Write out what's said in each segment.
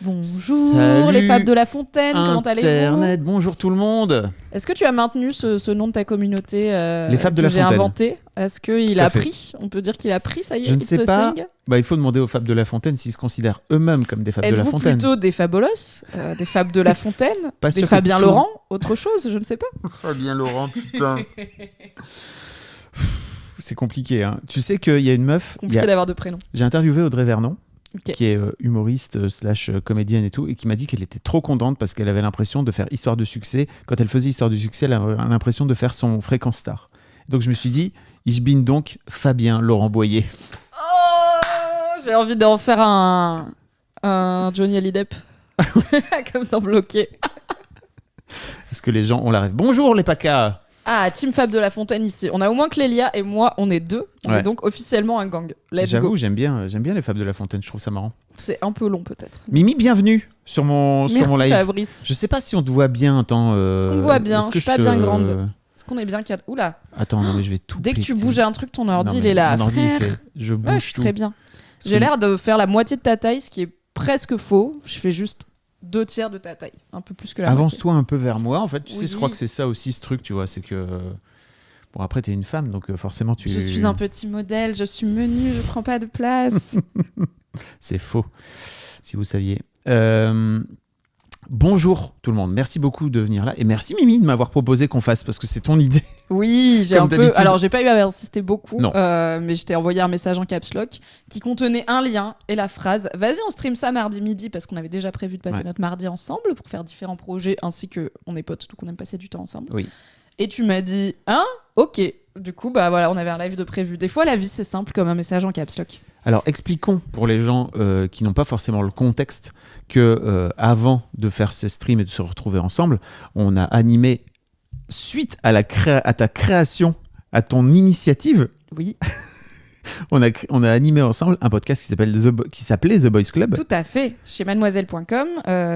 Bonjour Salut, les Fables de La Fontaine, comment allez-vous ? Internet, bonjour tout le monde. Est-ce que tu as maintenu ce nom de ta communauté Les Fables de que La j'ai Fontaine. Inventé ? Est-ce qu'il Tout à a fait. pris ? On peut dire qu'il a pris, ça y est, Je ne it's sais a pas. thing ? Il faut demander aux Fables de La Fontaine s'ils se considèrent eux-mêmes comme des Fables de La Êtes-vous Fontaine. plutôt des Fabolos, des Fables de La Fontaine, Pas des sûr que Fabien tout- Laurent, autre chose, je ne sais pas. Fabien Laurent, putain. C'est compliqué. Hein. Tu sais qu'il y a une meuf. Compliqué d'avoir de prénoms. J'ai interviewé Audrey Vernon, Ok. qui est humoriste / comédienne et tout, et qui m'a dit qu'elle était trop contente parce qu'elle avait l'impression de faire Histoire de succès. Quand elle faisait Histoire de succès, elle avait l'impression de faire son Fréquence Star. Donc je me suis dit, ich bin donc Fabien Laurent Boyer. Oh, j'ai envie d'en faire un Johnny Hallyday. Comme dans Bloqué. Est-ce que les gens ont la rêve? Bonjour les pacas. Ah, Team Fab de La Fontaine ici. On a au moins Clélia et moi, on est deux. On Ouais. est donc officiellement un gang. Let's J'avoue, go. j'aime bien les Fables de La Fontaine, je trouve ça marrant. C'est un peu long peut-être. Mimi, bienvenue sur mon Merci live. Fabrice. Je sais pas si on te voit bien. Attends. Est-ce qu'on me voit bien? est-ce que Je suis pas bien grande. Est-ce qu'on est bien cadre? Oula. Attends, non mais je vais tout. Dès que tu péter. bouges un truc, ton ordi Non, il mais est là. Mon ordi, il Frère. fait. Je bouge Ouais, je suis tout. très bien. Parce J'ai que- l'air de faire la moitié de ta taille, ce qui est presque faux. Je fais juste 2/3 de ta taille. Un peu plus que la moitié. Avance-toi un peu vers moi. En fait, tu sais, Oui. je crois que c'est ça aussi ce truc, tu vois, c'est que. Bon, après, t'es une femme, donc forcément, tu. Je suis un petit modèle, je suis menue, je prends pas de place. C'est faux, si vous saviez. Bonjour tout le monde, merci beaucoup de venir là et merci Mimi de m'avoir proposé qu'on fasse parce que c'est ton idée. Oui, j'ai Comme un peu. d'habitude. Alors, j'ai pas eu à insister beaucoup, Non. mais je t'ai envoyé un message en caps lock qui contenait un lien et la phrase "Vas-y, on stream ça mardi midi" parce qu'on avait déjà prévu de passer Ouais. notre mardi ensemble pour faire différents projets ainsi que on est potes, donc on aime passer du temps ensemble. Oui. Et tu m'as dit "Hein, ok." Du coup, bah voilà, on avait un live de prévu. Des fois, la vie c'est simple comme un message en caps lock. Alors expliquons pour les gens qui n'ont pas forcément le contexte que avant de faire ces streams et de se retrouver ensemble, on a animé suite à ta création, à ton initiative, Oui, on a animé ensemble un podcast qui s'appelait The Boys Club. tout à fait. Chez mademoiselle.com,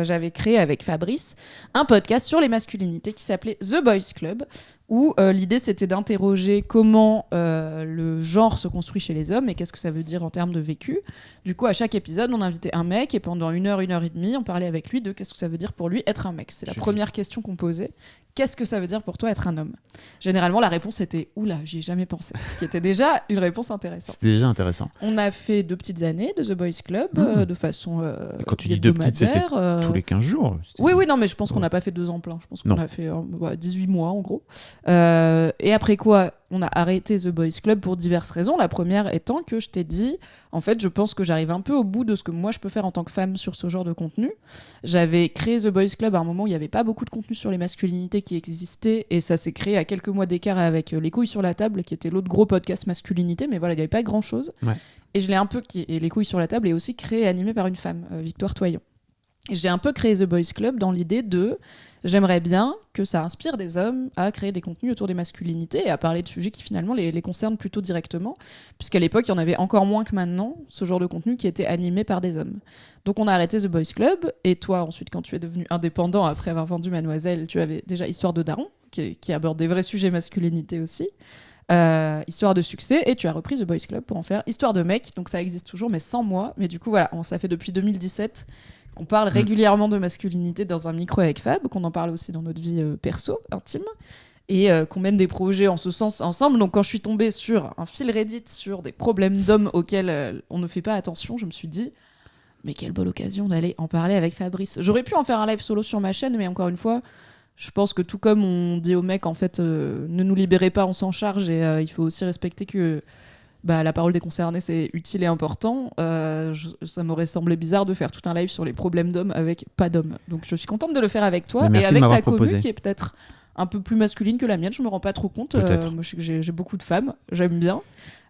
j'avais créé avec Fabrice un podcast sur les masculinités qui s'appelait The Boys Club, où l'idée c'était d'interroger comment le genre se construit chez les hommes et qu'est-ce que ça veut dire en termes de vécu. Du coup, à chaque épisode, on invitait un mec et pendant 1 heure et demie, on parlait avec lui de qu'est-ce que ça veut dire pour lui être un mec. C'est la Suffit. première question qu'on posait. Qu'est-ce que ça veut dire pour toi être un homme ? Généralement, la réponse était « Oula, j'y ai jamais pensé », ce qui était déjà une réponse intéressante. C'était déjà intéressant. On a fait 2 petites années de The Boys Club de façon Quand tu dis 2 petites, c'était hebdomadaire, tous les 15 jours. C'était- oui, non, mais je pense qu'on Ouais. n'a pas fait 2 ans plein. Je pense qu'on Non. a fait 18 mois, en gros. Et après quoi, on a arrêté The Boys Club pour diverses raisons. La première étant que je t'ai dit, en fait, je pense que j'arrive un peu au bout de ce que moi, je peux faire en tant que femme sur ce genre de contenu. J'avais créé The Boys Club à un moment où il n'y avait pas beaucoup de contenu sur les masculinités qui existait, et ça s'est créé à quelques mois d'écart avec Les Couilles sur la table, qui était l'autre gros podcast masculinité, mais voilà, il n'y avait pas grand-chose. Ouais. Et je l'ai un peu... Et Les Couilles sur la table est aussi créé et animé par une femme, Victoire Toyon. Et j'ai un peu créé The Boys Club dans l'idée de... J'aimerais bien que ça inspire des hommes à créer des contenus autour des masculinités et à parler de sujets qui finalement les concernent plutôt directement, puisqu'à l'époque, il y en avait encore moins que maintenant, ce genre de contenu qui était animé par des hommes. Donc on a arrêté The Boys Club, et toi ensuite, quand tu es devenu indépendant après avoir vendu Mademoiselle, tu avais déjà Histoire de Daron, qui aborde des vrais sujets masculinité aussi, Histoire de succès, et tu as repris The Boys Club pour en faire Histoire de mec, donc ça existe toujours, mais sans moi. Mais du coup, voilà, ça fait depuis 2017 qu'on parle régulièrement de masculinité dans un micro avec Fab, qu'on en parle aussi dans notre vie perso, intime, et qu'on mène des projets en ce sens ensemble. Donc quand je suis tombée sur un fil Reddit sur des problèmes d'hommes auxquels on ne fait pas attention, je me suis dit, mais quelle bonne occasion d'aller en parler avec Fabrice. J'aurais pu en faire un live solo sur ma chaîne, mais encore une fois, je pense que tout comme on dit aux mecs, en fait, ne nous libérez pas, on s'en charge, et il faut aussi respecter que la parole des concernés, c'est utile et important. Ça m'aurait semblé bizarre de faire tout un live sur les problèmes d'hommes avec pas d'hommes. Donc je suis contente de le faire avec toi Mais et merci de avec m'avoir ta commu proposé. qui est peut-être un peu plus masculine que la mienne. Je me rends pas trop compte. Peut-être. Moi, je sais que j'ai beaucoup de femmes, j'aime bien.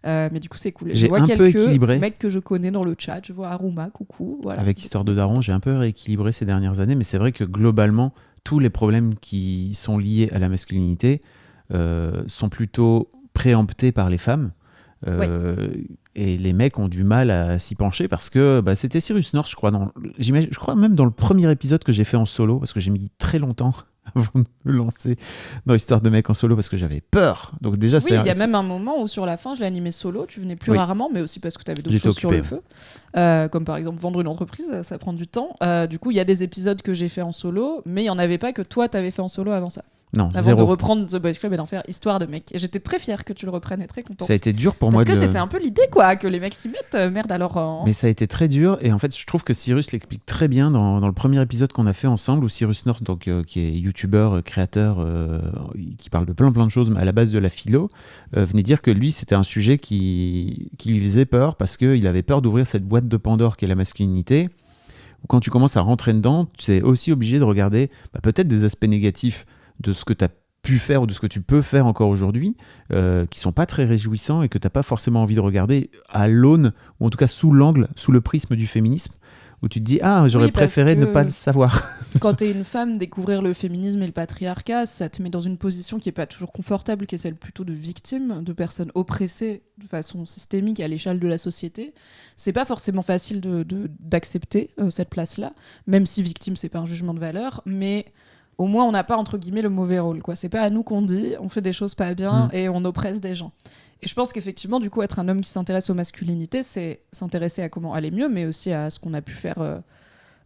Mais du coup, c'est cool. J'ai Je vois un peu quelques équilibré. mecs que je connais dans le chat. Je vois Aruma, coucou. Voilà. Avec Histoire de Daron, j'ai un peu rééquilibré ces dernières années, mais c'est vrai que globalement, tous les problèmes qui sont liés à la masculinité sont plutôt préemptés par les femmes. Et les mecs ont du mal à s'y pencher parce que c'était Cyrus North, je crois, je crois même dans le premier épisode que j'ai fait en solo, parce que j'ai mis très longtemps avant de me lancer dans l'histoire de mecs en solo parce que j'avais peur. Donc déjà, il y a même un moment où sur la fin, je l'animais solo, tu venais plus rarement, mais aussi parce que tu avais d'autres choses sur le feu. Comme par exemple vendre une entreprise, ça prend du temps. Du coup, il y a des épisodes que j'ai fait en solo, mais il n'y en avait pas que toi, tu avais fait en solo avant ça. Non, avant de reprendre The Boys Club et d'en faire Histoire de mec. Et j'étais très fière que tu le reprennes et très contente. Ça a été dur pour moi. Parce que c'était un peu l'idée, quoi, que les mecs s'y mettent. Merde alors. Mais ça a été très dur. Et en fait, je trouve que Cyrus l'explique très bien dans le premier épisode qu'on a fait ensemble, où Cyrus North, donc, qui est youtubeur, créateur, qui parle de plein de choses, mais à la base de la philo, venait dire que lui, c'était un sujet qui lui faisait peur parce qu'il avait peur d'ouvrir cette boîte de Pandore qu'est la masculinité. Où quand tu commences à rentrer dedans, tu es aussi obligé de regarder peut-être des aspects négatifs de ce que tu as pu faire ou de ce que tu peux faire encore aujourd'hui, qui sont pas très réjouissants et que tu n'as pas forcément envie de regarder à l'aune, ou en tout cas sous l'angle, sous le prisme du féminisme, où tu te dis « Ah, j'aurais préféré ne pas le savoir ». Quand tu es une femme, découvrir le féminisme et le patriarcat, ça te met dans une position qui n'est pas toujours confortable, qui est celle plutôt de victime, de personnes oppressées de façon systémique à l'échelle de la société. C'est pas forcément facile d'accepter cette place-là, même si victime, c'est pas un jugement de valeur, mais au moins on n'a pas entre guillemets le mauvais rôle, quoi. C'est pas à nous qu'on dit, on fait des choses pas bien et on oppresse des gens. Et je pense qu'effectivement, du coup, être un homme qui s'intéresse aux masculinités, c'est s'intéresser à comment aller mieux, mais aussi à ce qu'on a pu faire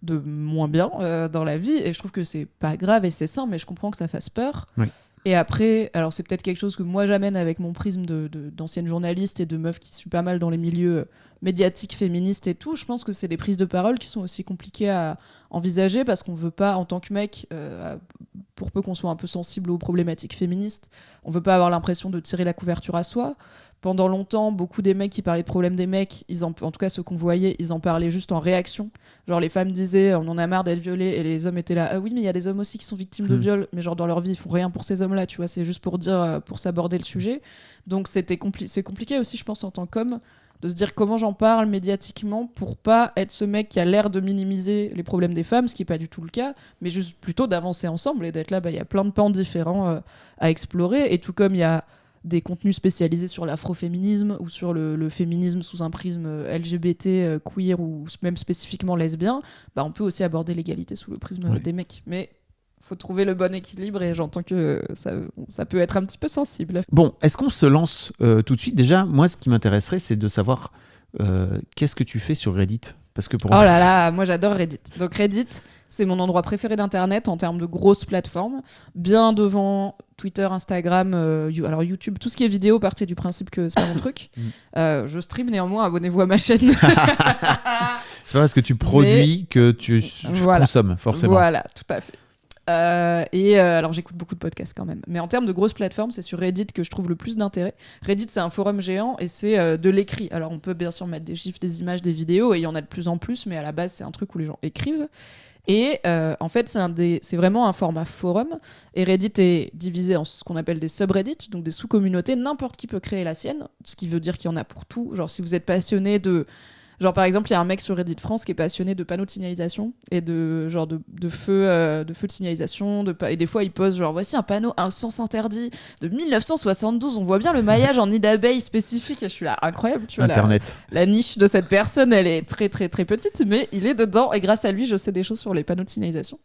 de moins bien dans la vie. Et je trouve que c'est pas grave et c'est sain, mais je comprends que ça fasse peur. Oui. Et après, alors c'est peut-être quelque chose que moi j'amène avec mon prisme d'ancienne journaliste et de meuf qui suit pas mal dans les milieux médiatiques, féministes et tout. Je pense que c'est des prises de parole qui sont aussi compliquées à envisager parce qu'on veut pas, en tant que mec, pour peu qu'on soit un peu sensible aux problématiques féministes, on veut pas avoir l'impression de tirer la couverture à soi. Pendant longtemps, beaucoup des mecs qui parlaient de problèmes des mecs, en tout cas ceux qu'on voyait, ils en parlaient juste en réaction. Genre les femmes disaient on en a marre d'être violées et les hommes étaient là ah oui mais il y a des hommes aussi qui sont victimes de viol, mais genre dans leur vie ils font rien pour ces hommes là, tu vois, c'est juste pour dire pour s'aborder le sujet. Donc c'est compliqué aussi je pense en tant qu'homme de se dire comment j'en parle médiatiquement pour pas être ce mec qui a l'air de minimiser les problèmes des femmes, ce qui est pas du tout le cas, mais juste plutôt d'avancer ensemble et d'être là il y a plein de pans différents à explorer. Et tout comme il y a des contenus spécialisés sur l'afroféminisme ou sur le féminisme sous un prisme LGBT, queer ou même spécifiquement lesbien, on peut aussi aborder l'égalité sous le prisme des mecs. Mais faut trouver le bon équilibre et j'entends que ça peut être un petit peu sensible. Bon, est-ce qu'on se lance tout de suite ? Déjà, moi, ce qui m'intéresserait, c'est de savoir qu'est-ce que tu fais sur Reddit ? Parce que Oh là là, moi j'adore Reddit. Donc Reddit, c'est mon endroit préféré d'internet en termes de grosses plateformes, bien devant Twitter, Instagram, alors YouTube, tout ce qui est vidéo, partez du principe que c'est pas mon truc. Je stream néanmoins, abonnez-vous à ma chaîne. C'est pas parce que tu produis que tu consommes, forcément. Voilà, tout à fait. Alors j'écoute beaucoup de podcasts quand même, mais en termes de grosses plateformes, c'est sur Reddit que je trouve le plus d'intérêt. Reddit, c'est un forum géant et c'est de l'écrit. Alors on peut bien sûr mettre des chiffres, des images, des vidéos, et il y en a de plus en plus, mais à la base c'est un truc où les gens écrivent. Et en fait c'est vraiment un format forum, et Reddit est divisé en ce qu'on appelle des subreddits, donc des sous-communautés. N'importe qui peut créer la sienne, ce qui veut dire qu'il y en a pour tout. Genre si vous êtes passionné de... Genre par exemple, il y a un mec sur Reddit France qui est passionné de panneaux de signalisation et de feux de signalisation, et des fois il pose genre voici un panneau un sens interdit de 1972, on voit bien le maillage en nid d'abeille spécifique, et je suis là incroyable, tu vois. Internet. La niche de cette personne, elle est très très très petite, mais il est dedans et grâce à lui, je sais des choses sur les panneaux de signalisation.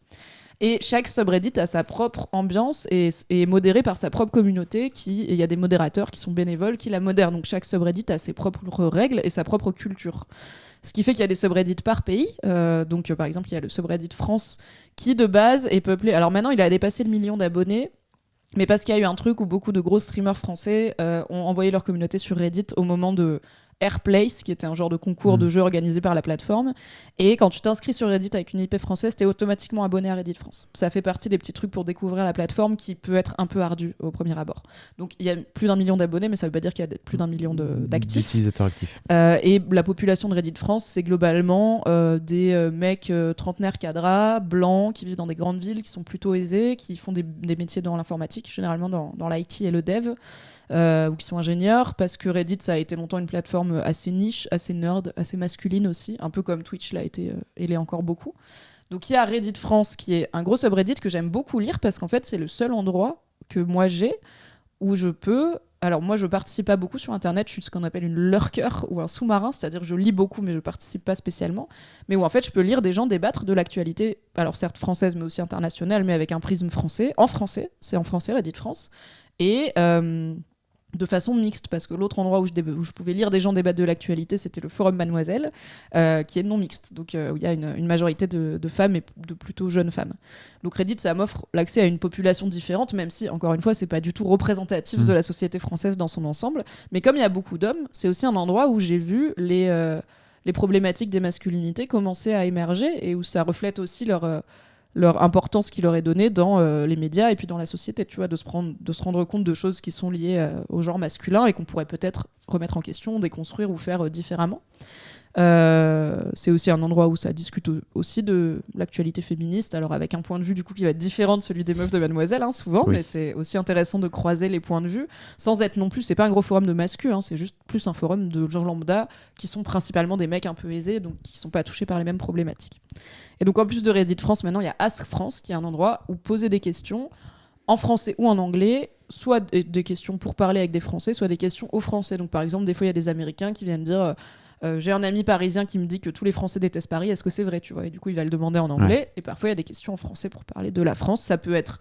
Et chaque subreddit a sa propre ambiance et est modéré par sa propre communauté, et il y a des modérateurs qui sont bénévoles qui la modèrent. Donc chaque subreddit a ses propres règles et sa propre culture. Ce qui fait qu'il y a des subreddits par pays. Donc par exemple, il y a le subreddit France qui de base est peuplé... Alors maintenant, il a dépassé le 1 million d'abonnés, mais parce qu'il y a eu un truc où beaucoup de gros streamers français ont envoyé leur communauté sur Reddit au moment de Airplace, qui était un genre de concours de jeu organisé par la plateforme. Et quand tu t'inscris sur Reddit avec une IP française, t'es automatiquement abonné à Reddit France. Ça fait partie des petits trucs pour découvrir la plateforme qui peut être un peu ardu au premier abord. Donc il y a plus d'1 million d'abonnés, mais ça veut pas dire qu'il y a plus d'1 million d'actifs. D'utilisateurs actifs. Et la population de Reddit France, c'est globalement des mecs trentenaires cadras, blancs, qui vivent dans des grandes villes, qui sont plutôt aisés, qui font des métiers dans l'informatique, généralement dans l'IT et le dev. Ou qui sont ingénieurs, parce que Reddit ça a été longtemps une plateforme assez niche, assez nerd, assez masculine aussi, un peu comme Twitch l'a été et l'est encore beaucoup. Donc il y a Reddit France qui est un gros subreddit que j'aime beaucoup lire parce qu'en fait c'est le seul endroit que moi j'ai où je peux Alors moi je participe pas beaucoup sur internet, je suis ce qu'on appelle une lurker ou un sous-marin, c'est-à-dire que je lis beaucoup mais je participe pas spécialement, mais où en fait je peux lire des gens débattre de l'actualité, alors certes française mais aussi internationale, mais avec un prisme français, c'est en français Reddit France, et de façon mixte, parce que l'autre endroit où je pouvais lire des gens débattre de l'actualité, c'était le forum Mademoiselle, qui est non mixte, donc où il y a une majorité de femmes et de plutôt jeunes femmes. Donc Reddit, ça m'offre l'accès à une population différente, même si, encore une fois, c'est pas du tout représentatif de la société française dans son ensemble, mais comme il y a beaucoup d'hommes, c'est aussi un endroit où j'ai vu les problématiques des masculinités commencer à émerger, et où ça reflète aussi leur importance qu'il leur est donnée dans les médias et puis dans la société, tu vois, de se rendre compte de choses qui sont liées au genre masculin et qu'on pourrait peut-être remettre en question, déconstruire ou faire différemment. C'est aussi un endroit où ça discute aussi de l'actualité féministe, alors avec un point de vue du coup qui va être différent de celui des meufs de Mademoiselle, hein, souvent, oui. Mais c'est aussi intéressant de croiser les points de vue, sans être non plus, c'est pas un gros forum de mascu, hein, c'est juste plus un forum de gens lambda qui sont principalement des mecs un peu aisés, donc qui sont pas touchés par les mêmes problématiques. Et donc en plus de Reddit France, maintenant il y a Ask France, qui est un endroit où poser des questions en français ou en anglais, soit des questions pour parler avec des Français, soit des questions aux Français. Donc par exemple, des fois il y a des Américains qui viennent dire j'ai un ami parisien qui me dit que tous les Français détestent Paris, est-ce que c'est vrai, tu vois ? Et du coup il va le demander en anglais, ouais. Et parfois il y a des questions en français pour parler de la France. Ça peut être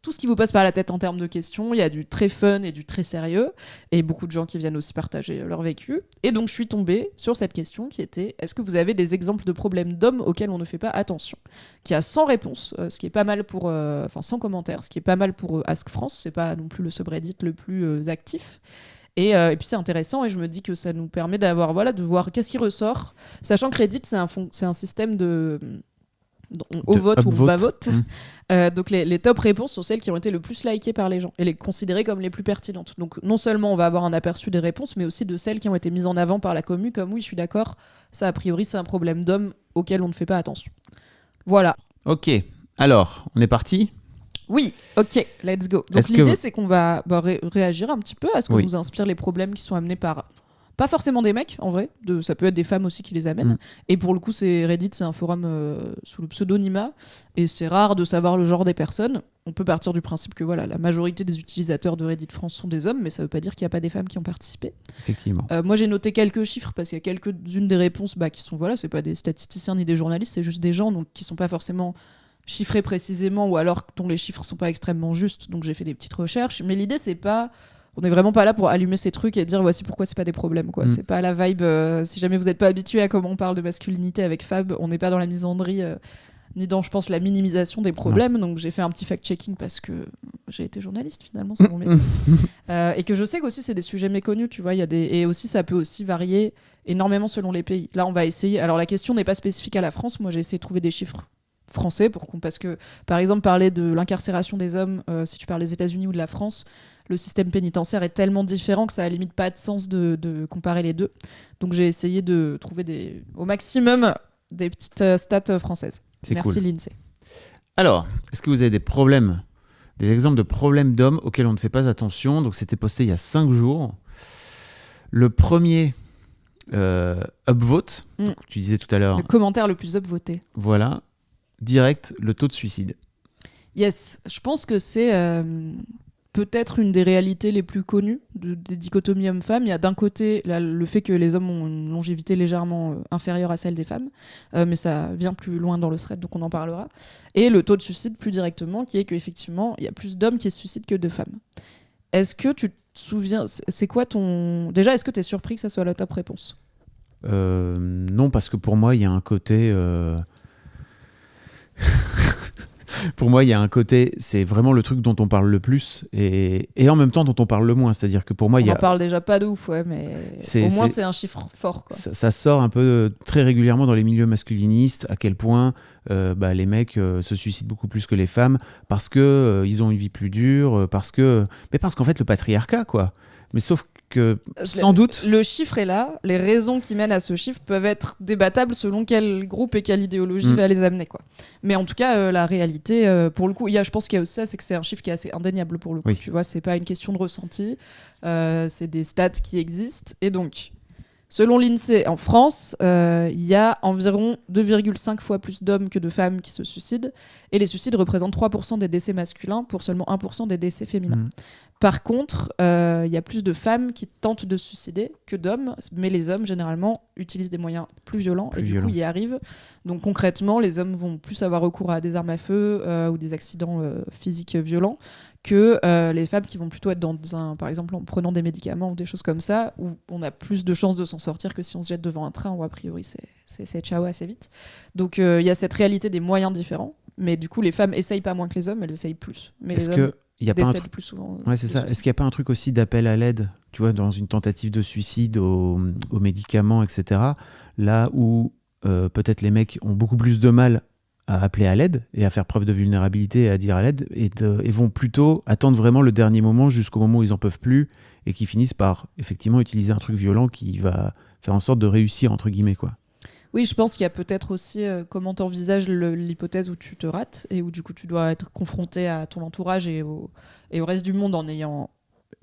tout ce qui vous passe par la tête en termes de questions. Il y a du très fun et du très sérieux, et beaucoup de gens qui viennent aussi partager leur vécu. Et donc je suis tombée sur cette question qui était: est-ce que vous avez des exemples de problèmes d'hommes auxquels on ne fait pas attention ? Qui a 100 réponses, ce qui est pas mal pour 100 commentaires, ce qui est pas mal pour Ask France. C'est pas non plus le subreddit le plus actif. Et puis c'est intéressant, et je me dis que ça nous permet de voir qu'est-ce qui ressort, sachant que Reddit c'est un système au vote ou au bas vote. Donc les top réponses sont celles qui ont été le plus likées par les gens et les considérées comme les plus pertinentes. Donc non seulement on va avoir un aperçu des réponses, mais aussi de celles qui ont été mises en avant par la commu, comme oui, je suis d'accord, ça a priori c'est un problème d'homme auquel on ne fait pas attention. Voilà. Ok, alors on est parti ? Oui, ok, let's go. Donc l'idée c'est qu'on va réagir un petit peu à ce que nous inspire les problèmes qui sont amenés par... Pas forcément des mecs, en vrai. Ça peut être des femmes aussi qui les amènent. Et pour le coup, Reddit, c'est un forum sous le pseudonymat. Et c'est rare de savoir le genre des personnes. On peut partir du principe que la majorité des utilisateurs de Reddit France sont des hommes, mais ça veut pas dire qu'il n'y a pas des femmes qui ont participé. Effectivement. Moi, j'ai noté quelques chiffres, parce qu'il y a quelques-unes des réponses qui sont... c'est pas des statisticiens ni des journalistes, c'est juste des gens donc, qui sont pas forcément chiffrés précisément, ou alors dont les chiffres sont pas extrêmement justes. Donc j'ai fait des petites recherches. Mais l'idée, c'est pas... On n'est vraiment pas là pour allumer ces trucs et dire voici pourquoi c'est pas des problèmes, quoi. C'est pas la vibe. Si jamais vous n'êtes pas habitué à comment on parle de masculinité avec Fab, on n'est pas dans la misandrie ni dans, je pense, la minimisation des problèmes. Donc j'ai fait un petit fact-checking parce que j'ai été journaliste finalement, c'est mon métier. Et que je sais qu'aussi c'est des sujets méconnus, tu vois. Et aussi ça peut aussi varier énormément selon les pays. Là on va essayer. Alors la question n'est pas spécifique à la France. Moi j'ai essayé de trouver des chiffres français parce que par exemple parler de l'incarcération des hommes, si tu parles des États-Unis ou de la France, le système pénitentiaire est tellement différent que ça a limite pas de sens de comparer les deux. Donc j'ai essayé de trouver au maximum des petites stats françaises. Merci cool. L'INSEE. Alors, est-ce que vous avez des exemples de problèmes d'hommes auxquels on ne fait pas attention ? Donc c'était posté il y a 5 jours. Le premier, upvote, tu disais tout à l'heure. Le commentaire le plus upvoté. Voilà, direct, le taux de suicide. Yes, je pense que c'est... peut-être une des réalités les plus connues des dichotomies hommes-femmes. Il y a d'un côté le fait que les hommes ont une longévité légèrement inférieure à celle des femmes, mais ça vient plus loin dans le thread, donc on en parlera. Et le taux de suicide plus directement, qui est qu'effectivement, il y a plus d'hommes qui se suicident que de femmes. Est-ce que tu te souviens, c'est quoi ton... Déjà, est-ce que tu es surpris que ça soit la top réponse ? Non, parce que pour moi, il y a un côté... Pour moi, il y a un côté, c'est vraiment le truc dont on parle le plus et en même temps dont on parle le moins. C'est-à-dire que pour moi, on en parle déjà pas de ouf, ouais, mais au moins c'est un chiffre fort, quoi. Ça sort un peu très régulièrement dans les milieux masculinistes, à quel point les mecs se suicident beaucoup plus que les femmes parce que ils ont une vie plus dure, parce qu'en fait le patriarcat, quoi. Mais sauf que sans doute... Le chiffre est là, les raisons qui mènent à ce chiffre peuvent être débattables selon quel groupe et quelle idéologie va les amener, quoi. Mais en tout cas, la réalité, pour le coup, je pense qu'il y a aussi ça, c'est que c'est un chiffre qui est assez indéniable pour le coup. Oui. Tu vois, c'est pas une question de ressenti, c'est des stats qui existent. Et donc, selon l'INSEE, en France, il y a environ 2,5 fois plus d'hommes que de femmes qui se suicident, et les suicides représentent 3% des décès masculins pour seulement 1% des décès féminins. Par contre, il y a plus de femmes qui tentent de se suicider que d'hommes, mais les hommes, généralement, utilisent des moyens plus violents et du coup, y arrivent. Donc concrètement, les hommes vont plus avoir recours à des armes à feu ou des accidents physiques violents que les femmes qui vont plutôt être par exemple, en prenant des médicaments ou des choses comme ça, où on a plus de chances de s'en sortir que si on se jette devant un train, où a priori, c'est ciao assez vite. Donc il y a cette réalité des moyens différents, mais du coup, les femmes essayent pas moins que les hommes, elles essayent plus. Mais les hommes décèdent plus souvent. Ouais, c'est ça. Est-ce qu'il n'y a pas un truc aussi d'appel à l'aide, tu vois, dans une tentative de suicide aux médicaments, etc. Là où peut-être les mecs ont beaucoup plus de mal à appeler à l'aide et à faire preuve de vulnérabilité et à dire à l'aide et vont plutôt attendre vraiment le dernier moment jusqu'au moment où ils en peuvent plus et qui finissent par effectivement utiliser un truc violent qui va faire en sorte de réussir entre guillemets quoi. Oui, je pense qu'il y a peut-être aussi comment tu envisages l'hypothèse où tu te rates et où du coup tu dois être confronté à ton entourage et au reste du monde en ayant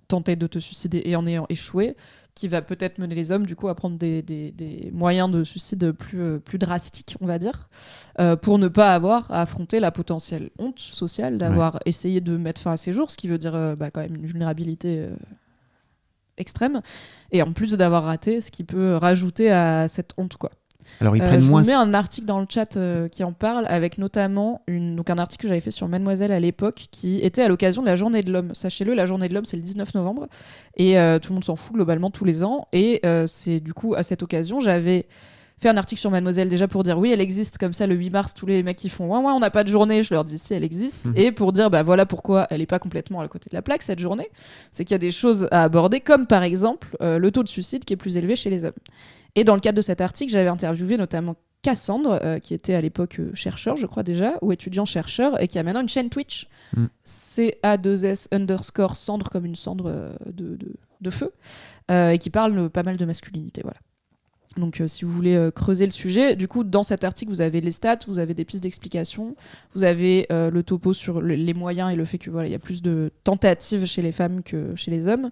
tenté de te suicider et en ayant échoué, qui va peut-être mener les hommes du coup à prendre des moyens de suicide plus drastiques, on va dire, pour ne pas avoir à affronter la potentielle honte sociale d'avoir essayé de mettre fin à ses jours, ce qui veut dire quand même une vulnérabilité extrême, et en plus d'avoir raté, ce qui peut rajouter à cette honte, quoi. Alors ils prennent je moins. vous mets un article dans le chat qui en parle, avec notamment un article que j'avais fait sur Mademoiselle à l'époque, qui était à l'occasion de la Journée de l'Homme. Sachez-le, la Journée de l'Homme, c'est le 19 novembre, et tout le monde s'en fout globalement tous les ans. Et c'est du coup à cette occasion, j'avais fait un article sur Mademoiselle déjà pour dire oui, elle existe, comme ça le 8 mars, tous les mecs qui font ouais, on n'a pas de journée, je leur dis si elle existe, et pour dire voilà pourquoi elle n'est pas complètement à côté de la plaque cette journée, c'est qu'il y a des choses à aborder, comme par exemple le taux de suicide qui est plus élevé chez les hommes. Et dans le cadre de cet article, j'avais interviewé notamment Cassandre, qui était à l'époque chercheur, je crois déjà, ou étudiant-chercheur, et qui a maintenant une chaîne Twitch, CA2S_ cendre, comme une cendre de feu, et qui parle pas mal de masculinité, voilà. Donc si vous voulez creuser le sujet, du coup dans cet article vous avez les stats, vous avez des pistes d'explication, vous avez le topo sur les moyens et le fait que voilà, il y a plus de tentatives chez les femmes que chez les hommes,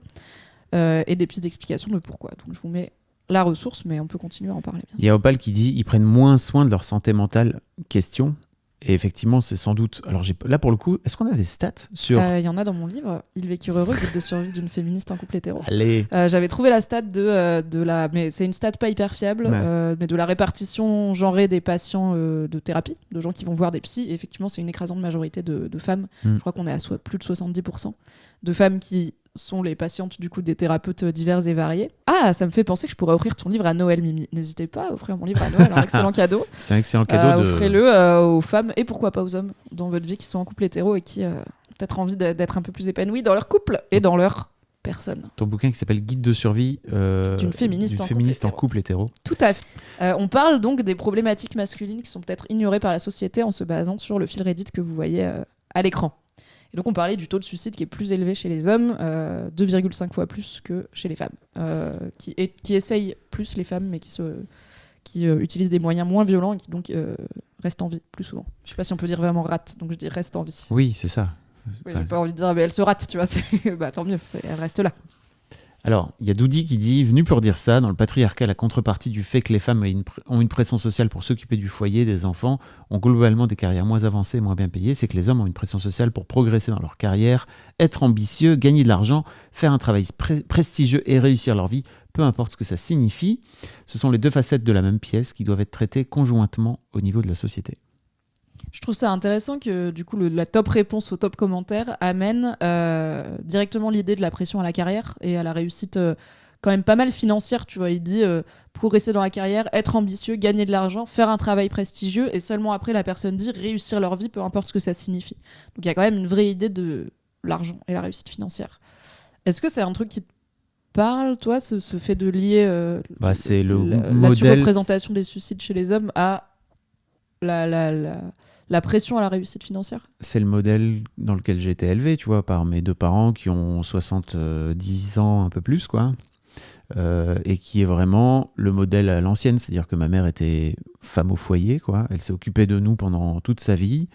et des pistes d'explication de pourquoi. Donc je vous mets la ressource, mais on peut continuer à en parler. Il y a Opal qui dit ils prennent moins soin de leur santé mentale. Question. Et effectivement, c'est sans doute. Alors là, pour le coup, est-ce qu'on a des stats sur. Il y en a dans mon livre, Il vécure heureux, guide de survie d'une féministe en couple hétéro. Allez. J'avais trouvé la stat de la. Mais c'est une stat pas hyper fiable, mais de la répartition genrée des patients de thérapie, de gens qui vont voir des psys. Et effectivement, c'est une écrasante majorité de femmes. Je crois qu'on est à plus de 70% de femmes qui sont les patientes du coup des thérapeutes divers et variés. Ah, ça me fait penser que je pourrais offrir ton livre à Noël, Mimi. N'hésitez pas à offrir mon livre à Noël, un excellent cadeau. C'est un excellent cadeau. Offrez-le aux femmes et pourquoi pas aux hommes dans votre vie qui sont en couple hétéro et qui ont peut-être envie d'être un peu plus épanouis dans leur couple et dans leur personne. Ton bouquin qui s'appelle Guide de survie d'une féministe en couple hétéro. Tout à fait. On parle donc des problématiques masculines qui sont peut-être ignorées par la société en se basant sur le fil Reddit que vous voyez à l'écran. Et donc on parlait du taux de suicide qui est plus élevé chez les hommes, 2,5 fois plus que chez les femmes, qui essayent plus les femmes, mais qui utilisent des moyens moins violents et qui donc restent en vie plus souvent. Je sais pas si on peut dire vraiment rate, donc je dis reste en vie. Oui, c'est ça. Oui, j'ai pas envie de dire mais elle se rate, tu vois, tant mieux, elle reste là. Alors, il y a Doudi qui dit « Venu pour dire ça, dans le patriarcat, la contrepartie du fait que les femmes ont une pression sociale pour s'occuper du foyer, des enfants, ont globalement des carrières moins avancées et moins bien payées, c'est que les hommes ont une pression sociale pour progresser dans leur carrière, être ambitieux, gagner de l'argent, faire un travail prestigieux et réussir leur vie, peu importe ce que ça signifie. Ce sont les deux facettes de la même pièce qui doivent être traitées conjointement au niveau de la société. » Je trouve ça intéressant que du coup la top réponse au top commentaire amène directement l'idée de la pression à la carrière et à la réussite quand même pas mal financière. Tu vois, il dit progresser dans la carrière, être ambitieux, gagner de l'argent, faire un travail prestigieux et seulement après la personne dit réussir leur vie, peu importe ce que ça signifie. Donc il y a quand même une vraie idée de l'argent et la réussite financière. Est-ce que c'est un truc qui te parle, toi, ce fait de lier c'est la modèle... surreprésentation des suicides chez les hommes à la pression à la réussite financière? C'est le modèle dans lequel j'ai été élevé, tu vois, par mes deux parents qui ont 70 ans, un peu plus, quoi. Et qui est vraiment le modèle à l'ancienne, c'est-à-dire que ma mère était femme au foyer, quoi. Elle s'est occupée de nous pendant toute sa vie.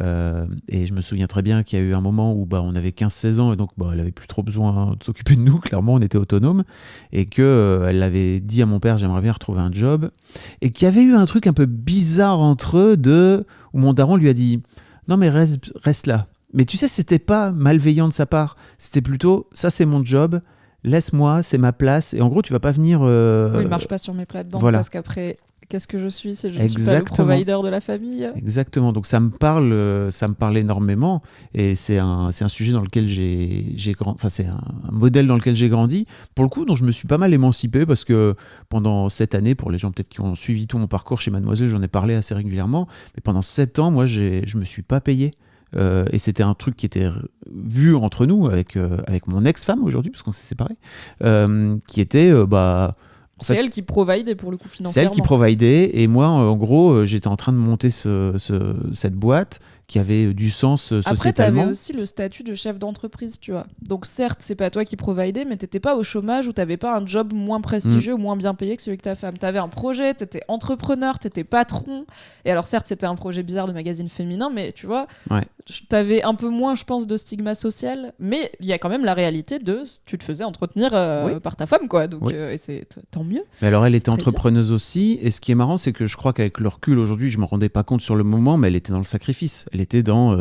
Et je me souviens très bien qu'il y a eu un moment où on avait 15-16 ans et donc elle avait plus trop besoin de s'occuper de nous, clairement on était autonome, et qu'elle avait dit à mon père j'aimerais bien retrouver un job, et qu'il y avait eu un truc un peu bizarre entre eux où mon daron lui a dit non mais reste là, Mais tu sais, c'était pas malveillant de sa part. C'était plutôt, ça c'est mon job, laisse-moi, c'est ma place. Et en gros, tu vas pas venir. Oui, il marche pas sur mes plates-bandes Voilà. parce qu'après, qu'est-ce que je suis si je ne suis pas le Exactement. provider de la famille? Exactement. Donc ça me parle énormément. Et c'est un sujet dans lequel enfin, c'est un modèle dans lequel j'ai grandi. Pour le coup, dont je me suis pas mal émancipé parce que pendant 7 années, pour les gens peut-être qui ont suivi tout mon parcours chez Mademoiselle, j'en ai parlé assez régulièrement. Mais pendant 7 ans, moi, je me suis pas payé. Et c'était un truc qui était vu entre nous avec mon ex-femme aujourd'hui, parce qu'on s'est séparés, qui était C'est elle qui providait pour le coup c'est financièrement. elle qui providait, et moi, en gros, j'étais en train de monter cette boîte qui avait du sens Après, sociétalement. t'avais aussi le statut de chef d'entreprise, tu vois. Donc certes, c'est pas toi qui providais, mais t'étais pas au chômage ou t'avais pas un job moins prestigieux ou moins bien payé que celui que ta femme. T'avais un projet, t'étais entrepreneur, t'étais patron. Et alors certes, c'était un projet bizarre de magazine féminin, mais tu vois, Ouais. t'avais un peu moins, je pense, de stigma social. Mais il y a quand même la réalité de tu te faisais entretenir Oui. par ta femme, quoi. Donc Oui. et c'est tant mieux. Mais alors, elle était C'est très entrepreneuse aussi, et ce qui est marrant, c'est que je crois qu'avec le recul aujourd'hui, je m'en rendais pas compte sur le moment, mais elle était dans le sacrifice. Elle était dans,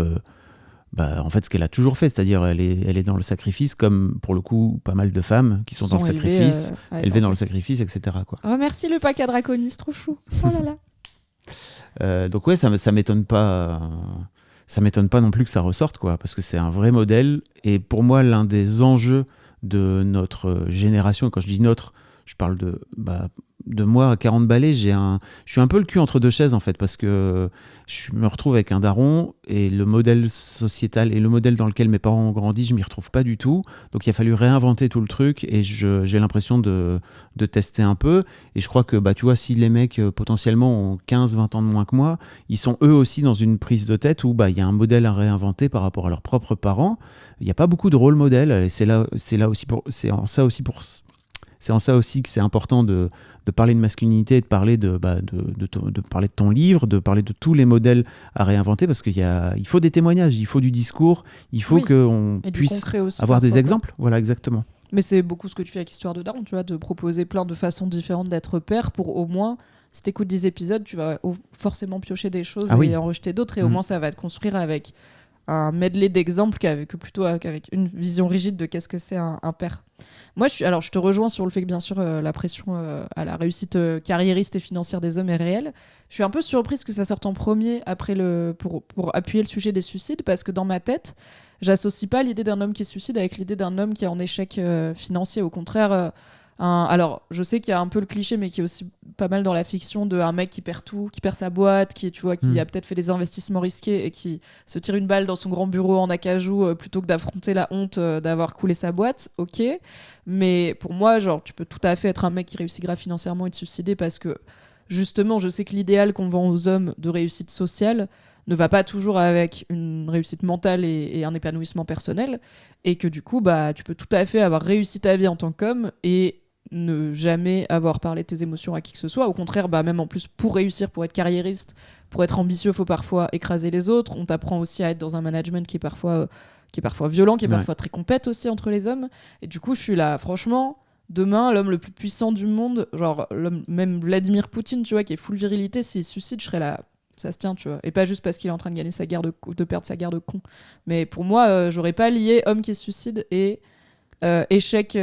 en fait, ce qu'elle a toujours fait, c'est-à-dire elle est dans le sacrifice, comme pour le coup, pas mal de femmes qui sont dans le sacrifice, élevées dans le sacrifice, etc. quoi. Oh merci le pack à Draconis, trop chou. Oh là là. Donc ouais, ça m'étonne pas. Ça m'étonne pas non plus que ça ressorte, quoi, parce que c'est un vrai modèle. Et pour moi, l'un des enjeux de notre génération, et quand je dis notre, je parle de moi à 40 balais, je suis un peu le cul entre deux chaises, en fait, parce que je me retrouve avec un daron, et le modèle sociétal et le modèle dans lequel mes parents ont grandi, je m'y retrouve pas du tout. Donc il a fallu réinventer tout le truc, et j'ai l'impression de tester un peu. Et je crois que, tu vois, si les mecs potentiellement ont 15-20 ans de moins que moi, ils sont eux aussi dans une prise de tête où il y a un modèle à réinventer par rapport à leurs propres parents. Il n'y a pas beaucoup de rôle modèle, et c'est en ça aussi que c'est important de parler de masculinité, de parler de parler de ton livre, de parler de tous les modèles à réinventer, parce il faut des témoignages, il faut du discours, il faut qu'on puisse avoir des exemples. Voilà, exactement. Mais c'est beaucoup ce que tu fais avec Histoire de Daron, tu vois, de proposer plein de façons différentes d'être père pour au moins, si t'écoutes 10 épisodes, tu vas forcément piocher des choses et en rejeter d'autres, et au moins ça va te construire avec un medley d'exemples qu'avec une vision rigide de qu'est-ce que c'est un père. Moi, je te rejoins sur le fait que bien sûr la pression à la réussite carriériste et financière des hommes est réelle. Je suis un peu surprise que ça sorte en premier après pour appuyer le sujet des suicides, parce que dans ma tête, j'associe pas l'idée d'un homme qui se suicide avec l'idée d'un homme qui est en échec financier. Au contraire, alors je sais qu'il y a un peu le cliché, mais qui est aussi pas mal dans la fiction, de un mec qui perd tout, qui perd sa boîte, qui a peut-être fait des investissements risqués et qui se tire une balle dans son grand bureau en acajou plutôt que d'affronter la honte d'avoir coulé sa boîte. Ok, mais pour moi, genre, tu peux tout à fait être un mec qui réussit grave financièrement et te suicider, parce que justement, je sais que l'idéal qu'on vend aux hommes de réussite sociale ne va pas toujours avec une réussite mentale et un épanouissement personnel, et que du coup, tu peux tout à fait avoir réussi ta vie en tant qu'homme et ne jamais avoir parlé de tes émotions à qui que ce soit. Au contraire, même en plus, pour réussir, pour être carriériste, pour être ambitieux, il faut parfois écraser les autres. On t'apprend aussi à être dans un management qui est parfois violent, qui est parfois très compète aussi entre les hommes. Et du coup, je suis là, franchement, demain, l'homme le plus puissant du monde, genre même Vladimir Poutine, tu vois, qui est full virilité, s'il se suicide, je serais là, ça se tient, tu vois. Et pas juste parce qu'il est en train de gagner de perdre sa guerre de con. Mais pour moi, j'aurais pas lié homme qui se suicide et échec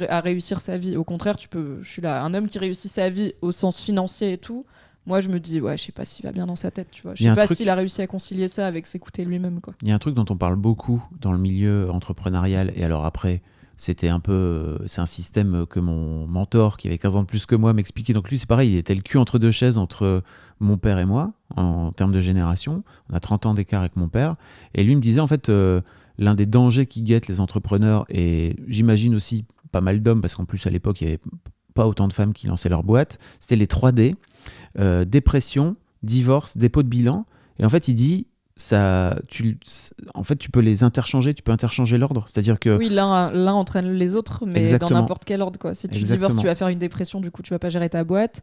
à réussir sa vie. Au contraire, je suis là, un homme qui réussit sa vie au sens financier et tout. Moi, je me dis, ouais, je sais pas s'il va bien dans sa tête, tu vois. Je sais pas s'il a réussi à concilier ça avec s'écouter lui-même, quoi. Il y a un truc dont on parle beaucoup dans le milieu entrepreneurial, et alors après, c'est un système que mon mentor, qui avait 15 ans de plus que moi, m'expliquait. Donc lui, c'est pareil, il était le cul entre deux chaises entre mon père et moi, en termes de génération. On a 30 ans d'écart avec mon père. Et lui me disait, en fait, l'un des dangers qui guettent les entrepreneurs, et j'imagine aussi pas mal d'hommes, parce qu'en plus, à l'époque, il n'y avait pas autant de femmes qui lançaient leur boîte, c'était les 3D, dépression, divorce, dépôt de bilan. Et en fait, il dit, tu peux les interchanger, tu peux interchanger l'ordre, c'est-à-dire que oui, l'un entraîne les autres, mais Exactement. dans n'importe quel ordre, quoi. Si tu divorces, tu vas faire une dépression, du coup tu vas pas gérer ta boîte.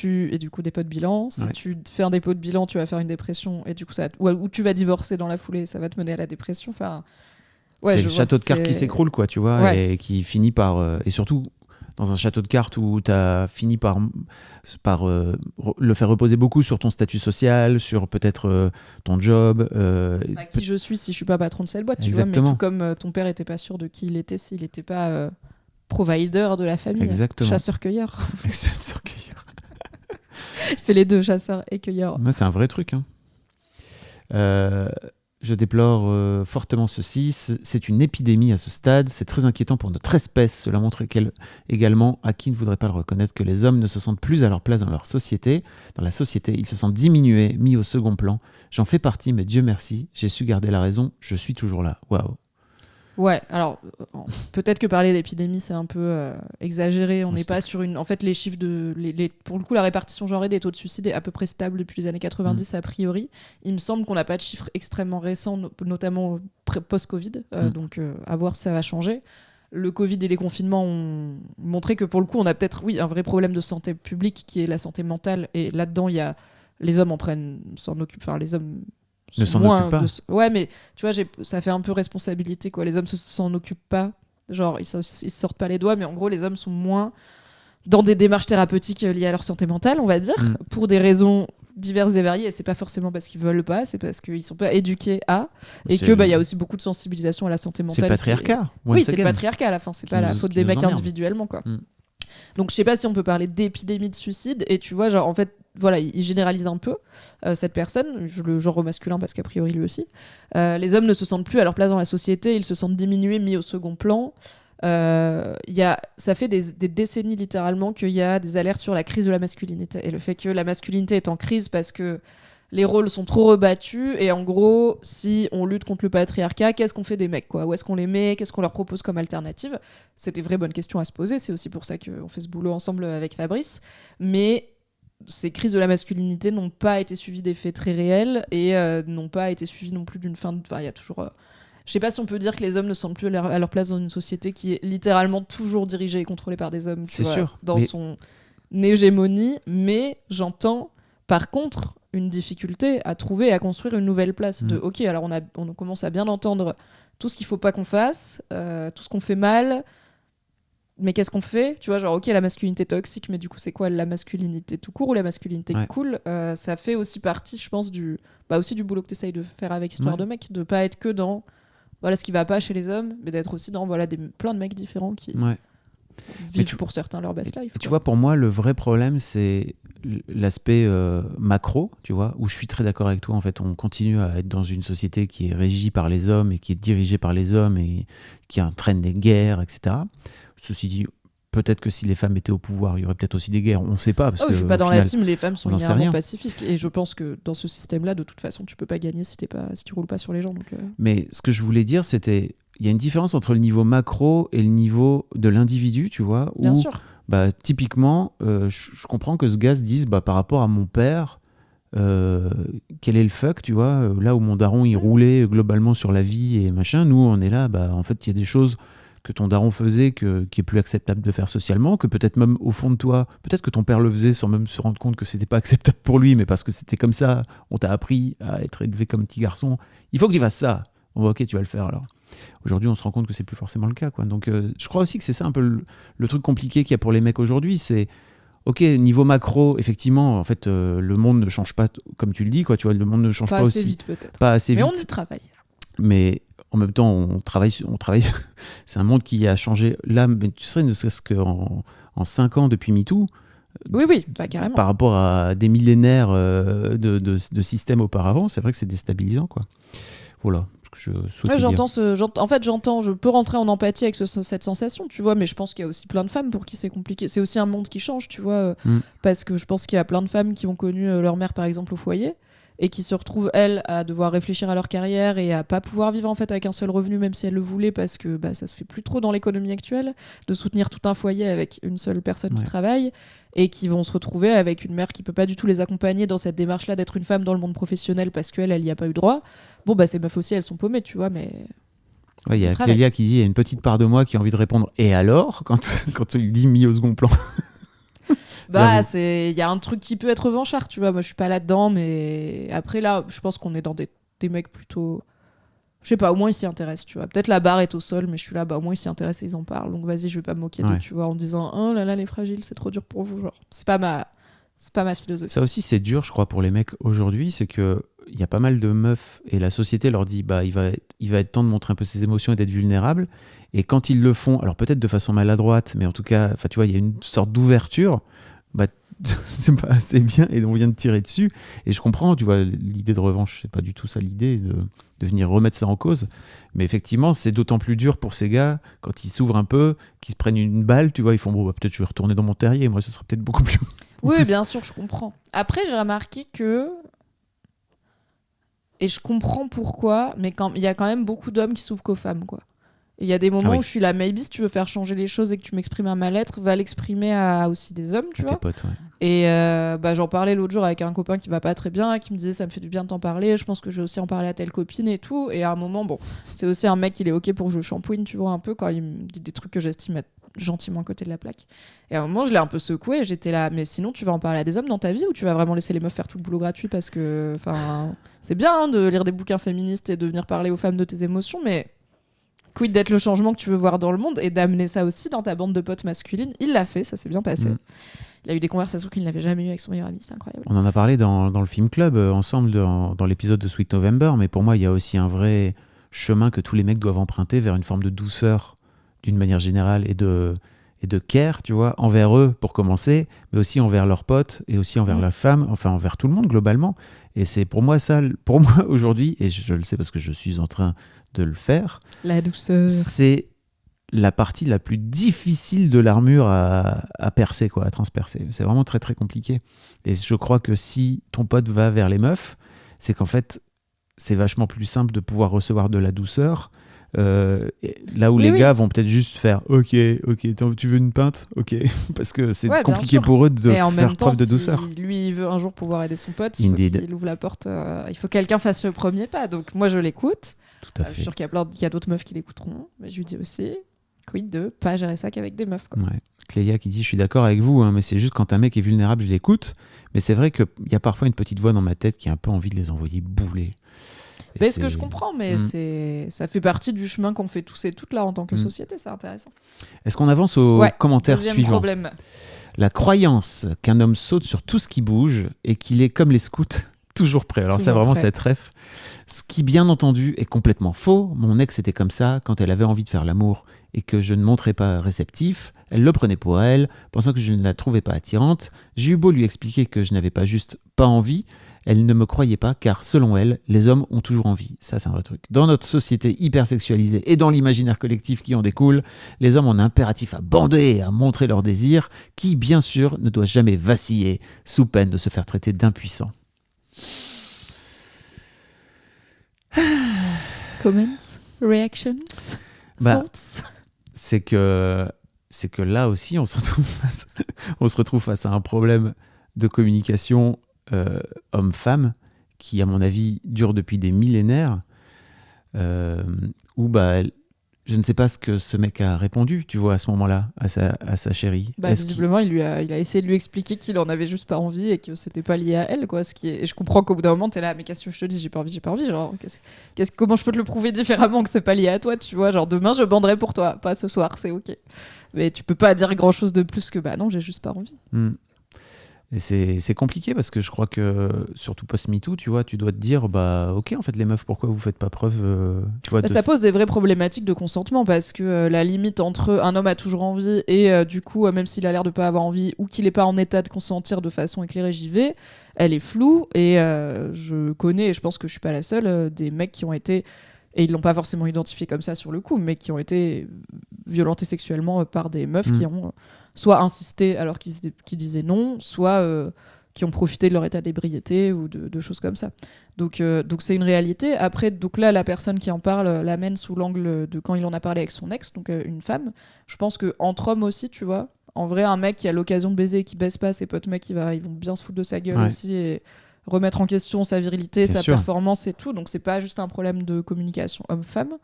Et du coup dépôt de bilan. Si tu fais un dépôt de bilan, tu vas faire une dépression, et du coup ou tu vas divorcer dans la foulée, ça va te mener à la dépression. Enfin, c'est le château de cartes qui s'écroule, quoi, tu vois, et qui finit par et surtout dans un château de cartes où tu as fini par le faire reposer beaucoup sur ton statut social, sur peut-être ton job. Qui je suis si je suis pas patron de cette boîte, tu vois, mais tout comme ton père était pas sûr de qui il était s'il était pas provider de la famille. Exactement. Chasseur-cueilleur. Chasseur-cueilleur. Il fait les deux, chasseur et cueilleur. C'est un vrai truc. Hein. Je déplore fortement ceci. C'est une épidémie à ce stade. C'est très inquiétant pour notre espèce. Cela montre également, à qui ne voudrait pas le reconnaître, que les hommes ne se sentent plus à leur place dans leur société. Dans la société, ils se sentent diminués, mis au second plan. J'en fais partie, mais Dieu merci, j'ai su garder la raison. Je suis toujours là. Waouh. Ouais, alors peut-être que parler d'épidémie c'est un peu exagéré. On n'est pas sur une. En fait, les chiffres pour le coup, la répartition genrée des taux de suicide est à peu près stable depuis les années 90 a priori. Il me semble qu'on n'a pas de chiffres extrêmement récents, notamment post-Covid. Donc à voir si ça va changer. Le Covid et les confinements ont montré que pour le coup, on a peut-être un vrai problème de santé publique qui est la santé mentale. Et là-dedans, il y a les hommes s'en occupent. Enfin, les hommes ne s'en occupent pas. Ouais, mais tu vois, ça fait un peu responsabilité, quoi. Les hommes s'en occupent pas. Genre, ils se sortent pas les doigts, mais en gros, les hommes sont moins dans des démarches thérapeutiques liées à leur santé mentale, on va dire, pour des raisons diverses et variées. Et c'est pas forcément parce qu'ils veulent pas, c'est parce qu'ils sont pas éduqués à. Et que y a aussi beaucoup de sensibilisation à la santé mentale. C'est le patriarcat. Oui, c'est le patriarcat à la fin. C'est pas la faute des mecs individuellement, quoi. Donc je sais pas si on peut parler d'épidémie de suicide, et tu vois, genre en fait voilà, il généralise un peu cette personne, le genre au masculin parce qu'a priori lui aussi. Les hommes ne se sentent plus à leur place dans la société, ils se sentent diminués, mis au second plan. Ça fait des décennies littéralement qu'il y a des alertes sur la crise de la masculinité et le fait que la masculinité est en crise parce que les rôles sont trop rebattus, et en gros, si on lutte contre le patriarcat, qu'est-ce qu'on fait des mecs, quoi ? Où est-ce qu'on les met ? Qu'est-ce qu'on leur propose comme alternative ? C'est des vraies bonnes questions à se poser, c'est aussi pour ça qu'on fait ce boulot ensemble avec Fabrice. Mais ces crises de la masculinité n'ont pas été suivies d'effets très réels, et n'ont pas été suivies non plus d'une fin de... Enfin, il y a toujours... Je sais pas si on peut dire que les hommes ne sont plus à leur place dans une société qui est littéralement toujours dirigée et contrôlée par des hommes, c'est sûr, dans son hégémonie, mais j'entends par contre une difficulté à trouver et à construire une nouvelle place de ok, alors on commence à bien entendre tout ce qu'il faut pas qu'on fasse, tout ce qu'on fait mal, mais qu'est-ce qu'on fait, tu vois, genre ok, la masculinité toxique, mais du coup c'est quoi la masculinité tout court ou la masculinité cool? Ça fait aussi partie, je pense, aussi du boulot que tu essayes de faire avec Histoire de mecs, de pas être que dans voilà ce qui va pas chez les hommes, mais d'être aussi dans voilà plein de mecs différents qui vivent pour certains leur best life. Tu vois, pour moi, le vrai problème, c'est l'aspect macro, tu vois, où je suis très d'accord avec toi. En fait, on continue à être dans une société qui est régie par les hommes et qui est dirigée par les hommes et qui entraîne des guerres, etc. Ceci dit, peut-être que si les femmes étaient au pouvoir, il y aurait peut-être aussi des guerres. On ne sait pas. Parce que, je suis pas dans la team, les femmes sont inhéremment pacifiques. Et je pense que dans ce système-là, de toute façon, tu peux pas gagner si tu roules pas sur les gens. Donc, Mais ce que je voulais dire, c'était... Il y a une différence entre le niveau macro et le niveau de l'individu, tu vois. Bien sûr. Typiquement, je comprends que ce gars se dise, par rapport à mon père, quel est le fuck, tu vois, là où mon daron, il roulait globalement sur la vie et machin, nous, on est là, en fait, il y a des choses que ton daron faisait qui est plus acceptable de faire socialement, que peut-être même au fond de toi, peut-être que ton père le faisait sans même se rendre compte que c'était pas acceptable pour lui, mais parce que c'était comme ça, on t'a appris à être élevé comme petit garçon. Il faut que tu fasses ça. Bon, ok, tu vas le faire alors. Aujourd'hui, on se rend compte que c'est plus forcément le cas, quoi. Donc, je crois aussi que c'est ça un peu le truc compliqué qu'il y a pour les mecs aujourd'hui. C'est, ok, niveau macro, effectivement, en fait, le monde ne change pas, comme tu le dis, quoi. Tu vois, le monde ne change pas aussi vite, peut-être. Pas assez mais vite. Mais on y travaille. Mais en même temps, on travaille. C'est un monde qui a changé. Là, mais tu sais, ne serait-ce qu'en 5 ans depuis MeToo. Oui, carrément. Par rapport à des millénaires de systèmes auparavant, c'est vrai que c'est déstabilisant, quoi. Voilà. Je peux rentrer en empathie avec cette sensation, tu vois, mais je pense qu'il y a aussi plein de femmes pour qui c'est compliqué. C'est aussi un monde qui change, tu vois, parce que je pense qu'il y a plein de femmes qui ont connu leur mère, par exemple, au foyer, et qui se retrouvent, elles, à devoir réfléchir à leur carrière et à pas pouvoir vivre en fait avec un seul revenu, même si elles le voulaient, parce que ça se fait plus trop dans l'économie actuelle, de soutenir tout un foyer avec une seule personne qui travaille, et qui vont se retrouver avec une mère qui peut pas du tout les accompagner dans cette démarche-là d'être une femme dans le monde professionnel parce qu'elle y a pas eu droit. Bon, ces meufs aussi, elles sont paumées, tu vois, mais... Il y a Clélia qui dit, il y a une petite part de moi qui a envie de répondre « Et alors ?» quand il dit « mis au second plan ». Il y a un truc qui peut être revanchard, tu vois. Moi, je suis pas là-dedans, mais après, là, je pense qu'on est dans des mecs plutôt Je sais pas, au moins ils s'y intéressent, tu vois. Peut-être la barre est au sol, mais je suis là, bah au moins ils s'y intéressent et ils en parlent. Donc vas-y, je vais pas me moquer d'eux, tu vois, en disant oh là là, les fragiles, c'est trop dur pour vous. Genre, c'est pas ma philosophie. Ça aussi, c'est dur, je crois, pour les mecs aujourd'hui, c'est que il y a pas mal de meufs et la société leur dit bah il va être temps de montrer un peu ses émotions et d'être vulnérable. Et quand ils le font, alors peut-être de façon maladroite, mais en tout cas, enfin tu vois, il y a une sorte d'ouverture. Bah c'est pas assez bien et on vient de tirer dessus. Et je comprends, tu vois, l'idée de revanche, c'est pas du tout ça l'idée de venir remettre ça en cause. Mais effectivement, c'est d'autant plus dur pour ces gars quand ils s'ouvrent un peu, qu'ils se prennent une balle, tu vois, ils font bon, bah, peut-être je vais retourner dans mon terrier. Moi, ce sera peut-être beaucoup plus. Oui, bien sûr, je comprends. Après, j'ai remarqué que. Et je comprends pourquoi, mais il y a quand même beaucoup d'hommes qui s'ouvrent qu'aux femmes, quoi. Il y a des moments où je suis là, maybe si tu veux faire changer les choses et que tu m'exprimes un mal-être, va l'exprimer à aussi des hommes, tu vois. Tes potes, ouais. Et j'en parlais l'autre jour avec un copain qui va pas très bien, qui me disait ça me fait du bien de t'en parler, je pense que je vais aussi en parler à telle copine et tout. Et à un moment, bon, c'est aussi un mec, il est ok pour que je shampooine, tu vois, un peu, quand il me dit des trucs que j'estime être gentiment à côté de la plaque. Et à un moment, je l'ai un peu secoué et j'étais là, mais sinon, tu vas en parler à des hommes dans ta vie ou tu vas vraiment laisser les meufs faire tout le boulot gratuit parce que, enfin, c'est bien hein, de lire des bouquins féministes et de venir parler aux femmes de tes émotions, mais quid d'être le changement que tu veux voir dans le monde et d'amener ça aussi dans ta bande de potes masculines. Il l'a fait, ça s'est bien passé. Il a eu des conversations qu'il n'avait jamais eues avec son meilleur ami, c'est incroyable. On en a parlé dans le film club ensemble dans l'épisode de Sweet November, mais pour moi il y a aussi un vrai chemin que tous les mecs doivent emprunter vers une forme de douceur d'une manière générale et de care, tu vois, envers eux pour commencer, mais aussi envers leurs potes et aussi envers la femme, enfin envers tout le monde globalement. Et c'est pour moi ça, pour moi aujourd'hui, et je le sais parce que je suis en train de le faire, la douceur, c'est la partie la plus difficile de l'armure à percer, quoi, à transpercer. C'est vraiment très très compliqué. Et je crois que si ton pote va vers les meufs, c'est qu'en fait, c'est vachement plus simple de pouvoir recevoir de la douceur. Là où les gars vont peut-être juste faire ok, tu veux une pinte, ok, parce que c'est compliqué pour eux de faire preuve de douceur. Si lui il veut un jour pouvoir aider son pote, il faut qu'il ouvre la porte, il faut que quelqu'un fasse le premier pas. Donc moi je l'écoute. Tout à fait. Je suis sûre qu'il y a d'autres meufs qui l'écouteront, mais je lui dis aussi quid de pas gérer ça qu'avec des meufs, quoi. Ouais. Clélia qui dit je suis d'accord avec vous, hein, mais c'est juste quand un mec est vulnérable je l'écoute, mais c'est vrai qu'il y a parfois une petite voix dans ma tête qui a un peu envie de les envoyer bouler. Mais ce que je comprends, mais ça fait partie du chemin qu'on fait tous et toutes là en tant que société, c'est intéressant. Est-ce qu'on avance au commentaire suivant ? Problème. La croyance qu'un homme saute sur tout ce qui bouge et qu'il est comme les scouts, toujours prêt. Alors ça vraiment cette ref. Ce qui bien entendu est complètement faux. Mon ex était comme ça quand elle avait envie de faire l'amour et que je ne montrais pas réceptif. Elle le prenait pour elle, pensant que je ne la trouvais pas attirante. J'ai eu beau lui expliquer que je n'avais pas juste pas envie. Elle ne me croyait pas car, selon elle, les hommes ont toujours envie. Ça, c'est un vrai truc. Dans notre société hyper sexualisée et dans l'imaginaire collectif qui en découle, les hommes ont un impératif à bander et à montrer leur désir, qui, bien sûr, ne doit jamais vaciller, sous peine de se faire traiter d'impuissant. Comments, reactions, thoughts. C'est que là aussi, on se retrouve face à un problème de communication homme-femme qui, à mon avis, dure depuis des millénaires, où je ne sais pas ce que ce mec a répondu, tu vois, à ce moment-là, à sa chérie. Visiblement, il a essayé de lui expliquer qu'il en avait juste pas envie et que c'était pas lié à elle, quoi. Et je comprends qu'au bout d'un moment, t'es là, mais qu'est-ce que je te dis, j'ai pas envie. Genre, comment je peux te le prouver différemment que c'est pas lié à toi, tu vois. Genre, demain, je banderai pour toi, pas ce soir, c'est ok. Mais tu peux pas dire grand-chose de plus que non, j'ai juste pas envie. Et c'est compliqué parce que je crois que, surtout post-MeToo, tu vois, tu dois te dire, ok, en fait, les meufs, pourquoi vous faites pas preuve tu vois, ça pose des vraies problématiques de consentement parce que la limite entre un homme a toujours envie et du coup, même s'il a l'air de pas avoir envie ou qu'il est pas en état de consentir de façon éclairée, j'y vais, elle est floue et je connais, et je pense que je suis pas la seule, des mecs qui ont été, et ils l'ont pas forcément identifié comme ça sur le coup, mais qui ont été violentés sexuellement par des meufs qui ont soit insisté alors qu'ils disaient non, soit qui ont profité de leur état d'ébriété ou de choses comme ça. Donc c'est une réalité. Après, donc là, la personne qui en parle l'amène sous l'angle de quand il en a parlé avec son ex, donc une femme. Je pense qu'entre hommes aussi, tu vois, en vrai, un mec qui a l'occasion de baiser et qui baise pas, ses potes mecs, ils vont bien se foutre de sa gueule aussi et remettre en question sa virilité, sa performance et tout. Donc c'est pas juste un problème de communication homme-femme,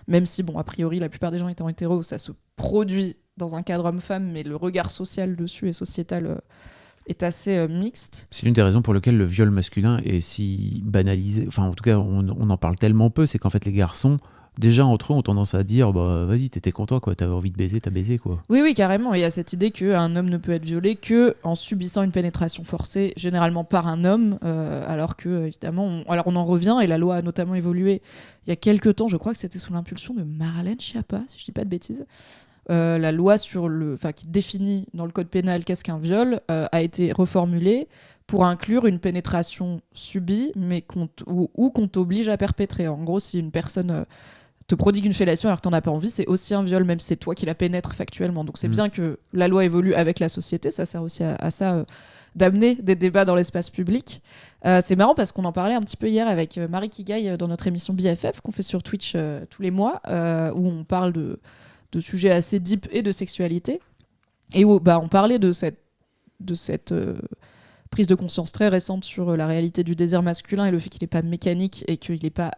même si, bon, a priori, la plupart des gens étant hétéros, ça se produit dans un cadre homme-femme, mais le regard social dessus et sociétal est assez mixte. C'est l'une des raisons pour lesquelles le viol masculin est si banalisé. Enfin, en tout cas, on en parle tellement peu, c'est qu'en fait, les garçons, déjà entre eux, ont tendance à dire bah, vas-y, t'étais content, quoi. T'avais envie de baiser, t'as baisé, quoi. Oui, carrément. Il y a cette idée qu'un homme ne peut être violé qu'en subissant une pénétration forcée, généralement par un homme, alors que, évidemment, on en revient, et la loi a notamment évolué il y a quelques temps, je crois que c'était sous l'impulsion de Marlène Schiappa, si je dis pas de bêtises. La loi qui définit dans le code pénal qu'est-ce qu'un viol a été reformulée pour inclure une pénétration subie, mais ou qu'on t'oblige à perpétrer. En gros, si une personne te prodigue une fellation alors que t'en as pas envie, c'est aussi un viol, même si c'est toi qui la pénètres factuellement. Donc c'est bien que la loi évolue avec la société, ça sert aussi à ça, d'amener des débats dans l'espace public. C'est marrant parce qu'on en parlait un petit peu hier avec Marie Kigaï dans notre émission BFF qu'on fait sur Twitch tous les mois, où on parle de sujets assez deep et de sexualité, et où on parlait de cette prise de conscience très récente sur la réalité du désir masculin et le fait qu'il n'est pas mécanique et qu'il n'est pas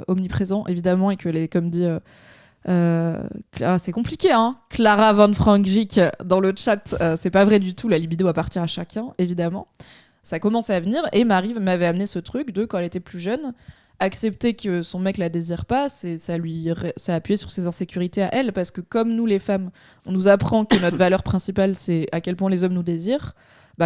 omniprésent, évidemment, et que comme dit c'est compliqué, hein, Clara Van Frank-Gick dans le chat, c'est pas vrai du tout, la libido appartient à chacun, évidemment. Ça commençait à venir, et Marie m'avait amené ce truc de, quand elle était plus jeune, accepter que son mec la désire pas, ça a appuyé sur ses insécurités à elle, parce que comme nous les femmes, on nous apprend que notre valeur principale c'est à quel point les hommes nous désirent.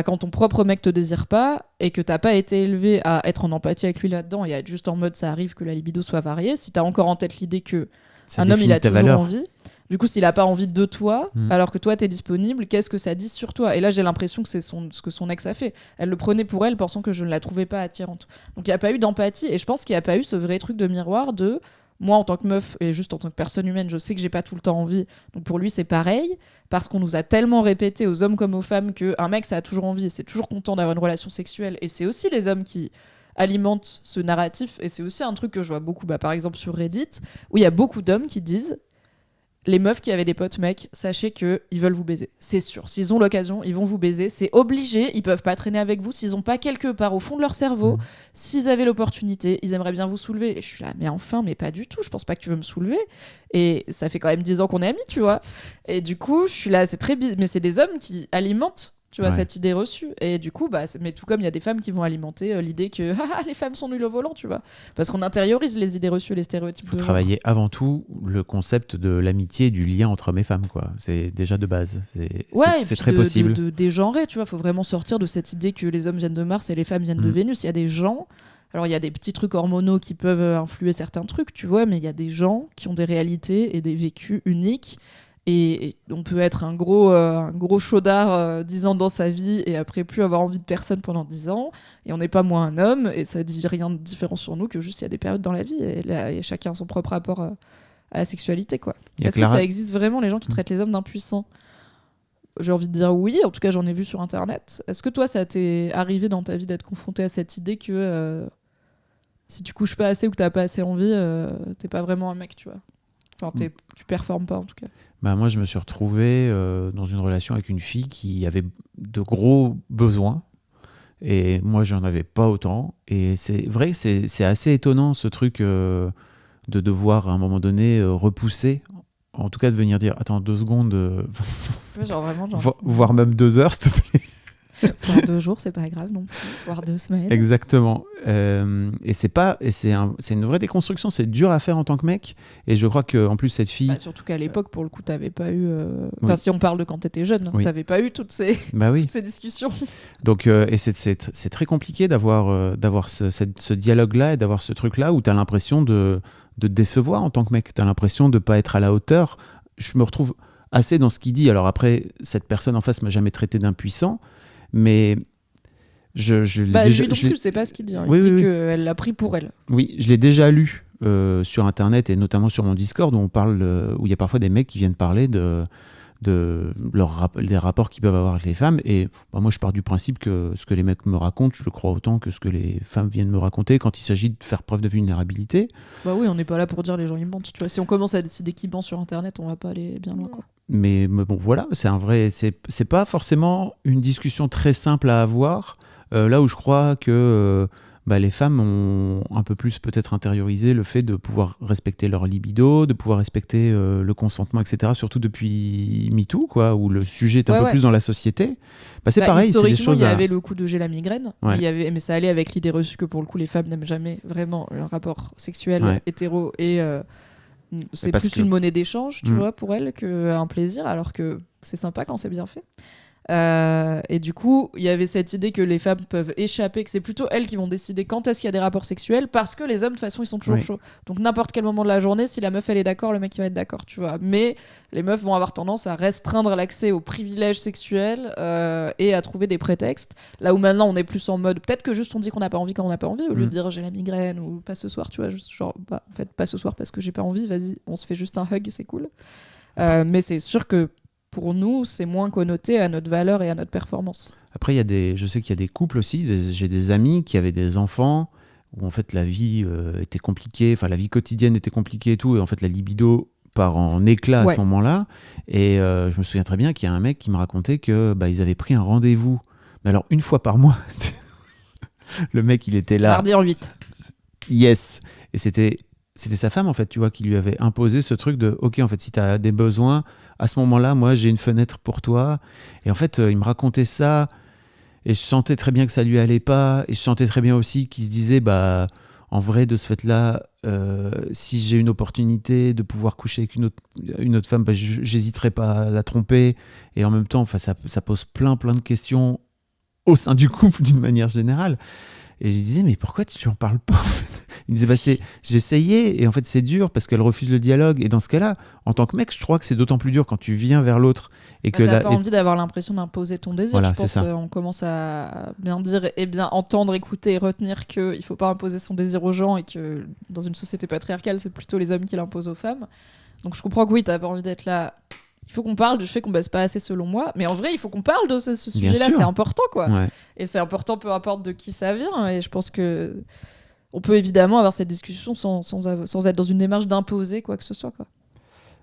Quand ton propre mec te désire pas et que t'as pas été élevé à être en empathie avec lui là-dedans et à être juste en mode ça arrive que la libido soit variée, si t'as encore en tête l'idée que un homme il a toujours envie, du coup s'il a pas envie de toi alors que toi t'es disponible, qu'est-ce que ça dit sur toi? Et là j'ai l'impression que c'est ce que son ex a fait. Elle le prenait pour elle pensant que je ne la trouvais pas attirante. Donc il n'y a pas eu d'empathie, et je pense qu'il n'y a pas eu ce vrai truc de miroir de moi en tant que meuf et juste en tant que personne humaine, je sais que j'ai pas tout le temps envie, donc pour lui c'est pareil, parce qu'on nous a tellement répété aux hommes comme aux femmes qu'un mec ça a toujours envie et c'est toujours content d'avoir une relation sexuelle, et c'est aussi les hommes qui alimentent ce narratif. Et c'est aussi un truc que je vois beaucoup, par exemple sur Reddit, où il y a beaucoup d'hommes qui disent les meufs qui avaient des potes mecs, sachez qu'ils veulent vous baiser. C'est sûr. S'ils ont l'occasion, ils vont vous baiser. C'est obligé. Ils peuvent pas traîner avec vous s'ils ont pas quelque part au fond de leur cerveau. S'ils avaient l'opportunité, ils aimeraient bien vous soulever. Et je suis là, mais enfin, mais pas du tout. Je pense pas que tu veux me soulever. Et ça fait quand même 10 ans qu'on est amis, tu vois. Et du coup, je suis là, c'est très mais c'est des hommes qui alimentent, tu vois, cette idée reçue. Et du coup, mais tout comme il y a des femmes qui vont alimenter l'idée que les femmes sont nulles au volant, tu vois. Parce qu'on intériorise les idées reçues, les stéréotypes. Il faut travailler avant tout le concept de l'amitié et du lien entre hommes et femmes, quoi. C'est déjà de base. C'est très possible. De dégenrer, tu vois. Il faut vraiment sortir de cette idée que les hommes viennent de Mars et les femmes viennent de Vénus. Il y a des gens... Alors, il y a des petits trucs hormonaux qui peuvent influer certains trucs, tu vois, mais il y a des gens qui ont des réalités et des vécus uniques. Et on peut être un gros chaudard 10 ans dans sa vie et après plus avoir envie de personne pendant 10 ans. Et on n'est pas moins un homme, et ça dit rien de différent sur nous que juste il y a des périodes dans la vie. Et chacun a son propre rapport à la sexualité, quoi. Est-ce que ça existe vraiment, les gens qui traitent les hommes d'impuissants ? J'ai envie de dire oui, en tout cas j'en ai vu sur internet. Est-ce que toi ça t'est arrivé dans ta vie d'être confronté à cette idée que si tu couches pas assez ou que t'as pas assez envie, t'es pas vraiment un mec, tu vois ? Enfin, tu performes pas en tout cas. Moi, je me suis retrouvé dans une relation avec une fille qui avait de gros besoins et moi, j'en avais pas autant. Et c'est vrai que c'est assez étonnant ce truc de devoir à un moment donné repousser, en tout cas de venir dire attends 2 secondes, voire même 2 heures, s'il te plaît. Voire 2 jours, c'est pas grave non plus. Voire 2 semaines. Exactement. Et c'est une vraie déconstruction. C'est dur à faire en tant que mec. Et je crois qu'en plus, cette fille... surtout qu'à l'époque, pour le coup, t'avais pas eu... Enfin, si on parle de quand t'étais jeune, t'avais pas eu toutes ces discussions. Donc, et c'est très compliqué d'avoir ce dialogue-là et d'avoir ce truc-là où t'as l'impression de décevoir en tant que mec. T'as l'impression de pas être à la hauteur. Je me retrouve assez dans ce qu'il dit. Alors après, cette personne en face m'a jamais traité d'impuissant. Mais je sais pas ce qu'il dit. Il dit qu'elle l'a pris pour elle. Oui, je l'ai déjà lu sur internet et notamment sur mon Discord où il y a parfois des mecs qui viennent parler des rapports qu'ils peuvent avoir avec les femmes. Et moi, je pars du principe que ce que les mecs me racontent, je le crois autant que ce que les femmes viennent me raconter quand il s'agit de faire preuve de vulnérabilité. Oui, on n'est pas là pour dire les gens ils mentent. Tu vois, si on commence à décider qu'ils mentent sur internet, on va pas aller bien loin, quoi. Mais bon, voilà, c'est pas forcément une discussion très simple à avoir. Là où je crois que les femmes ont un peu plus peut-être intériorisé le fait de pouvoir respecter leur libido, de pouvoir respecter le consentement, etc. Surtout depuis MeToo, quoi, où le sujet est un peu plus dans la société. C'est pareil, c'est des choses. Il y avait le coup de j'ai la migraine, Ouais. mais ça allait avec l'idée reçue que pour le coup, les femmes n'aiment jamais vraiment un rapport sexuel hétéro et c'est plus une monnaie d'échange, tu vois, pour elles qu'un plaisir, alors que c'est sympa quand c'est bien fait. Et du coup, il y avait cette idée que les femmes peuvent échapper, que c'est plutôt elles qui vont décider quand est-ce qu'il y a des rapports sexuels, parce que les hommes, de toute façon, ils sont toujours chauds. Donc n'importe quel moment de la journée, si la meuf elle est d'accord, le mec il va être d'accord, tu vois. Mais les meufs vont avoir tendance à restreindre l'accès aux privilèges sexuels et à trouver des prétextes. Là où maintenant on est plus en mode, peut-être que juste on dit qu'on n'a pas envie quand on n'a pas envie, au lieu de dire j'ai la migraine ou pas ce soir, tu vois, juste genre en fait pas ce soir parce que j'ai pas envie, vas-y, on se fait juste un hug, c'est cool. Mais c'est sûr que pour nous, c'est moins connoté à notre valeur et à notre performance. Après, je sais qu'il y a des couples aussi. J'ai des amis qui avaient des enfants où en fait la vie était compliquée, enfin la vie quotidienne était compliquée et tout, et en fait la libido part en éclat à ce moment-là. Et je me souviens très bien qu'il y a un mec qui me racontait que ils avaient pris un rendez-vous. Mais alors une fois par mois, le mec il était là. Mardi en 8. Yes. Et c'était sa femme en fait, tu vois, qui lui avait imposé ce truc de ok, en fait si tu as des besoins à ce moment-là, moi j'ai une fenêtre pour toi. Et en fait il me racontait ça et je sentais très bien que ça lui allait pas, et je sentais très bien aussi qu'il se disait en vrai de ce fait là si j'ai une opportunité de pouvoir coucher avec une autre femme, j'hésiterai pas à la tromper. Et en même temps ça pose plein de questions au sein du couple d'une manière générale. Et je disais, mais pourquoi tu en parles pas en fait? Il me disait, j'essayais, et en fait c'est dur parce qu'elle refuse le dialogue. Et dans ce cas-là, en tant que mec, je crois que c'est d'autant plus dur quand tu viens vers l'autre. Et que t'as pas envie d'avoir l'impression d'imposer ton désir. Voilà, je pense on commence à bien dire et bien entendre, écouter et retenir qu'il faut pas imposer son désir aux gens et que dans une société patriarcale, c'est plutôt les hommes qui l'imposent aux femmes. Donc je comprends que oui, t'as pas envie d'être là. Il faut qu'on parle du fait qu'on baisse pas assez selon moi, mais en vrai il faut qu'on parle de ce sujet-là, c'est important quoi. Ouais. Et c'est important peu importe de qui ça vient, et je pense que on peut évidemment avoir cette discussion sans être dans une démarche d'imposer quoi que ce soit quoi.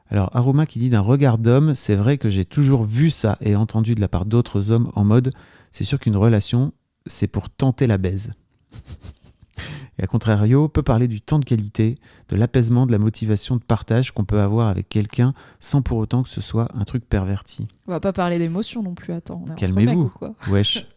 Alors Aroma qui dit d'un regard d'homme, c'est vrai que j'ai toujours vu ça et entendu de la part d'autres hommes en mode c'est sûr qu'une relation c'est pour tenter la baise. Et à contrario, peut parler du temps de qualité, de l'apaisement, de la motivation, de partage qu'on peut avoir avec quelqu'un sans pour autant que ce soit un truc perverti. On va pas parler d'émotion non plus, attends. Calmez-vous, wesh.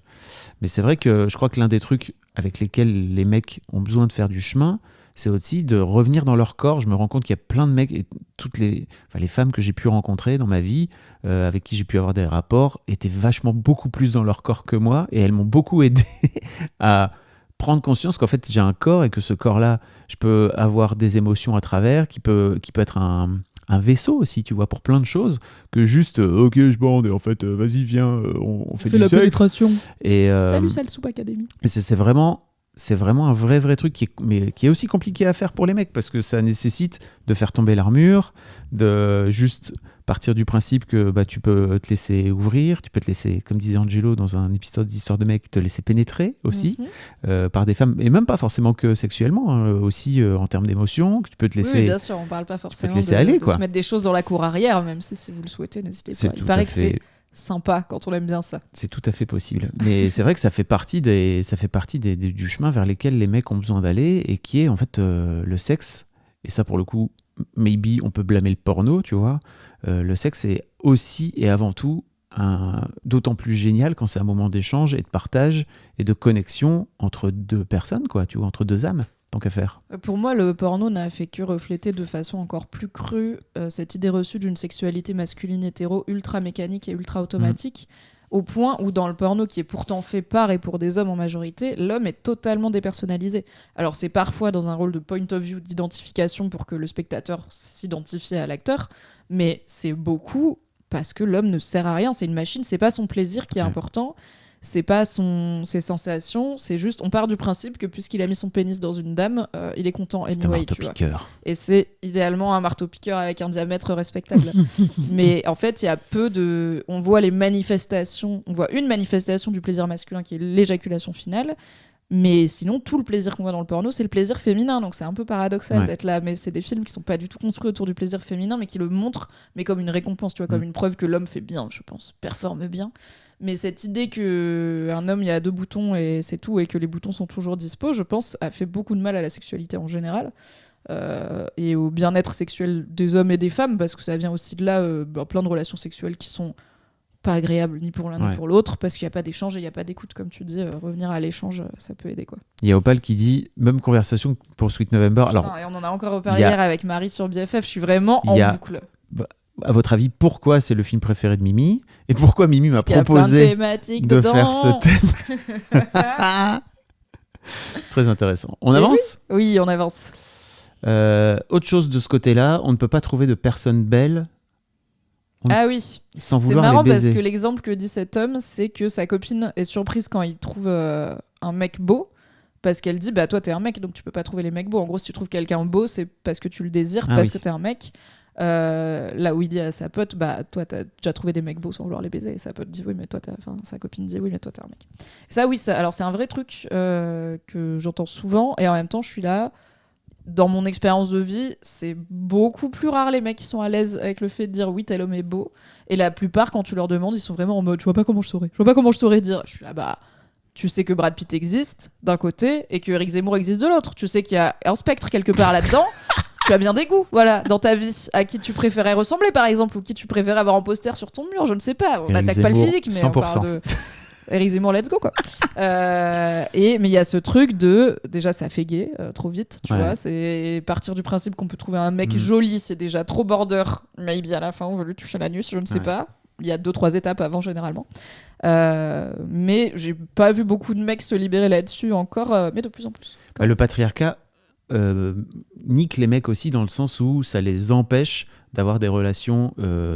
Mais c'est vrai que je crois que l'un des trucs avec lesquels les mecs ont besoin de faire du chemin, c'est aussi de revenir dans leur corps. Je me rends compte qu'il y a plein de mecs, et toutes les femmes que j'ai pu rencontrer dans ma vie, avec qui j'ai pu avoir des rapports, étaient vachement beaucoup plus dans leur corps que moi, et elles m'ont beaucoup aidé à prendre conscience qu'en fait j'ai un corps et que ce corps-là, je peux avoir des émotions à travers, qui peut être un vaisseau aussi, tu vois, pour plein de choses, que juste ok je bande et en fait vas-y viens on fait du la sexe. pénétration. Et salut Soup Academy. Et c'est vraiment un vrai truc qui est aussi compliqué à faire pour les mecs, parce que ça nécessite de faire tomber l'armure, de juste partir du principe que tu peux te laisser ouvrir, tu peux te laisser, comme disait Angelo dans un épisode d'Histoire de mec, te laisser pénétrer aussi par des femmes, et même pas forcément que sexuellement, aussi en termes d'émotions, que tu peux te laisser... Oui, bien sûr, on parle pas forcément de se mettre des choses dans la cour arrière, même si vous le souhaitez, n'hésitez pas. Il paraît que c'est sympa quand on aime bien ça. C'est tout à fait possible. Mais c'est vrai que ça fait partie du chemin vers lesquels les mecs ont besoin d'aller, et qui est en fait le sexe. Et ça, pour le coup, maybe on peut blâmer le porno, tu vois. Le sexe est aussi et avant tout d'autant plus génial quand c'est un moment d'échange et de partage et de connexion entre deux personnes, quoi, tu vois, entre deux âmes. Tant qu'à faire. Pour moi, le porno n'a fait que refléter de façon encore plus crue cette idée reçue d'une sexualité masculine hétéro ultra mécanique et ultra automatique, au point où dans le porno, qui est pourtant fait par et pour des hommes en majorité, l'homme est totalement dépersonnalisé. Alors c'est parfois dans un rôle de point of view, d'identification pour que le spectateur s'identifie à l'acteur, mais c'est beaucoup parce que l'homme ne sert à rien, c'est une machine, c'est pas son plaisir qui est important, c'est pas ses sensations, c'est juste, on part du principe que puisqu'il a mis son pénis dans une dame, il est content anyway, c'est un marteau-piqueur. Et c'est idéalement un marteau-piqueur avec un diamètre respectable. Mais en fait, il y a on voit une manifestation du plaisir masculin qui est l'éjaculation finale, Mais sinon, tout le plaisir qu'on voit dans le porno, c'est le plaisir féminin. Donc c'est un peu paradoxal Ouais. d'être là. Mais c'est des films qui sont pas du tout construits autour du plaisir féminin, mais qui le montrent, mais comme une récompense, tu vois, comme une preuve que l'homme fait bien, je pense, performe bien. Mais cette idée qu'un homme, il y a 2 boutons et c'est tout, et que les boutons sont toujours dispo, je pense, a fait beaucoup de mal à la sexualité en général. Et au bien-être sexuel des hommes et des femmes, parce que ça vient aussi de là, plein de relations sexuelles qui sont pas agréable ni pour l'un ni pour l'autre, parce qu'il n'y a pas d'échange et il n'y a pas d'écoute, comme tu dis. Revenir à l'échange, ça peut aider, quoi. Il y a Opal qui dit même conversation pour Sweet November. Putain, Alors, et on en a encore reparlé hier avec Marie sur BFF, je suis vraiment en boucle. À votre avis, pourquoi c'est le film préféré de Mimi et pourquoi Mimi m'a proposé de faire ce thème? C'est très intéressant. On avance ? Oui, on avance. Autre chose de ce côté-là, on ne peut pas trouver de personnes belles sans vouloir c'est marrant les baiser. parce que l'exemple que dit cet homme, c'est que sa copine est surprise quand il trouve un mec beau, parce qu'elle dit bah toi t'es un mec donc tu peux pas trouver les mecs beaux. En gros, si tu trouves quelqu'un beau, c'est parce que tu le désires, parce que t'es un mec. Là où il dit à sa pote bah toi t'as déjà trouvé des mecs beaux sans vouloir les baiser, et sa pote dit oui mais toi sa copine dit oui mais toi t'es un mec. Ça oui, alors c'est un vrai truc que j'entends souvent, et en même temps je suis là. Dans mon expérience de vie, c'est beaucoup plus rare les mecs qui sont à l'aise avec le fait de dire oui, tel homme est beau. Et la plupart, quand tu leur demandes, ils sont vraiment en mode je vois pas comment je saurais dire. Je suis là, bah, tu sais que Brad Pitt existe d'un côté et que Eric Zemmour existe de l'autre. Tu sais qu'il y a un spectre quelque part là-dedans. Tu as bien des goûts, voilà, dans ta vie. À qui tu préférais ressembler, par exemple, ou qui tu préférais avoir en poster sur ton mur, je ne sais pas. On n'attaque pas le physique, mais 100%. On parle de. Eric Zemmour, let's go, quoi. Mais il y a ce truc de déjà ça fait gay trop vite, tu vois, c'est partir du principe qu'on peut trouver un mec joli, c'est déjà trop border, maybe à la fin on veut lui toucher l'anus, je ne sais pas, il y a 2-3 étapes avant généralement, mais j'ai pas vu beaucoup de mecs se libérer là-dessus encore, mais de plus en plus. Le patriarcat nique les mecs aussi dans le sens où ça les empêche d'avoir des relations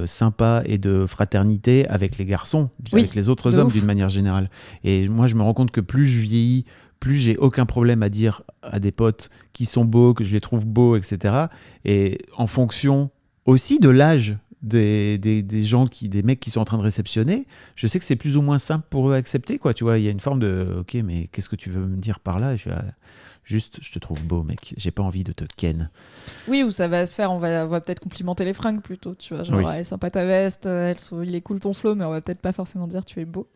sympas et de fraternité avec les garçons, avec les autres hommes d'une manière générale. Et moi, je me rends compte que plus je vieillis, plus j'ai aucun problème à dire à des potes qui sont beaux, que je les trouve beaux, etc. Et en fonction aussi de l'âge des gens, des mecs qui sont en train de réceptionner, je sais que c'est plus ou moins simple pour eux à accepter, quoi. Tu vois, il y a une forme de « Ok, mais qu'est-ce que tu veux me dire par là ?» Juste, je te trouve beau, mec. J'ai pas envie de te ken. Oui, ou ça va se faire, on va peut-être complimenter les fringues plutôt, tu vois. Genre, elle est sympa ta veste, il est cool ton flow, mais on va peut-être pas forcément dire tu es beau.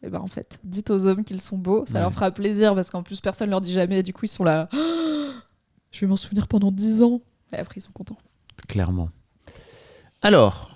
Et ben en fait, dites aux hommes qu'ils sont beaux, ça leur fera plaisir, parce qu'en plus personne leur dit jamais, et du coup ils sont là. Je vais m'en souvenir pendant 10 ans. Et après ils sont contents. Clairement. Alors.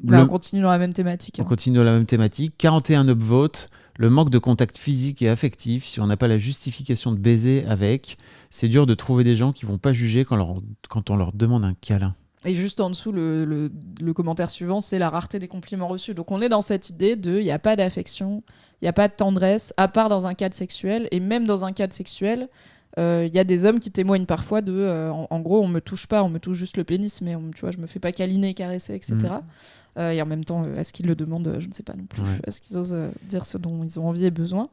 On continue dans la même thématique. On continue dans la même thématique. 41 upvotes. Le manque de contact physique et affectif, si on n'a pas la justification de baiser avec, c'est dur de trouver des gens qui vont pas juger quand on leur demande un câlin. Et juste en dessous, le commentaire suivant, c'est la rareté des compliments reçus. Donc on est dans cette idée de il n'y a pas d'affection, il n'y a pas de tendresse, à part dans un cadre sexuel. Et même dans un cadre sexuel, il y a des hommes qui témoignent parfois de en gros, on me touche pas, on me touche juste le pénis, mais tu vois, je me fais pas câliner, caresser, etc. Et en même temps, est-ce qu'ils le demandent ? Je ne sais pas non plus. Est-ce qu'ils osent dire ce dont ils ont envie et besoin ?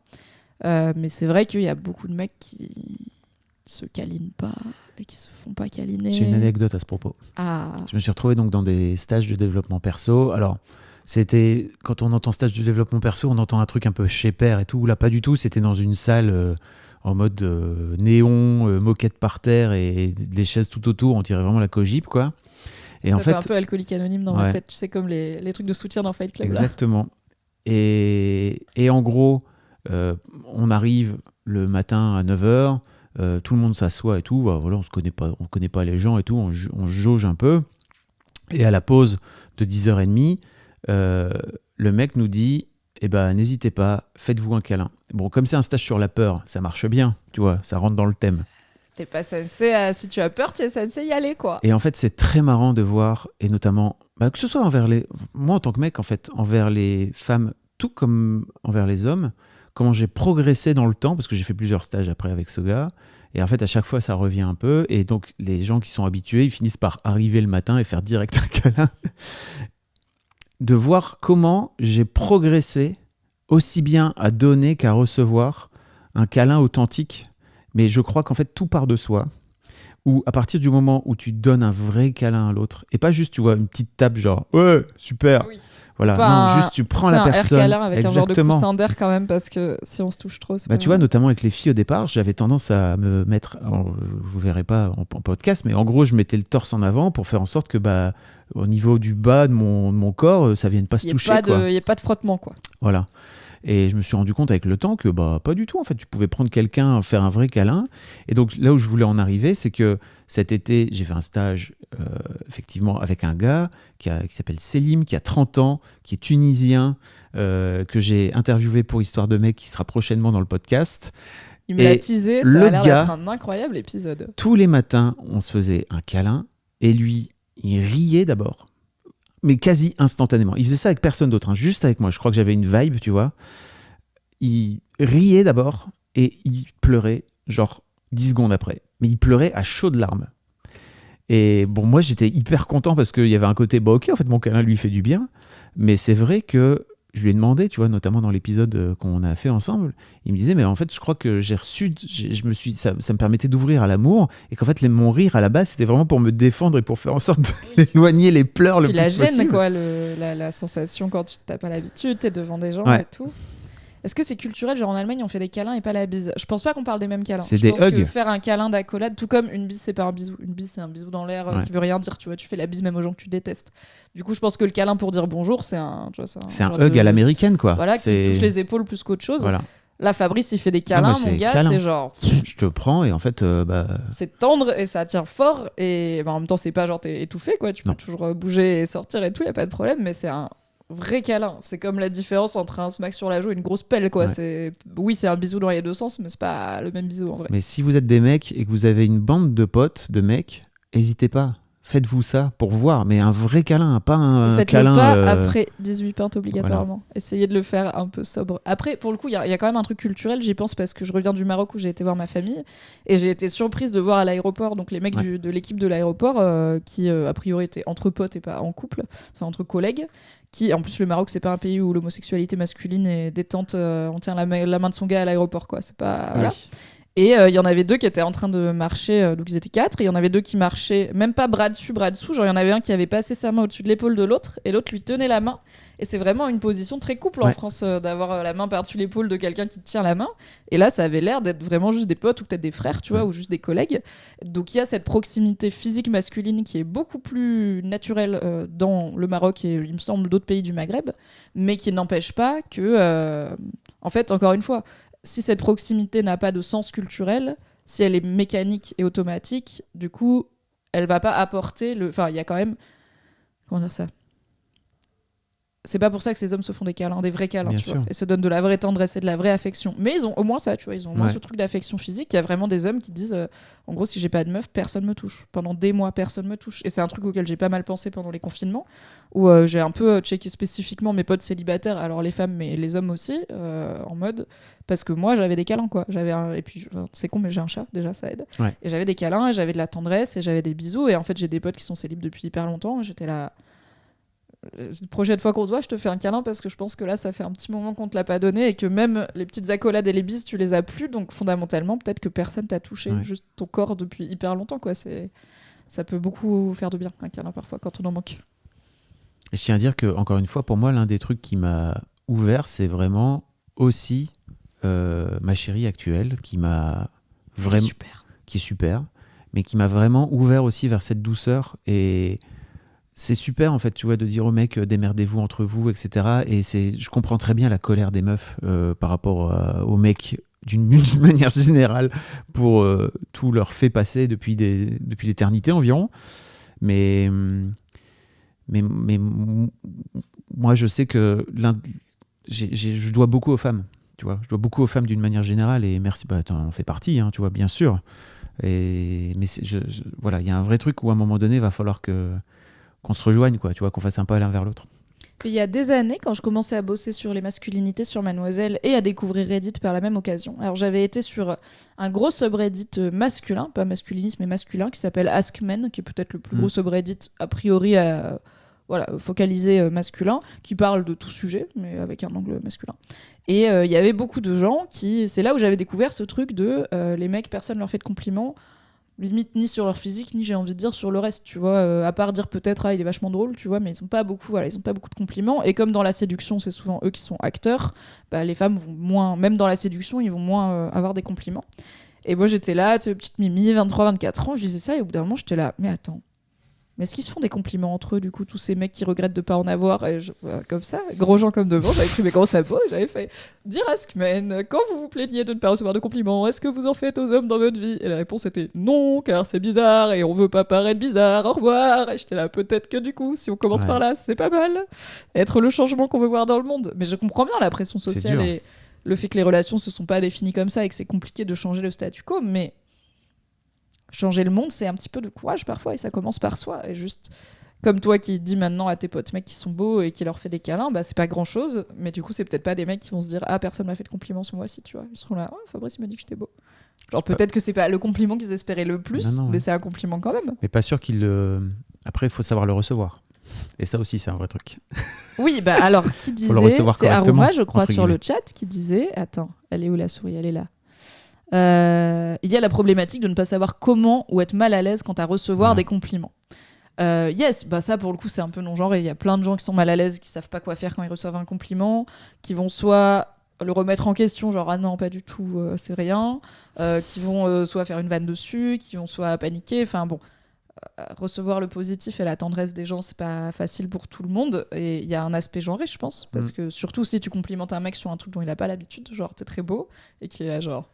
Mais c'est vrai qu'il y a beaucoup de mecs qui se câlinent pas et qui se font pas câliner. J'ai une anecdote à ce propos. Je me suis retrouvé donc dans des stages de développement perso. Alors, c'était quand on entend stage de développement perso, on entend un truc un peu chez père et tout. Là, pas du tout. C'était dans une salle en mode néon, moquette par terre et des chaises tout autour. On dirait vraiment la cogip, quoi. Et ça en fait, un peu alcoolique anonyme dans ma tête, tu sais, comme les trucs de soutien dans Fight Club. Exactement. Et en gros, on arrive le matin à 9h, tout le monde s'assoit et tout, voilà, on connaît pas les gens et tout, on jauge un peu. Et à la pause de 10h30, le mec nous dit n'hésitez pas, faites-vous un câlin. Bon, comme c'est un stage sur la peur, ça marche bien, tu vois, ça rentre dans le thème. T'es pas censé, si tu as peur, tu es censé y aller, quoi. Et en fait, c'est très marrant de voir, et notamment, que ce soit moi en tant que mec, en fait, envers les femmes, tout comme envers les hommes, comment j'ai progressé dans le temps, parce que j'ai fait plusieurs stages après avec ce gars, et en fait, à chaque fois, ça revient un peu, et donc, les gens qui sont habitués, ils finissent par arriver le matin et faire direct un câlin. De voir comment j'ai progressé, aussi bien à donner qu'à recevoir un câlin authentique. Mais je crois qu'en fait, tout part de soi. où à partir du moment où tu donnes un vrai câlin à l'autre, et pas juste, tu vois, une petite tape genre « Ouais, super Oui. ». Voilà, Pas non, juste tu prends la un personne. air câlin avec un genre de Exactement. coussin d'air quand même, parce que si on se touche trop, c'est Bah, pas tu vois, notamment avec les filles au départ, j'avais tendance à me mettre, alors, vous verrez pas en podcast, mais en gros, je mettais le torse en avant pour faire en sorte que bah, au niveau du bas de mon corps, ça vienne pas se toucher. Il n'y a pas de frottement, quoi. Voilà. Et je me suis rendu compte avec le temps que bah, pas du tout, en fait. Tu pouvais prendre quelqu'un, faire un vrai câlin. Et donc là où je voulais en arriver, c'est que cet été, j'ai fait un stage, effectivement, avec un gars qui s'appelle Selim, qui a 30 ans, qui est tunisien, que j'ai interviewé pour Histoire de mec, qui sera prochainement dans le podcast. Il me l'a teasé, ça a l'air d'être un incroyable épisode. Tous les matins, on se faisait un câlin, et lui, il riait d'abord, mais quasi instantanément. Il faisait ça avec personne d'autre, hein, juste avec moi. Je crois que j'avais une vibe, tu vois. Il riait d'abord, et il pleurait, genre 10 secondes après. Mais il pleurait à chaudes larmes. Et bon, moi, j'étais hyper content parce qu'il y avait un côté, bah ok, en fait, mon câlin lui fait du bien. Mais c'est vrai que je lui ai demandé, tu vois, notamment dans l'épisode qu'on a fait ensemble, il me disait, mais en fait, je crois que j'ai reçu, ça me permettait d'ouvrir à l'amour, et qu'en fait, mon rire à la base, c'était vraiment pour me défendre et pour faire en sorte d'éloigner les pleurs le plus possible. Puis la gêne, quoi, la sensation quand tu t'as pas l'habitude, t'es devant des gens et tout. Est-ce que c'est culturel, genre en Allemagne on fait des câlins et pas la bise? Je pense pas qu'on parle des mêmes câlins. C'est des hugs. Que faire un câlin d'accolade, tout comme une bise c'est pas un bisou. Une bise c'est un bisou dans l'air qui veut rien dire, tu vois. Tu fais la bise même aux gens que tu détestes. Du coup je pense que le câlin pour dire bonjour c'est un hug à l'américaine, quoi. Voilà, qui touche les épaules plus qu'autre chose. Voilà. Là Fabrice il fait des câlins, mon gars, c'est genre... Je te prends et en fait... C'est tendre et ça tient fort et en même temps c'est pas genre t'es étouffé, quoi. Tu peux toujours bouger et sortir et tout, y a pas de problème, mais c'est un vrai câlin. C'est comme la différence entre un smack sur la joue et une grosse pelle, quoi. Oui, c'est un bisou dans les deux sens, mais c'est pas le même bisou en vrai. Mais si vous êtes des mecs et que vous avez une bande de potes, de mecs, n'hésitez pas. Faites-vous ça pour voir, mais un vrai câlin, pas un câlin... Faites-le pas après 18 pintes obligatoirement. Voilà. Essayez de le faire un peu sobre. Après, pour le coup, il y a quand même un truc culturel, j'y pense parce que je reviens du Maroc où j'ai été voir ma famille et j'ai été surprise de voir à l'aéroport donc les mecs de l'équipe de l'aéroport qui a priori étaient entre potes et pas en couple, enfin entre collègues. Qui, en plus, le Maroc, c'est pas un pays où l'homosexualité masculine est détente, on tient la main de son gars à l'aéroport, quoi. C'est pas... Voilà. Et il y en avait deux qui étaient en train de marcher, donc ils étaient 4, et il y en avait deux qui marchaient, même pas bras dessus, bras dessous, genre il y en avait un qui avait passé sa main au-dessus de l'épaule de l'autre, et l'autre lui tenait la main. Et c'est vraiment une position très couple en France, d'avoir la main par-dessus l'épaule de quelqu'un qui te tient la main. Et là, ça avait l'air d'être vraiment juste des potes, ou peut-être des frères, tu vois, ou juste des collègues. Donc il y a cette proximité physique masculine qui est beaucoup plus naturelle dans le Maroc et il me semble d'autres pays du Maghreb, mais qui n'empêche pas que, en fait, encore une fois, si cette proximité n'a pas de sens culturel, si elle est mécanique et automatique, du coup, elle va pas apporter le... Enfin, il y a quand même... Comment dire ça ? C'est pas pour ça que ces hommes se font des câlins, des vrais câlins, tu vois, et se donnent de la vraie tendresse et de la vraie affection. Mais ils ont au moins ça, tu vois, ils ont au moins ce truc d'affection physique. Il y a vraiment des hommes qui disent, en gros, si j'ai pas de meuf, personne me touche. Pendant des mois, personne me touche. Et c'est un truc auquel j'ai pas mal pensé pendant les confinements, où j'ai un peu checké spécifiquement mes potes célibataires, alors les femmes, mais les hommes aussi, en mode, parce que moi, j'avais des câlins, quoi. Et puis, c'est con, mais j'ai un chat, déjà, ça aide. Et j'avais des câlins, et j'avais de la tendresse, et j'avais des bisous. Et en fait, j'ai des potes qui sont célibes depuis hyper longtemps, et j'étais là... La prochaine fois qu'on se voit, je te fais un câlin parce que je pense que là, ça fait un petit moment qu'on te l'a pas donné et que même les petites accolades et les bises, tu les as plus. Donc fondamentalement, peut-être que personne t'a touché juste ton corps depuis hyper longtemps, quoi. Ça peut beaucoup faire de bien, un câlin parfois quand on en manque. Et je tiens à dire que, encore une fois, pour moi, l'un des trucs qui m'a ouvert, c'est vraiment aussi ma chérie actuelle qui m'a vraiment... qui est super, mais qui m'a vraiment ouvert aussi vers cette douceur. Et c'est super, en fait, tu vois, de dire aux mecs, démerdez-vous entre vous, etc. Et je comprends très bien la colère des meufs par rapport aux mecs d'une manière générale pour tout leur fait passer depuis l'éternité environ. Mais moi, je sais que je dois beaucoup aux femmes, tu vois. Je dois beaucoup aux femmes d'une manière générale, et merci, t'en fais partie, hein, tu vois, bien sûr. Mais voilà, il y a un vrai truc où à un moment donné, il va falloir qu'on se rejoigne, quoi, tu vois, qu'on fasse un pas l'un vers l'autre. Il y a des années, quand je commençais à bosser sur les masculinités sur Mademoiselle et à découvrir Reddit par la même occasion, alors j'avais été sur un gros subreddit masculin, pas masculinisme mais masculin, qui s'appelle Ask Men, qui est peut-être le plus gros subreddit a priori focalisé masculin, qui parle de tout sujet, mais avec un angle masculin. Et il y avait beaucoup de gens c'est là où j'avais découvert ce truc de les mecs, personne leur fait de compliments, limite ni sur leur physique, ni j'ai envie de dire sur le reste, tu vois. À part dire peut-être, il est vachement drôle, tu vois, mais ils ont pas beaucoup de compliments. Et comme dans la séduction, c'est souvent eux qui sont acteurs, bah, les femmes vont moins, même dans la séduction, ils vont moins avoir des compliments. Et moi, j'étais là, petite Mimi, 23-24 ans, je disais ça, et au bout d'un moment, j'étais là, mais attends. Mais est-ce qu'ils se font des compliments entre eux, du coup, tous ces mecs qui regrettent de pas en avoir comme ça, gros gens comme devant, j'avais pris mes gros sabots et j'avais fait Dear Askmen, quand vous vous plaignez de ne pas recevoir de compliments, est-ce que vous en faites aux hommes dans votre vie? Et la réponse était non, car c'est bizarre et on veut pas paraître bizarre, au revoir. Et j'étais là, peut-être que du coup, si on commence par là, c'est pas mal. Être le changement qu'on veut voir dans le monde. Mais je comprends bien la pression sociale et le fait que les relations se sont pas définies comme ça et que c'est compliqué de changer le statu quo, mais. Changer le monde, c'est un petit peu de courage parfois et ça commence par soi. Et juste comme toi qui dis maintenant à tes potes mecs qui sont beaux et qui leur fait des câlins, bah c'est pas grand chose, mais du coup, c'est peut-être pas des mecs qui vont se dire ah, personne m'a fait de compliments ce mois-ci, tu vois. Ils seront là, oh, Fabrice il m'a dit que j'étais beau. Genre peut-être que c'est pas le compliment qu'ils espéraient le plus, mais c'est un compliment quand même. Mais pas sûr qu'il le. Après, il faut savoir le recevoir. Et ça aussi, c'est un vrai truc. Oui, bah alors, qui disait, c'est Aroma, je crois, sur le chat, qui disait, attends, elle est où la souris? Elle est là. Il y a la problématique de ne pas savoir comment ou être mal à l'aise quant à recevoir des compliments. Yes, bah ça pour le coup c'est un peu non-genré. Il y a plein de gens qui sont mal à l'aise, qui savent pas quoi faire quand ils reçoivent un compliment, qui vont soit le remettre en question, genre ah non pas du tout, c'est rien, qui vont soit faire une vanne dessus, qui vont soit paniquer. Enfin bon, recevoir le positif et la tendresse des gens c'est pas facile pour tout le monde. Et il y a un aspect genré je pense, parce que surtout si tu complimentes un mec sur un truc dont il a pas l'habitude, genre t'es très beau et qu'il est là genre.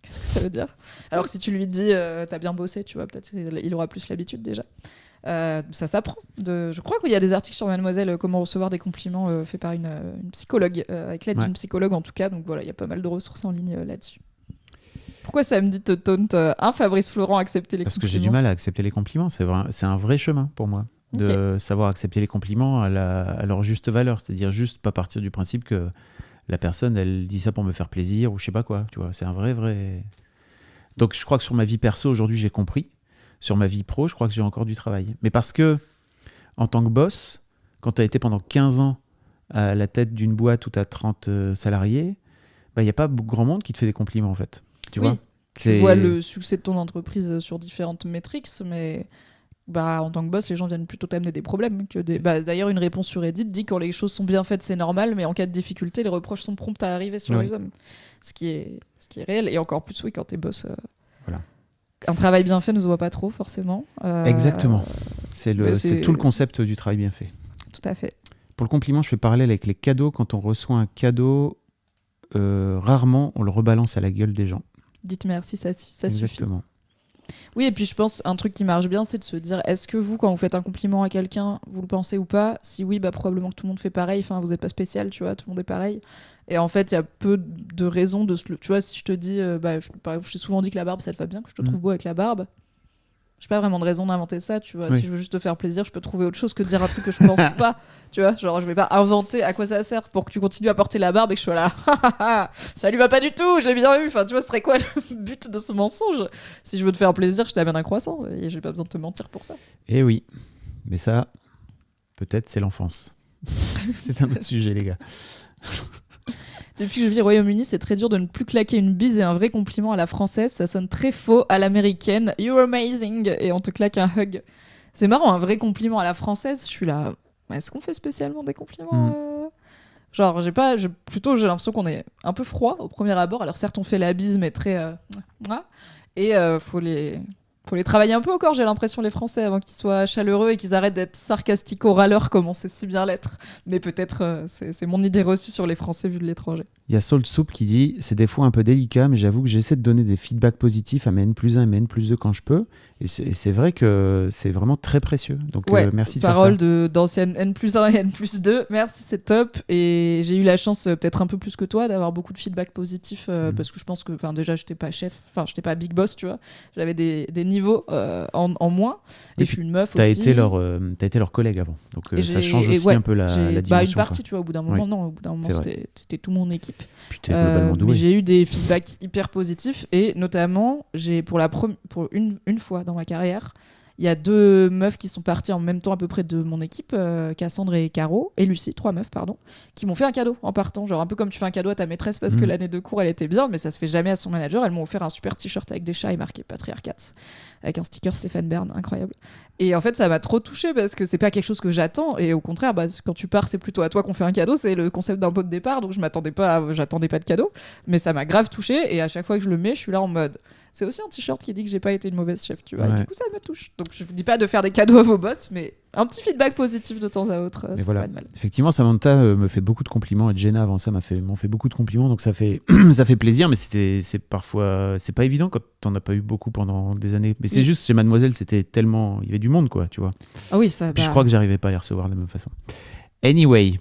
Qu'est-ce que ça veut dire? Alors si tu lui dis t'as bien bossé, tu vois, peut-être il aura plus l'habitude déjà. Ça s'apprend. Je crois qu'il y a des articles sur Mademoiselle comment recevoir des compliments faits par une psychologue, avec l'aide d'une psychologue en tout cas. Donc voilà, il y a pas mal de ressources en ligne là-dessus. Pourquoi ça me dit te taunt Fabrice Florent, accepter les compliments? Parce que j'ai du mal à accepter les compliments. C'est un vrai chemin pour moi de savoir accepter les compliments à leur juste valeur. C'est-à-dire juste pas partir du principe que la personne, elle dit ça pour me faire plaisir ou je sais pas quoi. Tu vois, c'est un vrai... Donc je crois que sur ma vie perso, aujourd'hui, j'ai compris. Sur ma vie pro, je crois que j'ai encore du travail. Mais parce que, en tant que boss, quand tu as été pendant 15 ans à la tête d'une boîte où tu as 30 salariés, il n'y a pas grand monde qui te fait des compliments, en fait. Tu vois, tu vois le succès de ton entreprise sur différentes métriques, mais... en tant que boss, les gens viennent plutôt t'amener des problèmes que des. D'ailleurs, une réponse sur Reddit dit quand les choses sont bien faites, c'est normal, mais en cas de difficulté, les reproches sont prompts à arriver sur les hommes. Ce qui est réel, et encore plus, quand t'es boss. Voilà. Un travail bien fait ne se voit pas trop, forcément. Exactement. C'est tout le concept du travail bien fait. Tout à fait. Pour le compliment, je fais parallèle avec les cadeaux. Quand on reçoit un cadeau, rarement on le rebalance à la gueule des gens. Dites merci, ça suffit. Exactement. Oui, et puis je pense un truc qui marche bien, c'est de se dire est-ce que vous, quand vous faites un compliment à quelqu'un, vous le pensez ou pas? Si oui, probablement que tout le monde fait pareil. Enfin, vous n'êtes pas spécial, tu vois, tout le monde est pareil. Et en fait, il y a peu de raisons de se le. Tu vois, si je te dis, par exemple, je t'ai souvent dit que la barbe, ça te va bien, que je te trouve beau avec la barbe. J'ai pas vraiment de raison d'inventer ça, tu vois. Si je veux juste te faire plaisir, je peux trouver autre chose que de dire un truc que je pense pas, tu vois. Genre, je vais pas inventer à quoi ça sert pour que tu continues à porter la barbe et que je sois là, ça lui va pas du tout, j'ai bien eu. Enfin, tu vois, ce serait quoi le but de ce mensonge? Si je veux te faire plaisir, je t'amène un croissant et j'ai pas besoin de te mentir pour ça. Eh oui, mais ça, peut-être c'est l'enfance. C'est un autre sujet, les gars. Depuis que je vis au Royaume-Uni, c'est très dur de ne plus claquer une bise et un vrai compliment à la française. Ça sonne très faux à l'américaine. You're amazing. Et on te claque un hug. C'est marrant, un vrai compliment à la française. Je suis là. Est-ce qu'on fait spécialement des compliments Genre, j'ai l'impression qu'on est un peu froid au premier abord. Alors certes, on fait la bise, mais très... Et faut les travailler un peu encore, j'ai l'impression, les Français, avant qu'ils soient chaleureux et qu'ils arrêtent d'être sarcastico-râleurs comme on sait si bien l'être. Mais peut-être c'est mon idée reçue sur les Français vu de l'étranger. Il y a Salt Soup qui dit « C'est des fois un peu délicat, mais j'avoue que j'essaie de donner des feedbacks positifs à mes N+1 et mes N+2 quand je peux. Et c'est vrai que c'est vraiment très précieux. Donc merci de faire ça. Parole d'ancienne N+1 et N+2. Merci, c'est top. Et j'ai eu la chance, peut-être un peu plus que toi, d'avoir beaucoup de feedbacks positifs parce que je pense que déjà, j'étais pas chef, enfin, j'étais pas big boss, tu vois. J'avais des niveaux en moins. Et je suis une meuf aussi. T'as été leur collègue avant. Donc ça change aussi un peu la dimension. Une partie, tu vois, au bout d'un moment, c'était tout mon équipe. Puis t'es globalement doué. Mais j'ai eu des feedbacks hyper positifs et notamment, j'ai pour une fois dans ma carrière, Il y a 2 meufs qui sont parties en même temps à peu près de mon équipe, Cassandre et Caro, et Lucie, 3 meufs, pardon, qui m'ont fait un cadeau en partant. Genre un peu comme tu fais un cadeau à ta maîtresse parce que l'année de cours elle était bien, mais ça se fait jamais à son manager. Elles m'ont offert un super t-shirt avec des chats et marqué Patriarcat, avec un sticker Stéphane Bern, incroyable. Et en fait, ça m'a trop touchée parce que c'est pas quelque chose que j'attends. Et au contraire, quand tu pars, c'est plutôt à toi qu'on fait un cadeau. C'est le concept d'un pot de départ, donc j'attendais pas de cadeau. Mais ça m'a grave touchée. Et à chaque fois que je le mets, je suis là en mode. C'est aussi un t-shirt qui dit que j'ai pas été une mauvaise chef, tu vois. Ouais. Et du coup, ça me touche. Donc, je vous dis pas de faire des cadeaux à vos boss, mais un petit feedback positif de temps à autre, c'est voilà. pas de mal. Effectivement, Samantha me fait beaucoup de compliments et Jenna avant ça m'ont fait beaucoup de compliments, donc ça fait ça fait plaisir, mais c'est parfois c'est pas évident quand t'en as pas eu beaucoup pendant des années. Mais c'est juste chez Mademoiselle, c'était tellement il y avait du monde quoi, tu vois. Ah oui, ça. Puis je crois que j'arrivais pas à les recevoir de la même façon. Anyway.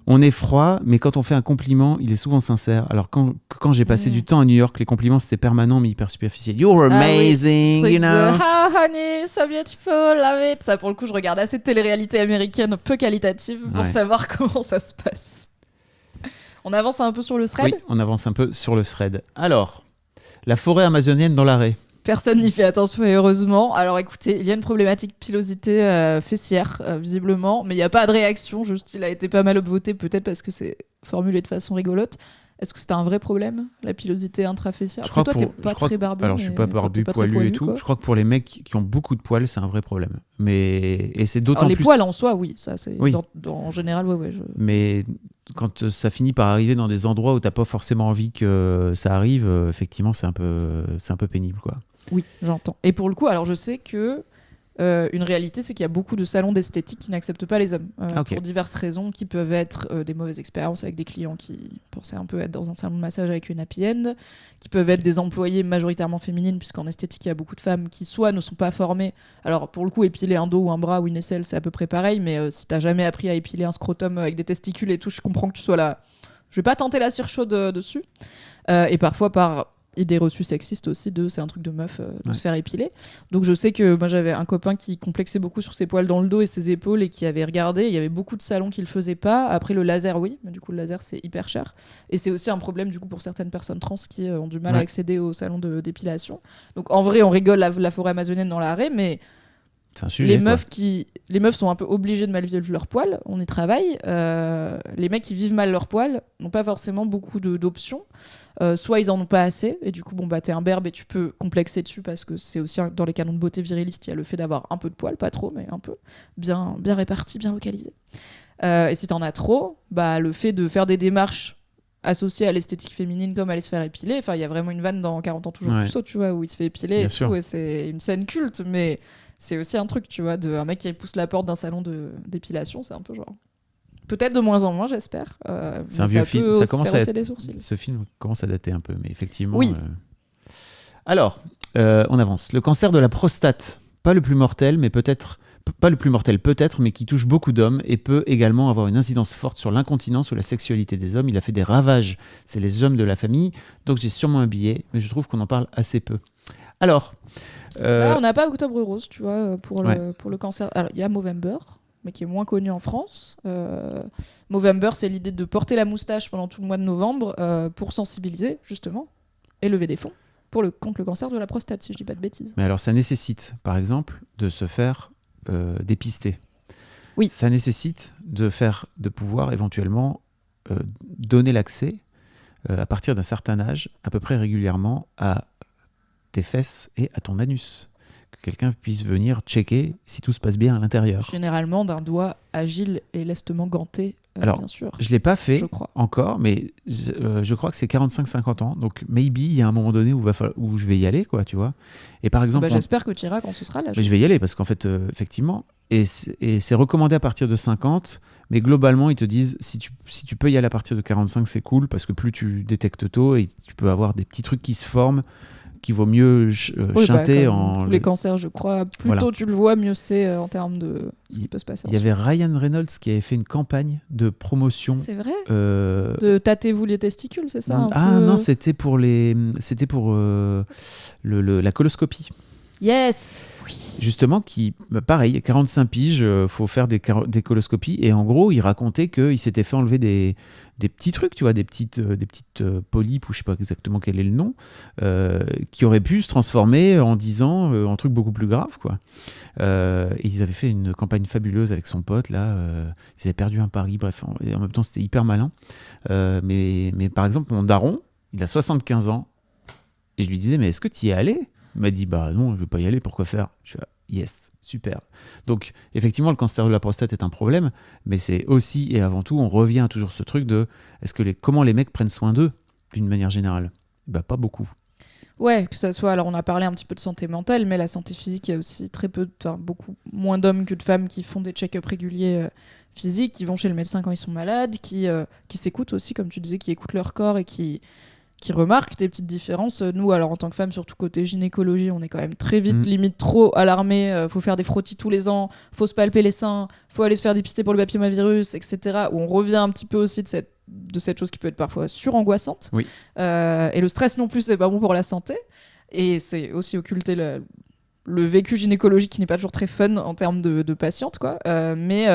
On est froid, mais quand on fait un compliment, il est souvent sincère. Alors quand j'ai passé du temps à New York, les compliments c'était permanent mais hyper superficiel. You're amazing, you know. Ah, honey, so beautiful, love it. Ça pour le coup, je regarde assez de télé-réalité américaine peu qualitative pour savoir comment ça se passe. On avance un peu sur le thread. Oui, on avance un peu sur le thread. Alors, la forêt amazonienne dans l'arrêt. Personne n'y fait attention et heureusement. Alors écoutez, il y a une problématique pilosité fessière, visiblement, mais il n'y a pas de réaction, juste il a été pas mal upvoté, peut-être parce que c'est formulé de façon rigolote. Est-ce que c'est un vrai problème, la pilosité intrafessière? Je crois toi, t'es pas très barbu. Alors je suis pas barbu, poilu et tout. Quoi. Je crois que pour les mecs qui ont beaucoup de poils, c'est un vrai problème. Et c'est d'autant plus... Les poils en soi, oui, ça c'est... Oui. En général, ouais. Mais quand ça finit par arriver dans des endroits où t'as pas forcément envie que ça arrive, effectivement, c'est un peu pénible, quoi. Oui, j'entends. Et pour le coup, alors je sais que une réalité, c'est qu'il y a beaucoup de salons d'esthétique qui n'acceptent pas les hommes pour diverses raisons, qui peuvent être des mauvaises expériences avec des clients qui pensaient un peu être dans un salon de massage avec une happy end, qui peuvent être des employées majoritairement féminines, puisqu'en esthétique, il y a beaucoup de femmes qui soit ne sont pas formées. Alors pour le coup, épiler un dos ou un bras ou une aisselle, c'est à peu près pareil, mais si t'as jamais appris à épiler un scrotum avec des testicules et tout, je comprends que tu sois là. Je vais pas tenter la cire chaude dessus. Et parfois par idée reçue sexiste aussi c'est un truc de meuf de se faire épiler. Donc je sais que moi j'avais un copain qui complexait beaucoup sur ses poils dans le dos et ses épaules et qui avait regardé, il y avait beaucoup de salons qui le faisaient pas. Après le laser oui, mais du coup le laser c'est hyper cher et c'est aussi un problème du coup pour certaines personnes trans qui ont du mal à accéder aux salons d'épilation. Donc en vrai on rigole la forêt amazonienne dans l'arrêt, mais c'est un sujet, les meufs sont un peu obligées de mal vivre leurs poils, on y travaille. Les mecs qui vivent mal leurs poils n'ont pas forcément beaucoup d'options. Soit ils en ont pas assez, et du coup t'es un berbe et tu peux complexer dessus parce que c'est aussi dans les canons de beauté virilistes, il y a le fait d'avoir un peu de poils, pas trop, mais un peu, bien réparti, bien localisé. Et si t'en as trop, le fait de faire des démarches associées à l'esthétique féminine comme aller se faire épiler, enfin il y a vraiment une vanne dans 40 ans toujours plus haut, tu vois, où il se fait épiler et c'est une scène culte, mais c'est aussi un truc, tu vois, un mec qui pousse la porte d'un salon d'épilation, c'est un peu genre... Peut-être de moins en moins, j'espère. C'est un vieux film. Ça commence à les sourcils. Ce film commence à dater un peu, mais effectivement... Oui. Alors, on avance. Le cancer de la prostate, pas le plus mortel, mais peut-être... Pas le plus mortel peut-être, mais qui touche beaucoup d'hommes et peut également avoir une incidence forte sur l'incontinence ou la sexualité des hommes. Il a fait des ravages. C'est les hommes de la famille. Donc j'ai sûrement un billet, mais je trouve qu'on en parle assez peu. Alors... on n'a pas Octobre Rose, tu vois, pour le cancer. Alors, il y a Movember, mais qui est moins connu en France. Movember, c'est l'idée de porter la moustache pendant tout le mois de novembre pour sensibiliser, justement, et lever des fonds contre le cancer de la prostate, si je dis pas de bêtises. Mais alors, ça nécessite, par exemple, de se faire dépister. Oui. Ça nécessite de pouvoir éventuellement donner l'accès, à partir d'un certain âge, à peu près régulièrement, à tes fesses et à ton anus. Que quelqu'un puisse venir checker si tout se passe bien à l'intérieur. Généralement d'un doigt agile et lestement ganté, alors, bien sûr. Je ne l'ai pas fait encore, mais je crois que c'est 45-50 ans. Donc, maybe, il y a un moment donné où je vais y aller, quoi, tu vois. Et par exemple... j'espère que tu iras quand ce sera là. Mais je vais y aller, parce qu'en fait, effectivement... Et c'est recommandé à partir de 50, mais globalement, ils te disent, si tu peux y aller à partir de 45, c'est cool, parce que plus tu détectes tôt, et tu peux avoir des petits trucs qui se forment, qu'il vaut mieux chanter en... Tous les cancers, je crois. Plus tôt tu le vois, mieux c'est en termes de ce qui peut se passer. Il y avait Ryan Reynolds qui avait fait une campagne de promotion. C'est vrai de tâtez-vous les testicules, c'est ça non, c'était pour la coloscopie. Yes. Justement, qui, pareil, 45 piges, faut faire des coloscopies. Et en gros, il racontait qu'il s'était fait enlever des petits trucs, tu vois, des petites polypes, ou je sais pas exactement quel est le nom, qui auraient pu se transformer en 10 ans en trucs beaucoup plus graves, quoi. Et ils avaient fait une campagne fabuleuse avec son pote, là. Ils avaient perdu un pari, bref. En même temps, c'était hyper malin. Mais par exemple, mon daron, il a 75 ans. Et je lui disais, mais est-ce que tu y es allé ? Il m'a dit, bah non, je ne vais pas y aller, pourquoi faire ? Je fais, yes, super. Donc, effectivement, le cancer de la prostate est un problème, mais c'est aussi et avant tout, on revient à toujours ce truc de comment les mecs prennent soin d'eux, d'une manière générale ? Bah, pas beaucoup. Ouais, que ça soit. Alors, on a parlé un petit peu de santé mentale, mais la santé physique, il y a aussi beaucoup moins d'hommes que de femmes qui font des check-up réguliers physiques, qui vont chez le médecin quand ils sont malades, qui s'écoutent aussi, comme tu disais, qui écoutent leur corps et qui remarquent des petites différences. Nous, alors en tant que femmes, surtout côté gynécologie, on est quand même très vite, limite trop alarmés. Faut faire des frottis tous les ans, faut se palper les seins, faut aller se faire dépister pour le papillomavirus, etc. Où on revient un petit peu aussi de cette chose qui peut être parfois surangoissante. Oui. Et le stress non plus, c'est pas bon pour la santé. Et c'est aussi occulter le vécu gynécologique qui n'est pas toujours très fun en termes de patientes, quoi. Mais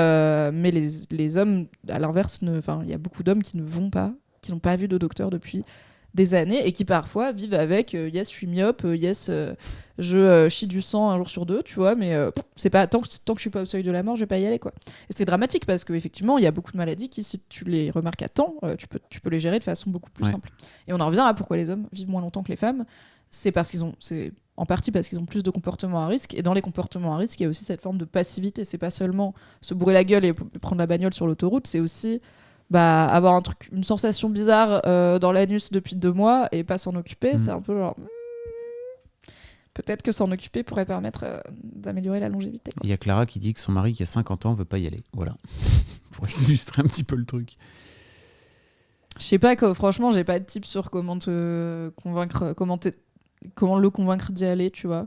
les hommes, à l'inverse, il y a beaucoup d'hommes qui n'ont pas vu de docteur depuis des années et qui parfois vivent avec yes, je suis myope, yes, je chie du sang un jour sur deux, tu vois, mais c'est pas tant que je suis pas au seuil de la mort, je vais pas y aller, quoi. Et c'est dramatique parce qu'effectivement, il y a beaucoup de maladies qui, si tu les remarques à temps, tu peux les gérer de façon beaucoup plus simple. Et on en revient à pourquoi les hommes vivent moins longtemps que les femmes. C'est en partie parce qu'ils ont plus de comportements à risque, et dans les comportements à risque, il y a aussi cette forme de passivité. C'est pas seulement se bourrer la gueule et prendre la bagnole sur l'autoroute, c'est aussi avoir une sensation bizarre dans l'anus depuis 2 mois et pas s'en occuper. C'est un peu genre peut-être que s'en occuper pourrait permettre d'améliorer la longévité, quoi. Il y a Clara qui dit que son mari qui a 50 ans veut pas y aller, voilà. Pour illustrer un petit peu le truc. Je sais pas, franchement j'ai pas de tips sur comment te convaincre, comment le convaincre d'y aller, tu vois.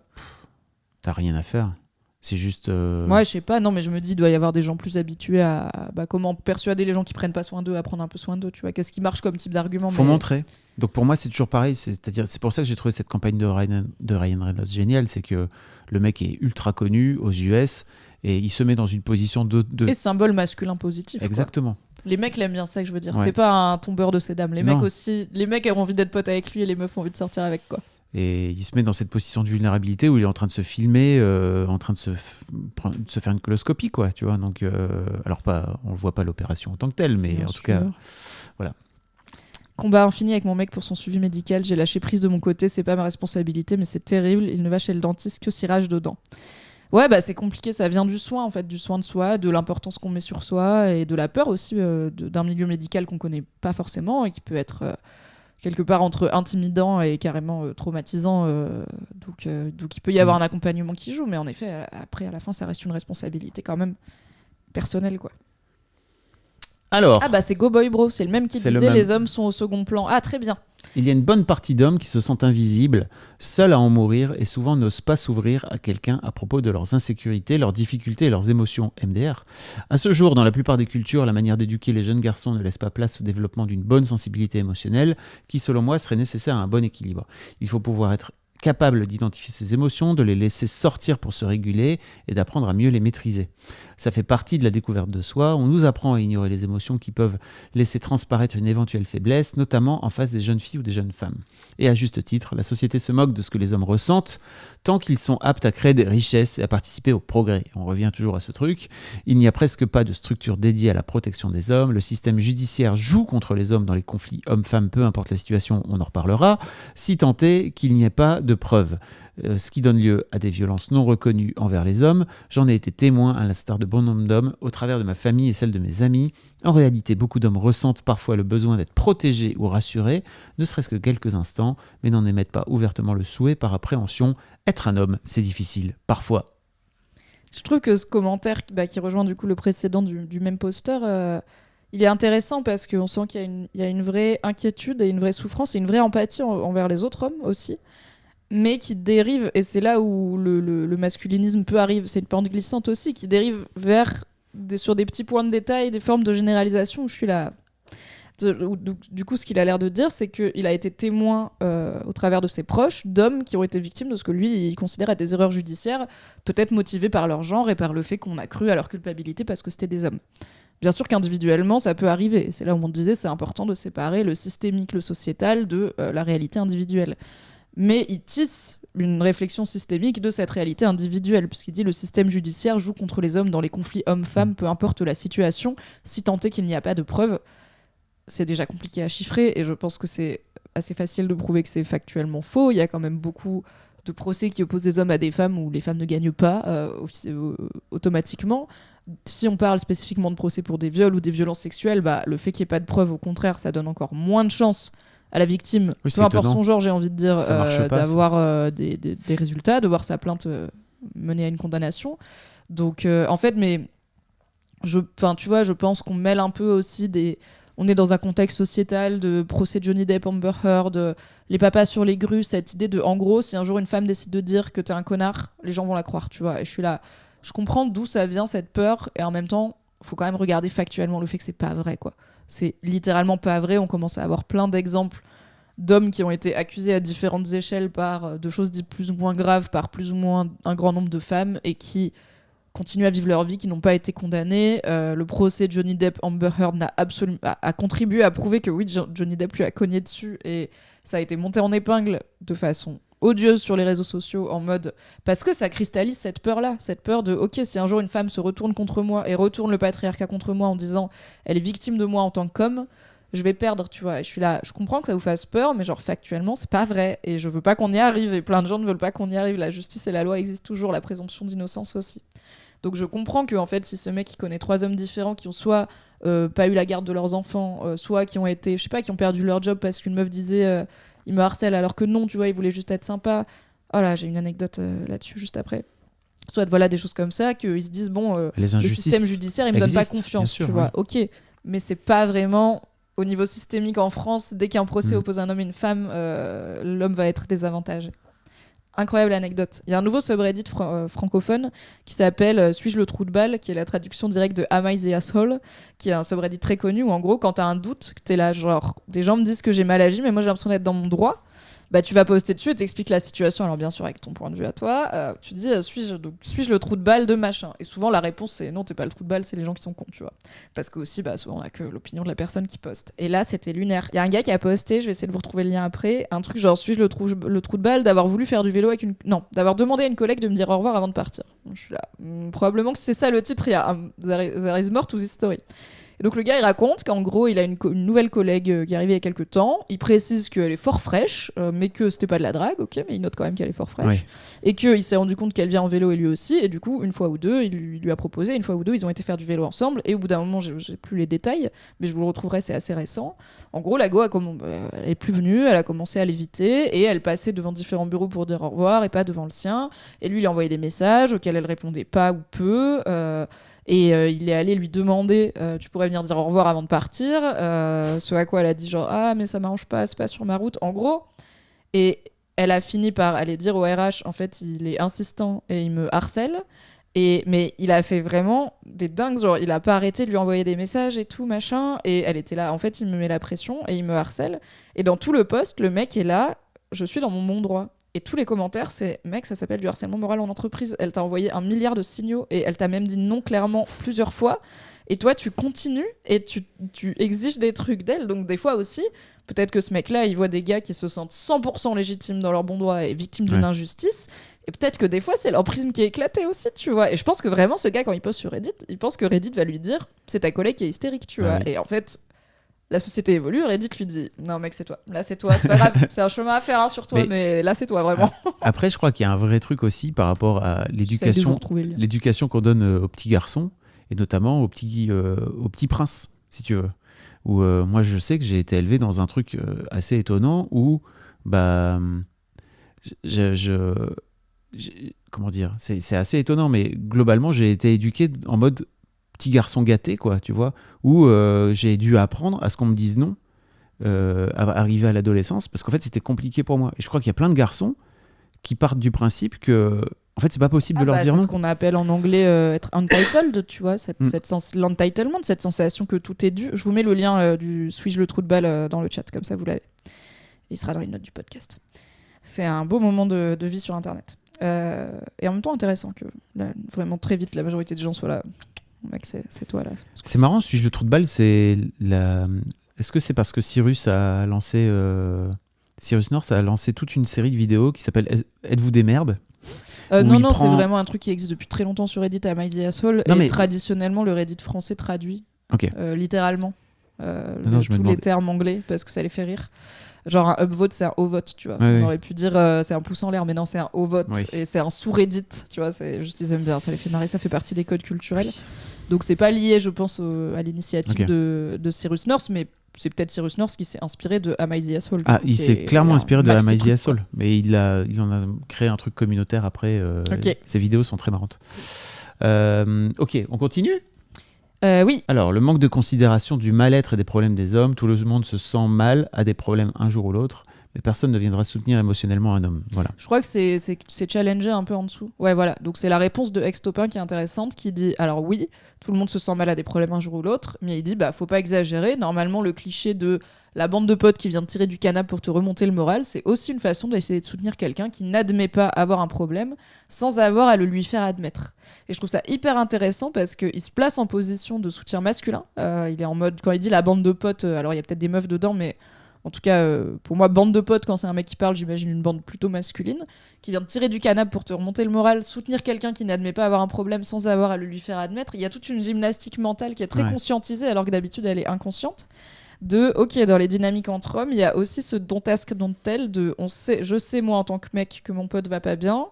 T'as rien à faire. C'est juste. Ouais, je sais pas, non, mais je me dis, il doit y avoir des gens plus habitués à comment persuader les gens qui prennent pas soin d'eux à prendre un peu soin d'eux, tu vois. Qu'est-ce qui marche comme type d'argument ? Faut montrer. Donc pour moi, c'est toujours pareil. C'est-à-dire, c'est pour ça que j'ai trouvé cette campagne de Ryan Reynolds géniale. C'est que le mec est ultra connu aux US et il se met dans une position de... Et symbole masculin positif. Exactement. Quoi. Les mecs l'aiment bien, ça que je veux dire. Ouais. C'est pas un tombeur de ces dames. Les mecs aussi. Les mecs ont envie d'être potes avec lui et les meufs ont envie de sortir avec, quoi. Et il se met dans cette position de vulnérabilité où il est en train de se filmer, en train de se faire une coloscopie, quoi, tu vois. Donc, alors on ne voit pas l'opération en tant que telle, mais bien en tout cas, voilà. Combat infini avec mon mec pour son suivi médical. J'ai lâché prise de mon côté, c'est pas ma responsabilité, mais c'est terrible. Il ne va chez le dentiste que s'il rage dedans. Ouais, c'est compliqué, ça vient du soin, en fait, du soin de soi, de l'importance qu'on met sur soi et de la peur aussi d'un milieu médical qu'on connaît pas forcément et qui peut être... quelque part entre intimidant et carrément traumatisant. Donc il peut y avoir un accompagnement qui joue, mais en effet, après, à la fin, ça reste une responsabilité quand même personnelle, quoi. Alors, c'est Go Boy Bro, c'est le même qui disait les hommes sont au second plan. Ah, très bien. Il y a une bonne partie d'hommes qui se sentent invisibles, seuls à en mourir et souvent n'osent pas s'ouvrir à quelqu'un à propos de leurs insécurités, leurs difficultés et leurs émotions, MDR. À ce jour, dans la plupart des cultures, la manière d'éduquer les jeunes garçons ne laisse pas place au développement d'une bonne sensibilité émotionnelle qui, selon moi, serait nécessaire à un bon équilibre. Il faut pouvoir être capable d'identifier ses émotions, de les laisser sortir pour se réguler et d'apprendre à mieux les maîtriser. Ça fait partie de la découverte de soi. On nous apprend à ignorer les émotions qui peuvent laisser transparaître une éventuelle faiblesse, notamment en face des jeunes filles ou des jeunes femmes. Et à juste titre, la société se moque de ce que les hommes ressentent tant qu'ils sont aptes à créer des richesses et à participer au progrès. On revient toujours à ce truc. Il n'y a presque pas de structure dédiée à la protection des hommes. Le système judiciaire joue contre les hommes dans les conflits hommes-femmes, peu importe la situation, on en reparlera, si tant est qu'il n'y ait pas de preuves. Ce qui donne lieu à des violences non reconnues envers les hommes. J'en ai été témoin, à l'instar de bon nombre d'hommes, au travers de ma famille et celle de mes amis. En réalité, beaucoup d'hommes ressentent parfois le besoin d'être protégés ou rassurés, ne serait-ce que quelques instants, mais n'en émettent pas ouvertement le souhait par appréhension. Être un homme, c'est difficile, parfois. Je trouve que ce commentaire qui rejoint du coup le précédent du même posteur, il est intéressant parce qu'on sent qu'il y a une vraie inquiétude et une vraie souffrance et une vraie empathie envers les autres hommes aussi, mais qui dérive, et c'est là où le masculinisme peut arriver, c'est une pente glissante aussi, qui dérive sur des petits points de détail, des formes de généralisation où je suis là... Du coup, ce qu'il a l'air de dire, c'est qu'il a été témoin, au travers de ses proches, d'hommes qui ont été victimes de ce que lui, il considère être des erreurs judiciaires, peut-être motivées par leur genre et par le fait qu'on a cru à leur culpabilité parce que c'était des hommes. Bien sûr qu'individuellement, ça peut arriver. Et c'est là où on disait c'est important de séparer le systémique, le sociétal, de la réalité individuelle. Mais il tisse une réflexion systémique de cette réalité individuelle, puisqu'il dit le système judiciaire joue contre les hommes dans les conflits hommes-femmes, peu importe la situation, si tant est qu'il n'y a pas de preuves. C'est déjà compliqué à chiffrer, et je pense que c'est assez facile de prouver que c'est factuellement faux. Il y a quand même beaucoup de procès qui opposent des hommes à des femmes où les femmes ne gagnent pas automatiquement. Si on parle spécifiquement de procès pour des viols ou des violences sexuelles, le fait qu'il n'y ait pas de preuves, au contraire, ça donne encore moins de chances à la victime, peu importe son genre, j'ai envie de dire, d'avoir des résultats, de voir sa plainte mener à une condamnation. Donc, en fait, je pense qu'on mêle un peu aussi on est dans un contexte sociétal de procès de Johnny Depp, Amber Heard, les papas sur les grues, cette idée de, en gros, si un jour une femme décide de dire que t'es un connard, les gens vont la croire, tu vois. Et je suis là, je comprends d'où ça vient cette peur, et en même temps, faut quand même regarder factuellement le fait que c'est pas vrai, quoi. C'est littéralement pas vrai. On commence à avoir plein d'exemples d'hommes qui ont été accusés à différentes échelles de choses dites plus ou moins graves par plus ou moins un grand nombre de femmes et qui continuent à vivre leur vie, qui n'ont pas été condamnés. Le procès de Johnny Depp, Amber Heard a contribué à prouver que oui, Johnny Depp lui a cogné dessus et ça a été monté en épingle de façon odieuse sur les réseaux sociaux en mode parce que ça cristallise cette peur de ok, si un jour une femme se retourne contre moi et retourne le patriarcat contre moi en disant elle est victime de moi en tant qu'homme, je vais perdre, tu vois. Et je suis là, je comprends que ça vous fasse peur, mais genre factuellement c'est pas vrai et je veux pas qu'on y arrive et plein de gens ne veulent pas qu'on y arrive. La justice et la loi existent toujours, la présomption d'innocence aussi. Donc je comprends que en fait si ce mec il connaît 3 hommes différents qui ont soit pas eu la garde de leurs enfants, soit qui ont été, je sais pas, qui ont perdu leur job parce qu'une meuf disait il me harcèle alors que non, tu vois, il voulait juste être sympa. Oh là, j'ai une anecdote là-dessus juste après. Soit voilà des choses comme ça, qu'ils se disent bon, le système judiciaire il me donne pas confiance, sûr, tu vois. Ok, mais c'est pas vraiment au niveau systémique en France, dès qu'un procès oppose un homme et une femme, l'homme va être désavantagé. Incroyable anecdote. Il y a un nouveau subreddit francophone qui s'appelle Suis-je le trou de balle, qui est la traduction directe de Am I the Asshole, qui est un subreddit très connu où en gros quand t'as un doute, que t'es là genre des gens me disent que j'ai mal agi mais moi j'ai l'impression d'être dans mon droit, tu vas poster dessus et t'expliques la situation, alors bien sûr avec ton point de vue à toi, tu dis suis-je le trou de balle de machin, et souvent la réponse c'est non, t'es pas le trou de balle, c'est les gens qui sont cons, tu vois, parce que aussi souvent on a que l'opinion de la personne qui poste. Et là c'était lunaire, il y a un gars qui a posté, je vais essayer de vous retrouver le lien après, un truc genre suis-je le trou de balle d'avoir voulu faire du vélo d'avoir demandé à une collègue de me dire au revoir avant de partir. Je suis là, probablement que c'est ça le titre, il y a there is more to this story. Et donc le gars il raconte qu'en gros il a une nouvelle collègue qui est arrivée il y a quelques temps, il précise qu'elle est fort fraîche, mais que c'était pas de la drague, ok, mais il note quand même qu'elle est fort fraîche, et qu'il s'est rendu compte qu'elle vient en vélo et lui aussi, et du coup une fois ou deux il lui a proposé, une fois ou deux ils ont été faire du vélo ensemble, et au bout d'un moment j'ai plus les détails, mais je vous le retrouverai, c'est assez récent. En gros la go elle est plus venue, elle a commencé à l'éviter, et elle passait devant différents bureaux pour dire au revoir et pas devant le sien, et lui il a envoyé des messages auxquels elle répondait pas ou peu, et il est allé lui demander tu pourrais venir dire au revoir avant de partir, ce à quoi elle a dit genre ah mais ça m'arrange pas, c'est pas sur ma route en gros, et elle a fini par aller dire au RH en fait il est insistant et il me harcèle, mais il a fait vraiment des dingues, genre il a pas arrêté de lui envoyer des messages et tout machin, et elle était là en fait il me met la pression et il me harcèle, et dans tout le post le mec est là je suis dans mon bon droit. Et tous les commentaires, c'est mec, ça s'appelle du harcèlement moral en entreprise. Elle t'a envoyé 1 milliard de signaux et elle t'a même dit non clairement plusieurs fois. Et toi, tu continues et tu exiges des trucs d'elle. Donc, des fois aussi, peut-être que ce mec-là, il voit des gars qui se sentent 100% légitimes dans leur bon droit et victimes d'une injustice. Et peut-être que des fois, c'est leur prisme qui est éclaté aussi, tu vois. Et je pense que vraiment, ce gars, quand il poste sur Reddit, il pense que Reddit va lui dire c'est ta collègue qui est hystérique, tu vois. Et en fait. La société évolue, Reddit lui dit non mec c'est toi, là c'est toi, c'est pas grave, c'est un chemin à faire sur toi, mais là c'est toi vraiment. Après je crois qu'il y a un vrai truc aussi par rapport à l'éducation qu'on donne aux petits garçons, et notamment aux petits princes si tu veux, où moi je sais que j'ai été élevé dans un truc assez étonnant où comment dire, c'est assez étonnant, mais globalement j'ai été éduqué en mode petit garçon gâté, quoi, tu vois, où j'ai dû apprendre à ce qu'on me dise non, arrivé à l'adolescence, parce qu'en fait, c'était compliqué pour moi. Et je crois qu'il y a plein de garçons qui partent du principe que, En fait, c'est pas possible de leur dire c'est non. ce qu'on appelle en anglais être entitled, tu vois, l'entitlement, cette sensation que tout est dû. Je vous mets le lien du Suis-je le trou de balle dans le chat, comme ça vous l'avez. Il sera dans les notes du podcast. C'est un beau moment de vie sur Internet. Et en même temps intéressant que vraiment très vite la majorité des gens soient là. Mec, c'est toi là. C'est marrant, Suis-je le trou de balle, Est-ce que c'est parce que Cyrus North a lancé toute une série de vidéos qui s'appelle Êtes-vous des merdes? Non, c'est vraiment un truc qui existe depuis très longtemps sur Reddit, Am I the Asshole. Non, mais... traditionnellement, le Reddit français traduit littéralement tous les termes anglais parce que ça les fait rire. Genre un upvote, c'est un O-vote, tu vois. On aurait pu dire c'est un pouce en l'air, mais non, c'est un O-vote. Et c'est un sous-Reddit, tu vois. C'est juste, ils aiment bien, ça les fait marrer, ça fait partie des codes culturels. Donc c'est pas lié, je pense, à l'initiative de Cyrus North, mais c'est peut-être Cyrus North qui s'est inspiré de Am I the Asshole. Ah, il s'est clairement inspiré de Am I the Asshole, mais il en a créé un truc communautaire après. Ses vidéos sont très marrantes. Ok, on continue ? Oui. Alors, le manque de considération du mal-être et des problèmes des hommes. Tout le monde se sent mal, a des problèmes un jour ou l'autre, mais personne ne viendra soutenir émotionnellement un homme. Voilà. Je crois que c'est challengé un peu en dessous. Ouais, voilà. Donc, c'est la réponse de Ex-Topin qui est intéressante, qui dit, alors oui, tout le monde se sent mal, a des problèmes un jour ou l'autre, mais il dit, faut pas exagérer. Normalement, le cliché de la bande de potes qui vient te tirer du canapé pour te remonter le moral, c'est aussi une façon d'essayer de soutenir quelqu'un qui n'admet pas avoir un problème sans avoir à le lui faire admettre. Et je trouve ça hyper intéressant parce qu'il se place en position de soutien masculin. Il est en mode, quand il dit la bande de potes, alors il y a peut-être des meufs dedans, mais en tout cas, pour moi, bande de potes, quand c'est un mec qui parle, j'imagine une bande plutôt masculine, qui vient te tirer du canapé pour te remonter le moral, soutenir quelqu'un qui n'admet pas avoir un problème sans avoir à le lui faire admettre. Il y a toute une gymnastique mentale qui est très conscientisée, alors que d'habitude, elle est inconsciente. Dans les dynamiques entre hommes, il y a aussi ce don't ask, don't tell, je sais moi en tant que mec que mon pote va pas bien,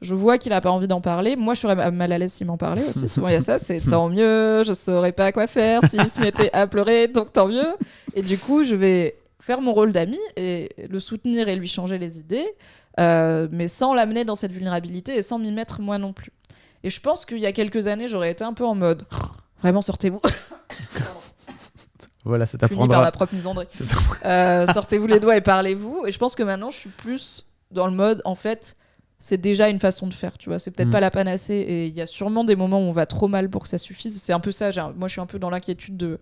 je vois qu'il a pas envie d'en parler, moi je serais mal à l'aise s'il m'en parlait aussi, souvent il y a ça, c'est tant mieux, je saurais pas quoi faire s'il se mettait à pleurer, donc tant mieux, et du coup je vais faire mon rôle d'ami et le soutenir et lui changer les idées, mais sans l'amener dans cette vulnérabilité et sans m'y mettre moi non plus. Et je pense qu'il y a quelques années j'aurais été un peu en mode vraiment sortez-vous. Voilà, ça t'apprendra. Fini par ma propre misandrie. Sortez-vous les doigts et parlez-vous. Et je pense que maintenant, je suis plus dans le mode, en fait, c'est déjà une façon de faire, tu vois. C'est peut-être pas la panacée. Et il y a sûrement des moments où on va trop mal pour que ça suffise. C'est un peu ça. Moi, je suis un peu dans l'inquiétude de...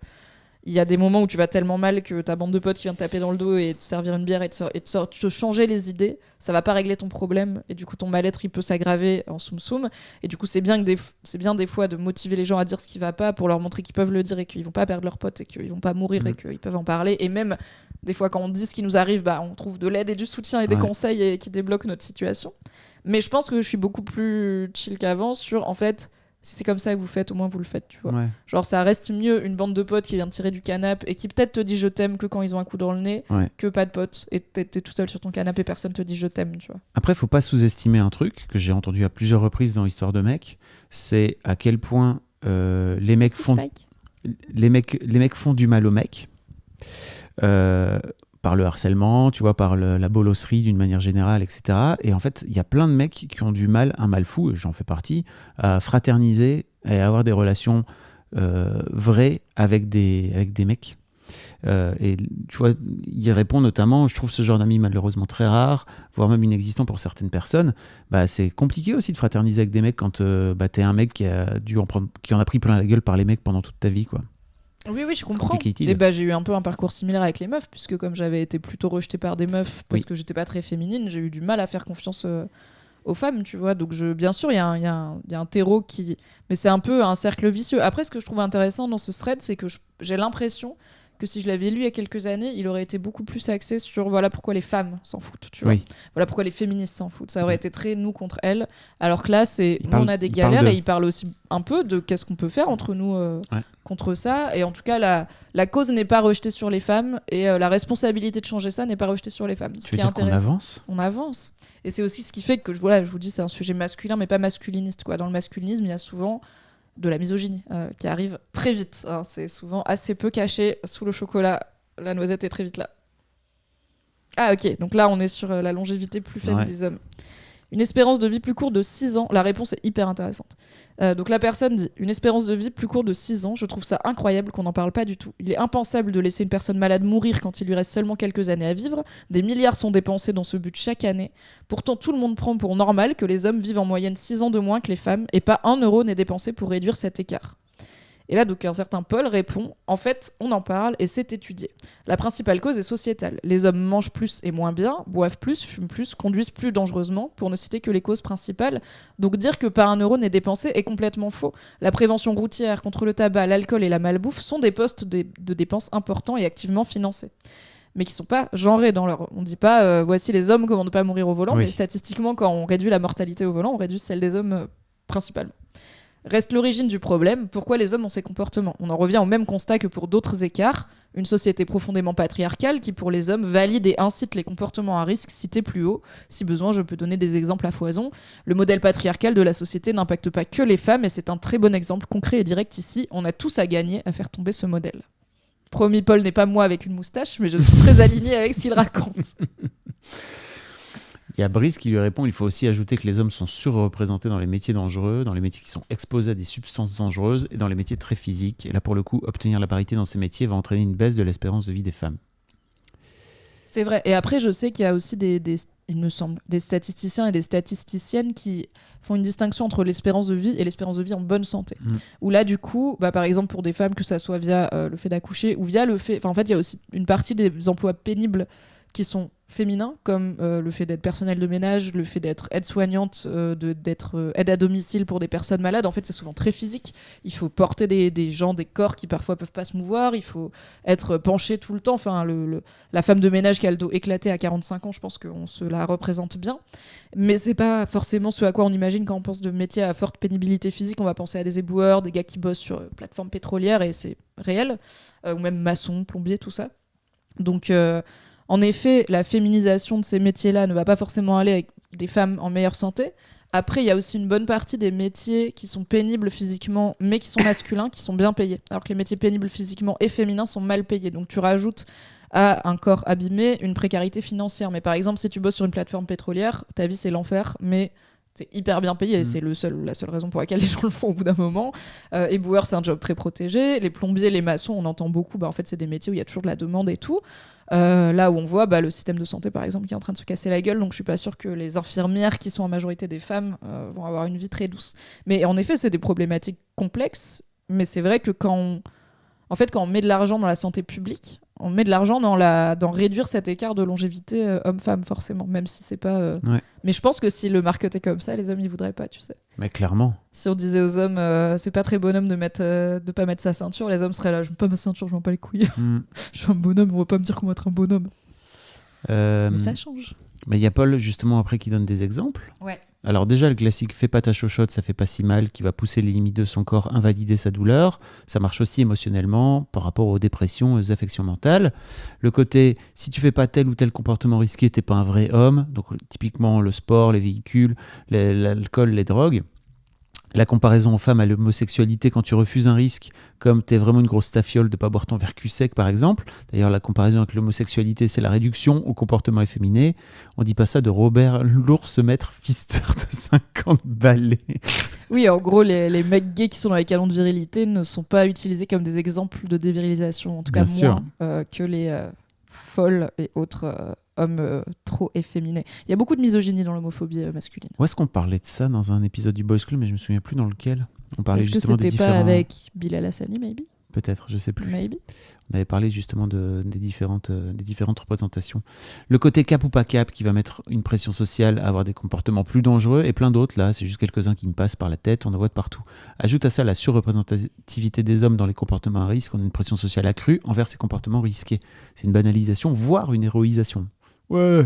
Il y a des moments où tu vas tellement mal que ta bande de potes qui vient te taper dans le dos et te servir une bière et te changer les idées, ça va pas régler ton problème et du coup ton mal-être il peut s'aggraver en soum-soum et du coup c'est bien des fois de motiver les gens à dire ce qui va pas pour leur montrer qu'ils peuvent le dire et qu'ils vont pas perdre leurs potes et qu'ils vont pas mourir et qu'ils peuvent en parler et même des fois quand on dit ce qui nous arrive on trouve de l'aide et du soutien et des conseils et qui débloquent notre situation. Mais je pense que je suis beaucoup plus chill qu'avant sur en fait si c'est comme ça que vous faites, au moins vous le faites, tu vois. Genre, ça reste mieux une bande de potes qui vient te tirer du canapé et qui peut-être te dit je t'aime que quand ils ont un coup dans le nez, que pas de potes. Et t'es tout seul sur ton canapé et personne te dit je t'aime, tu vois. Après, faut pas sous-estimer un truc que j'ai entendu à plusieurs reprises dans l'histoire de mecs, c'est à quel point les mecs font du mal aux mecs. Par le harcèlement, tu vois, par la bolosserie d'une manière générale, etc. Et en fait, il y a plein de mecs qui ont du mal, un mal fou, et j'en fais partie, à fraterniser et à avoir des relations vraies avec des mecs. Et tu vois, il répond notamment, je trouve ce genre d'amis malheureusement très rare, voire même inexistant pour certaines personnes. C'est compliqué aussi de fraterniser avec des mecs quand t'es un mec qui en a pris plein la gueule par les mecs pendant toute ta vie, quoi. Oui, je comprends. Et j'ai eu un peu un parcours similaire avec les meufs, puisque comme j'avais été plutôt rejetée par des meufs parce que j'étais pas très féminine, j'ai eu du mal à faire confiance aux femmes, tu vois. Donc bien sûr, il y a un terreau qui... Mais c'est un peu un cercle vicieux. Après, ce que je trouve intéressant dans ce thread, c'est que j'ai l'impression que si je l'avais lu il y a quelques années, il aurait été beaucoup plus axé sur voilà pourquoi les femmes s'en foutent, tu vois. Voilà pourquoi les féministes s'en foutent. Ça aurait été très nous contre elles. Alors que là, on a des galères et il parle aussi un peu de qu'est-ce qu'on peut faire entre nous contre ça. Et en tout cas, la cause n'est pas rejetée sur les femmes et la responsabilité de changer ça n'est pas rejetée sur les femmes. Ce qui est intéressant. On avance. Et c'est aussi ce qui fait que je vous dis, c'est un sujet masculin, mais pas masculiniste, quoi. Dans le masculinisme, il y a souvent de la misogynie qui arrive très vite. C'est souvent assez peu caché sous le chocolat. La noisette est très vite là. Ah ok, donc là on est sur la longévité plus faible des hommes. Une espérance de vie plus courte de 6 ans. La réponse est hyper intéressante. Donc la personne dit une espérance de vie plus courte de 6 ans. Je trouve ça incroyable qu'on n'en parle pas du tout. Il est impensable de laisser une personne malade mourir quand il lui reste seulement quelques années à vivre. Des milliards sont dépensés dans ce but chaque année. Pourtant, tout le monde prend pour normal que les hommes vivent en moyenne 6 ans de moins que les femmes et pas 1 euro n'est dépensé pour réduire cet écart. Et là, donc, un certain Paul répond « En fait, on en parle et c'est étudié. La principale cause est sociétale. Les hommes mangent plus et moins bien, boivent plus, fument plus, conduisent plus dangereusement, pour ne citer que les causes principales. Donc dire que pas 1 euro n'est dépensé est complètement faux. La prévention routière contre le tabac, l'alcool et la malbouffe sont des postes de dépenses importants et activement financés. » Mais qui sont pas genrés dans leur... On dit pas voici les hommes, comment ne pas mourir au volant, mais statistiquement, quand on réduit la mortalité au volant, on réduit celle des hommes principalement. Reste l'origine du problème, pourquoi les hommes ont ces comportements. On en revient au même constat que pour d'autres écarts, une société profondément patriarcale qui pour les hommes valide et incite les comportements à risque cités plus haut. Si besoin, je peux donner des exemples à foison. Le modèle patriarcal de la société n'impacte pas que les femmes et c'est un très bon exemple concret et direct ici. On a tous à gagner à faire tomber ce modèle. Promis, Paul n'est pas moi avec une moustache, mais je suis très alignée avec ce qu'il raconte. Il y a Brice qui lui répond, il faut aussi ajouter que les hommes sont surreprésentés dans les métiers dangereux, dans les métiers qui sont exposés à des substances dangereuses et dans les métiers très physiques. Et là, pour le coup, obtenir la parité dans ces métiers va entraîner une baisse de l'espérance de vie des femmes. C'est vrai. Et après, je sais qu'il y a aussi il me semble, des statisticiens et des statisticiennes qui font une distinction entre l'espérance de vie et l'espérance de vie en bonne santé. Où là, du coup, par exemple, pour des femmes, que ça soit via le fait d'accoucher ou via le fait... Enfin, en fait, il y a aussi une partie des emplois pénibles qui sont féminins, comme le fait d'être personnel de ménage, le fait d'être aide-soignante, d'être aide à domicile pour des personnes malades. En fait, c'est souvent très physique. Il faut porter des gens, des corps qui parfois peuvent pas se mouvoir. Il faut être penché tout le temps. Enfin, la femme de ménage qui a le dos éclaté à 45 ans, je pense qu'on se la représente bien. Mais c'est pas forcément ce à quoi on imagine quand on pense de métiers à forte pénibilité physique. On va penser à des éboueurs, des gars qui bossent sur plateformes pétrolières, et c'est réel. Ou même maçons, plombiers, tout ça. Donc... en effet, la féminisation de ces métiers-là ne va pas forcément aller avec des femmes en meilleure santé. Après, il y a aussi une bonne partie des métiers qui sont pénibles physiquement, mais qui sont masculins, qui sont bien payés. Alors que les métiers pénibles physiquement et féminins sont mal payés. Donc tu rajoutes à un corps abîmé une précarité financière. Mais par exemple, si tu bosses sur une plateforme pétrolière, ta vie c'est l'enfer, mais c'est hyper bien payé et c'est la seule raison pour laquelle les gens le font au bout d'un moment. Éboueur, c'est un job très protégé. Les plombiers, les maçons, on entend beaucoup. En fait, c'est des métiers où il y a toujours de la demande et tout. Là où on voit le système de santé, par exemple, qui est en train de se casser la gueule. Donc, je suis pas sûre que les infirmières, qui sont en majorité des femmes, vont avoir une vie très douce. Mais en effet, c'est des problématiques complexes. Mais c'est vrai que quand on met de l'argent dans la santé publique, on met de l'argent dans réduire cet écart de longévité homme-femme, forcément, même si c'est pas... Ouais. Mais je pense que si le marketait comme ça, les hommes ils voudraient pas, tu sais. Mais clairement. Si on disait aux hommes, c'est pas très bonhomme de pas mettre sa ceinture, les hommes seraient là, je mets pas ma ceinture, je m'en bats les couilles. Je suis un bonhomme, on va pas me dire comment être un bonhomme. Mais ça change. Mais il y a Paul, justement, après, qui donne des exemples. Ouais. Alors déjà, le classique « fais pas ta chochotte, ça fait pas si mal », qui va pousser les limites de son corps, invalider sa douleur. Ça marche aussi émotionnellement par rapport aux dépressions et aux affections mentales. Le côté « si tu fais pas tel ou tel comportement risqué, t'es pas un vrai homme », donc typiquement le sport, les véhicules, l'alcool, les drogues. La comparaison aux femmes à l'homosexualité quand tu refuses un risque, comme t'es vraiment une grosse tafiole de pas boire ton verre cul sec par exemple. D'ailleurs, la comparaison avec l'homosexualité, c'est la réduction au comportement efféminé. On dit pas ça de Robert l'ours maître Pfister de 50 balais. Oui, en gros, les mecs gays qui sont dans les canons de virilité ne sont pas utilisés comme des exemples de dévirilisation, en tout cas moins que les folles et autres hommes trop efféminés. Il y a beaucoup de misogynie dans l'homophobie masculine. Où est-ce qu'on parlait de ça dans un épisode du Boys Club, mais je me souviens plus dans lequel. On parlait Est-ce justement que des c'était différents... pas avec Bilal Hassani, maybe? Peut-être, je sais plus. Maybe. On avait parlé justement des différentes représentations. Le côté cap ou pas cap qui va mettre une pression sociale à avoir des comportements plus dangereux et plein d'autres. Là, c'est juste quelques-uns qui me passent par la tête, on en voit de partout. Ajoute à ça la surreprésentativité des hommes dans les comportements à risque. On a une pression sociale accrue envers ces comportements risqués. C'est une banalisation, voire une héroïsation. Ouais,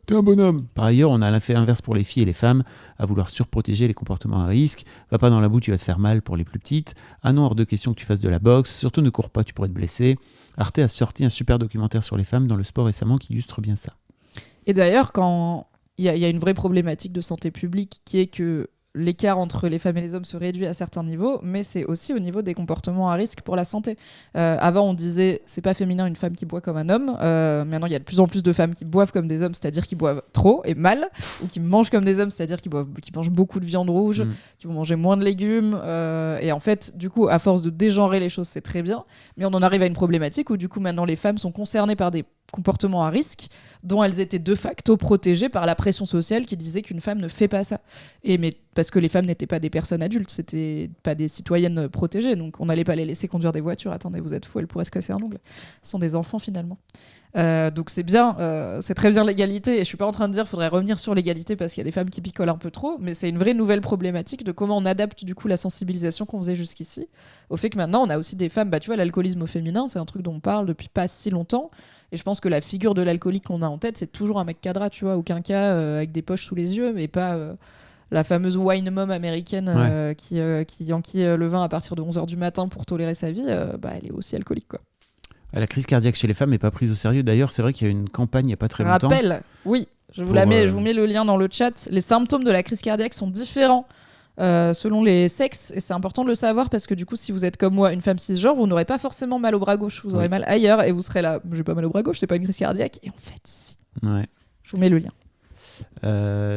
t'es un bonhomme. Par ailleurs, on a l'effet inverse pour les filles et les femmes, à vouloir surprotéger les comportements à risque. Va pas dans la boue, tu vas te faire mal pour les plus petites. Ah non, hors de question que tu fasses de la boxe. Surtout ne cours pas, tu pourrais te blesser. Arte a sorti un super documentaire sur les femmes dans le sport récemment qui illustre bien ça. Et d'ailleurs, quand il y a une vraie problématique de santé publique qui est que l'écart entre les femmes et les hommes se réduit à certains niveaux, mais c'est aussi au niveau des comportements à risque pour la santé. Avant, on disait c'est pas féminin une femme qui boit comme un homme. Maintenant, il y a de plus en plus de femmes qui boivent comme des hommes, c'est-à-dire qui boivent trop et mal, ou qui mangent comme des hommes, c'est-à-dire qui mangent beaucoup de viande rouge, qui vont manger moins de légumes. Et en fait, du coup, à force de dégenrer les choses, c'est très bien, mais on en arrive à une problématique où du coup, maintenant, les femmes sont concernées par des comportements à risque dont elles étaient de facto protégées par la pression sociale qui disait qu'une femme ne fait pas ça. Mais parce que les femmes n'étaient pas des personnes adultes, c'était pas des citoyennes protégées, donc on n'allait pas les laisser conduire des voitures. Attendez, vous êtes fous, elles pourraient se casser un ongle. Ce sont des enfants finalement. Donc c'est bien, c'est très bien l'égalité, et je suis pas en train de dire qu'il faudrait revenir sur l'égalité parce qu'il y a des femmes qui picolent un peu trop, mais c'est une vraie nouvelle problématique de comment on adapte du coup la sensibilisation qu'on faisait jusqu'ici au fait que maintenant on a aussi des femmes, tu vois, l'alcoolisme au féminin, c'est un truc dont on parle depuis pas si longtemps, et je pense que la figure de l'alcoolique qu'on a en tête, c'est toujours un mec cadra, tu vois, aucun cas avec des poches sous les yeux, mais pas la fameuse wine mom américaine qui enquille le vin à partir de 11h du matin pour tolérer sa vie, elle est aussi alcoolique, quoi. La crise cardiaque chez les femmes n'est pas prise au sérieux. D'ailleurs, c'est vrai qu'il y a eu une campagne il n'y a pas très longtemps. Rappel, oui, je vous mets le lien dans le chat. Les symptômes de la crise cardiaque sont différents selon les sexes, et c'est important de le savoir parce que du coup, si vous êtes comme moi, une femme cisgenre, vous n'aurez pas forcément mal au bras gauche, vous aurez mal ailleurs, et vous serez là, j'ai pas mal au bras gauche, c'est pas une crise cardiaque, et en fait, si. Ouais. Je vous mets le lien.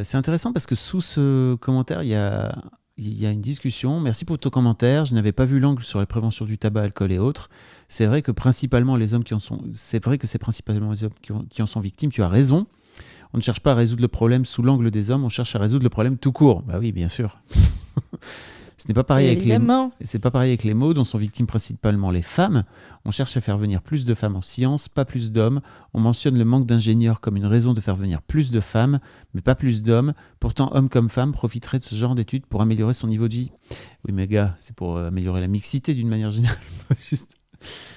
C'est intéressant parce que sous ce commentaire, il y a une discussion. Merci pour ton commentaire. Je n'avais pas vu l'angle sur la prévention du tabac, alcool et autres. C'est vrai que principalement les hommes qui en sont. C'est vrai que c'est principalement les hommes qui en sont victimes. Tu as raison. On ne cherche pas à résoudre le problème sous l'angle des hommes. On cherche à résoudre le problème tout court. Bah oui, bien sûr. Ce n'est pas pareil c'est pas pareil avec les maux dont sont victimes principalement les femmes. On cherche à faire venir plus de femmes en sciences, pas plus d'hommes. On mentionne le manque d'ingénieurs comme une raison de faire venir plus de femmes, mais pas plus d'hommes. Pourtant, hommes comme femmes profiteraient de ce genre d'études pour améliorer son niveau de vie. Oui, mais gars, c'est pour améliorer la mixité d'une manière générale. Juste...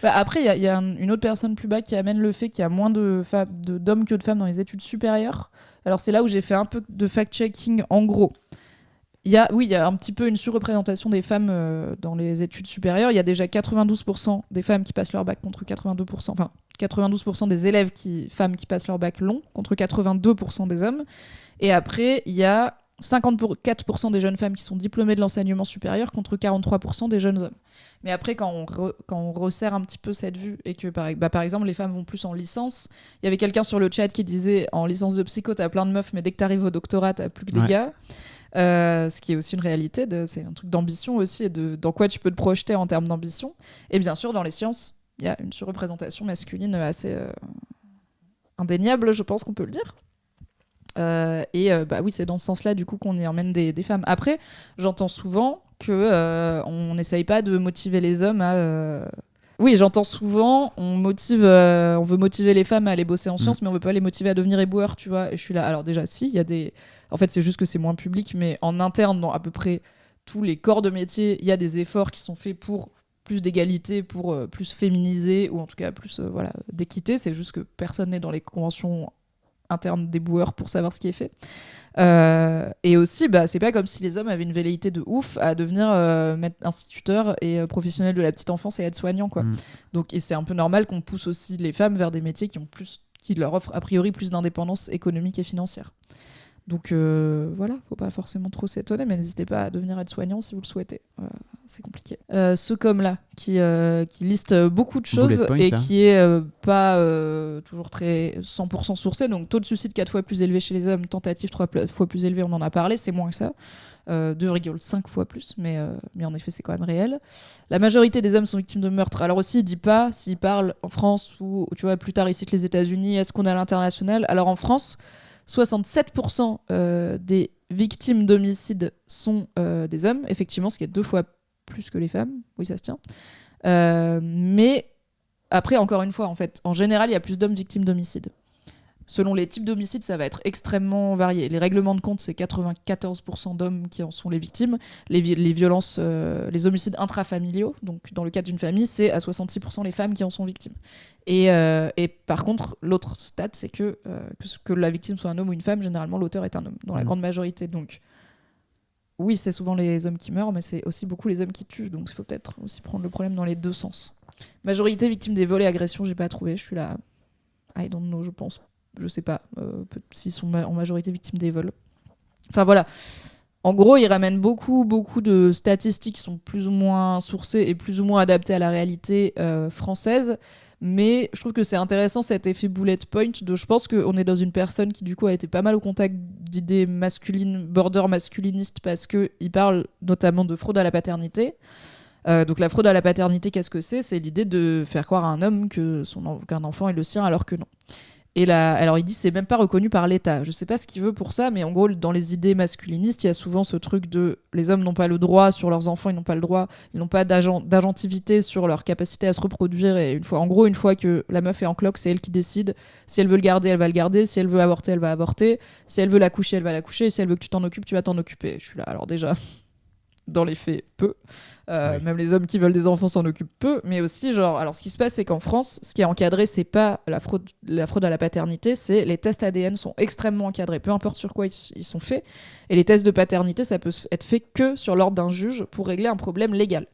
Après, il y a une autre personne plus bas qui amène le fait qu'il y a moins d'hommes que de femmes dans les études supérieures. Alors c'est là où j'ai fait un peu de fact-checking en gros. Il y a un petit peu une surreprésentation des femmes dans les études supérieures. Il y a déjà 92% des femmes qui passent leur bac contre 82%. Enfin, 92% des élèves femmes qui passent leur bac long contre 82% des hommes. Et après, il y a 54% des jeunes femmes qui sont diplômées de l'enseignement supérieur contre 43% des jeunes hommes. Mais après, quand on resserre un petit peu cette vue et que, par exemple, les femmes vont plus en licence, il y avait quelqu'un sur le chat qui disait en licence de psycho, t'as plein de meufs, mais dès que t'arrives au doctorat, t'as plus que des gars. Ce qui est aussi une réalité, c'est un truc d'ambition aussi, et dans quoi tu peux te projeter en termes d'ambition. Et bien sûr, dans les sciences, il y a une surreprésentation masculine assez indéniable, je pense qu'on peut le dire. Oui, c'est dans ce sens-là du coup qu'on y emmène des femmes. Après, j'entends souvent que on n'essaye pas de motiver les hommes à... Oui, j'entends souvent, on veut motiver les femmes à aller bosser en sciences, mais on veut pas les motiver à devenir éboueurs, tu vois. Et je suis là, alors déjà, si, il y a des... En fait, c'est juste que c'est moins public, mais en interne, dans à peu près tous les corps de métier, il y a des efforts qui sont faits pour plus d'égalité, pour plus féminiser, ou en tout cas plus d'équité. C'est juste que personne n'est dans les conventions internes des boueurs pour savoir ce qui est fait. Et aussi, c'est pas comme si les hommes avaient une velléité de ouf à devenir instituteurs et professionnels de la petite enfance et aide-soignants, quoi. Donc, et c'est un peu normal qu'on pousse aussi les femmes vers des métiers qui leur offrent a priori plus d'indépendance économique et financière. Donc voilà, faut pas forcément trop s'étonner, mais n'hésitez pas à devenir aide-soignant si vous le souhaitez. C'est compliqué. Ce com-là, qui liste beaucoup de choses et qui est pas toujours très 100% sourcé. Donc taux de suicide 4 fois plus élevé chez les hommes, tentative 3 fois plus élevé, on en a parlé, c'est moins que ça. 2,5 fois plus, mais en effet c'est quand même réel. La majorité des hommes sont victimes de meurtres. Alors aussi, il dit pas s'il parle en France ou tu vois plus tard il cite les États-Unis, est-ce qu'on est à l'international. Alors en France, 67% des victimes d'homicide sont des hommes, effectivement, ce qui est 2 fois plus que les femmes. Oui, ça se tient. Mais après, encore une fois, en fait, en général, il y a plus d'hommes victimes d'homicide. Selon les types d'homicides, ça va être extrêmement varié. Les règlements de compte, c'est 94% d'hommes qui en sont les victimes. Les violences, les homicides intrafamiliaux, donc dans le cadre d'une famille, c'est à 66% les femmes qui en sont victimes. Et par contre, l'autre stat, c'est que la victime soit un homme ou une femme, généralement l'auteur est un homme, dans la grande majorité. Donc oui, c'est souvent les hommes qui meurent, mais c'est aussi beaucoup les hommes qui tuent. Donc il faut peut-être aussi prendre le problème dans les deux sens. Majorité victime des vols et agressions, j'ai pas trouvé. Je suis là, I don't know, je pense. Je sais pas s'ils sont en majorité victimes des vols. Enfin voilà. En gros, il ramène beaucoup de statistiques qui sont plus ou moins sourcées et plus ou moins adaptées à la réalité française. Mais je trouve que c'est intéressant cet effet bullet point de je pense qu'on est dans une personne qui du coup a été pas mal au contact d'idées masculines, border masculinistes, parce qu'il parle notamment de fraude à la paternité. Donc la fraude à la paternité, qu'est-ce que c'est ? C'est l'idée de faire croire à un homme qu'un enfant est le sien alors que non. Et là, alors il dit c'est même pas reconnu par l'État. Je sais pas ce qu'il veut pour ça, mais en gros dans les idées masculinistes, il y a souvent ce truc de les hommes n'ont pas le droit sur leurs enfants, ils n'ont pas le droit, ils n'ont pas d'agentivité sur leur capacité à se reproduire. Et une fois que la meuf est en cloque, c'est elle qui décide. Si elle veut le garder, elle va le garder. Si elle veut avorter, elle va avorter. Si elle veut l'accoucher, elle va l'accoucher. Et si elle veut que tu t'en occupes, tu vas t'en occuper. Je suis là. Alors déjà, dans les faits, peu. Oui. Même les hommes qui veulent des enfants s'en occupent peu. Mais aussi, alors ce qui se passe, c'est qu'en France, ce qui est encadré, c'est pas la fraude à la paternité, c'est les tests ADN sont extrêmement encadrés, peu importe sur quoi ils sont faits. Et les tests de paternité, ça peut être fait que sur l'ordre d'un juge pour régler un problème légal.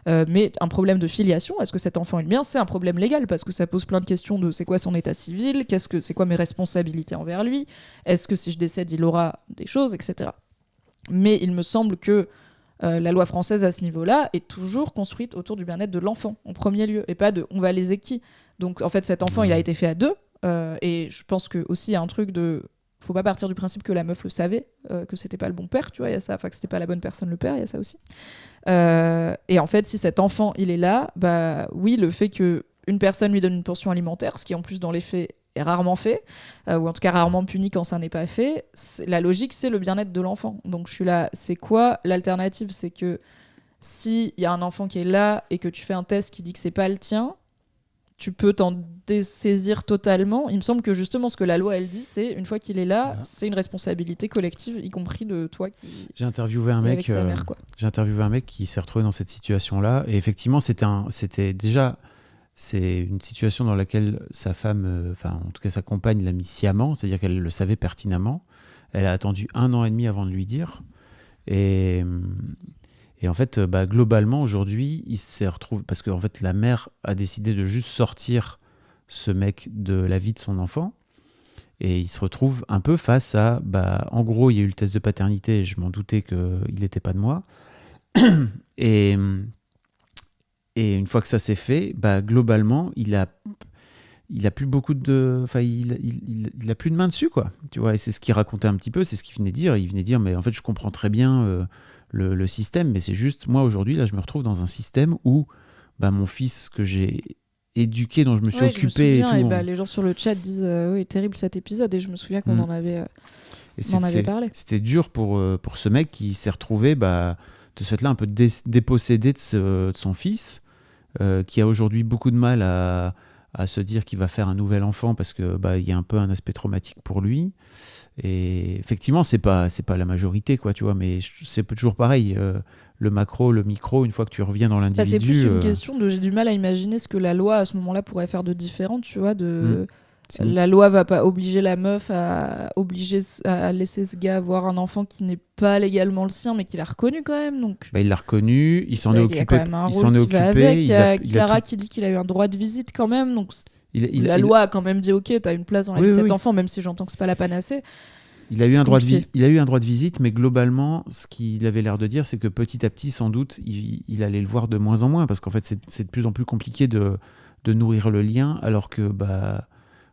Mais un problème de filiation, est-ce que cet enfant est le mien ? C'est un problème légal parce que ça pose plein de questions de c'est quoi son état civil, c'est quoi mes responsabilités envers lui, est-ce que si je décède, il aura des choses, etc. Mais il me semble que la loi française à ce niveau-là est toujours construite autour du bien-être de l'enfant en premier lieu et pas de on va léser qui. Donc en fait cet enfant il a été fait à deux et je pense que aussi il y a un truc de faut pas partir du principe que la meuf le savait que c'était pas le bon père, tu vois, il y a ça, enfin que c'était pas la bonne personne le père, il y a ça aussi. Et en fait si cet enfant il est là, bah oui, le fait que une personne lui donne une pension alimentaire, ce qui en plus dans les faits est rarement fait, ou en tout cas rarement puni quand ça n'est pas fait, la logique c'est le bien-être de l'enfant. Donc je suis là, c'est quoi l'alternative ? C'est que s'il y a un enfant qui est là et que tu fais un test qui dit que c'est pas le tien, tu peux t'en dessaisir totalement. Il me semble que justement ce que la loi elle dit, c'est une fois qu'il est là, c'est une responsabilité collective, y compris de toi qui... J'ai interviewé un mec, avec sa mère, quoi. j'ai interviewé un mec qui s'est retrouvé dans cette situation-là et effectivement c'était déjà c'est une situation dans laquelle sa femme, enfin en tout cas sa compagne l'a mis sciemment, c'est-à-dire qu'elle le savait pertinemment. Elle a attendu 1 an et demi avant de lui dire. Et en fait, globalement, aujourd'hui, il s'est retrouvé... Parce qu'en fait, la mère a décidé de juste sortir ce mec de la vie de son enfant. Et il se retrouve un peu face à... en gros, il y a eu le test de paternité et je m'en doutais qu'il n'était pas de moi. Et une fois que ça s'est fait, globalement, il a plus beaucoup de... Enfin, il a plus de main dessus, quoi. Tu vois, et c'est ce qu'il racontait un petit peu, c'est ce qu'il venait dire. Il venait dire, mais en fait, je comprends très bien le système, mais c'est juste, moi, aujourd'hui, là, je me retrouve dans un système où mon fils que j'ai éduqué, dont je me suis occupé... Je me souviens, et tout, les gens sur le chat disent oui, terrible cet épisode, et je me souviens qu'on en avait parlé. C'était dur pour ce mec qui s'est retrouvé... de ce fait-là, un peu dépossédé de son fils, qui a aujourd'hui beaucoup de mal à se dire qu'il va faire un nouvel enfant parce que il y a un peu un aspect traumatique pour lui. Et effectivement, c'est pas la majorité, quoi, tu vois, mais c'est toujours pareil. Le macro, le micro, une fois que tu reviens dans l'individu... c'est plus une question de... J'ai du mal à imaginer ce que la loi, à ce moment-là, pourrait faire de différent, tu vois, La loi va pas obliger la meuf à laisser ce gars avoir un enfant qui n'est pas légalement le sien, mais qu'il a reconnu quand même. Donc... il l'a reconnu, il s'en est occupé. Il s'en est occupé. Il y a Clara qui dit qu'il a eu un droit de visite quand même. Donc la loi a quand même dit ok, t'as une place dans la vie de cet enfant, même si j'entends que c'est pas la panacée. Il a eu un droit de visite, mais globalement, ce qu'il avait l'air de dire, c'est que petit à petit, sans doute, il allait le voir de moins en moins, parce qu'en fait, c'est de plus en plus compliqué de nourrir le lien, alors que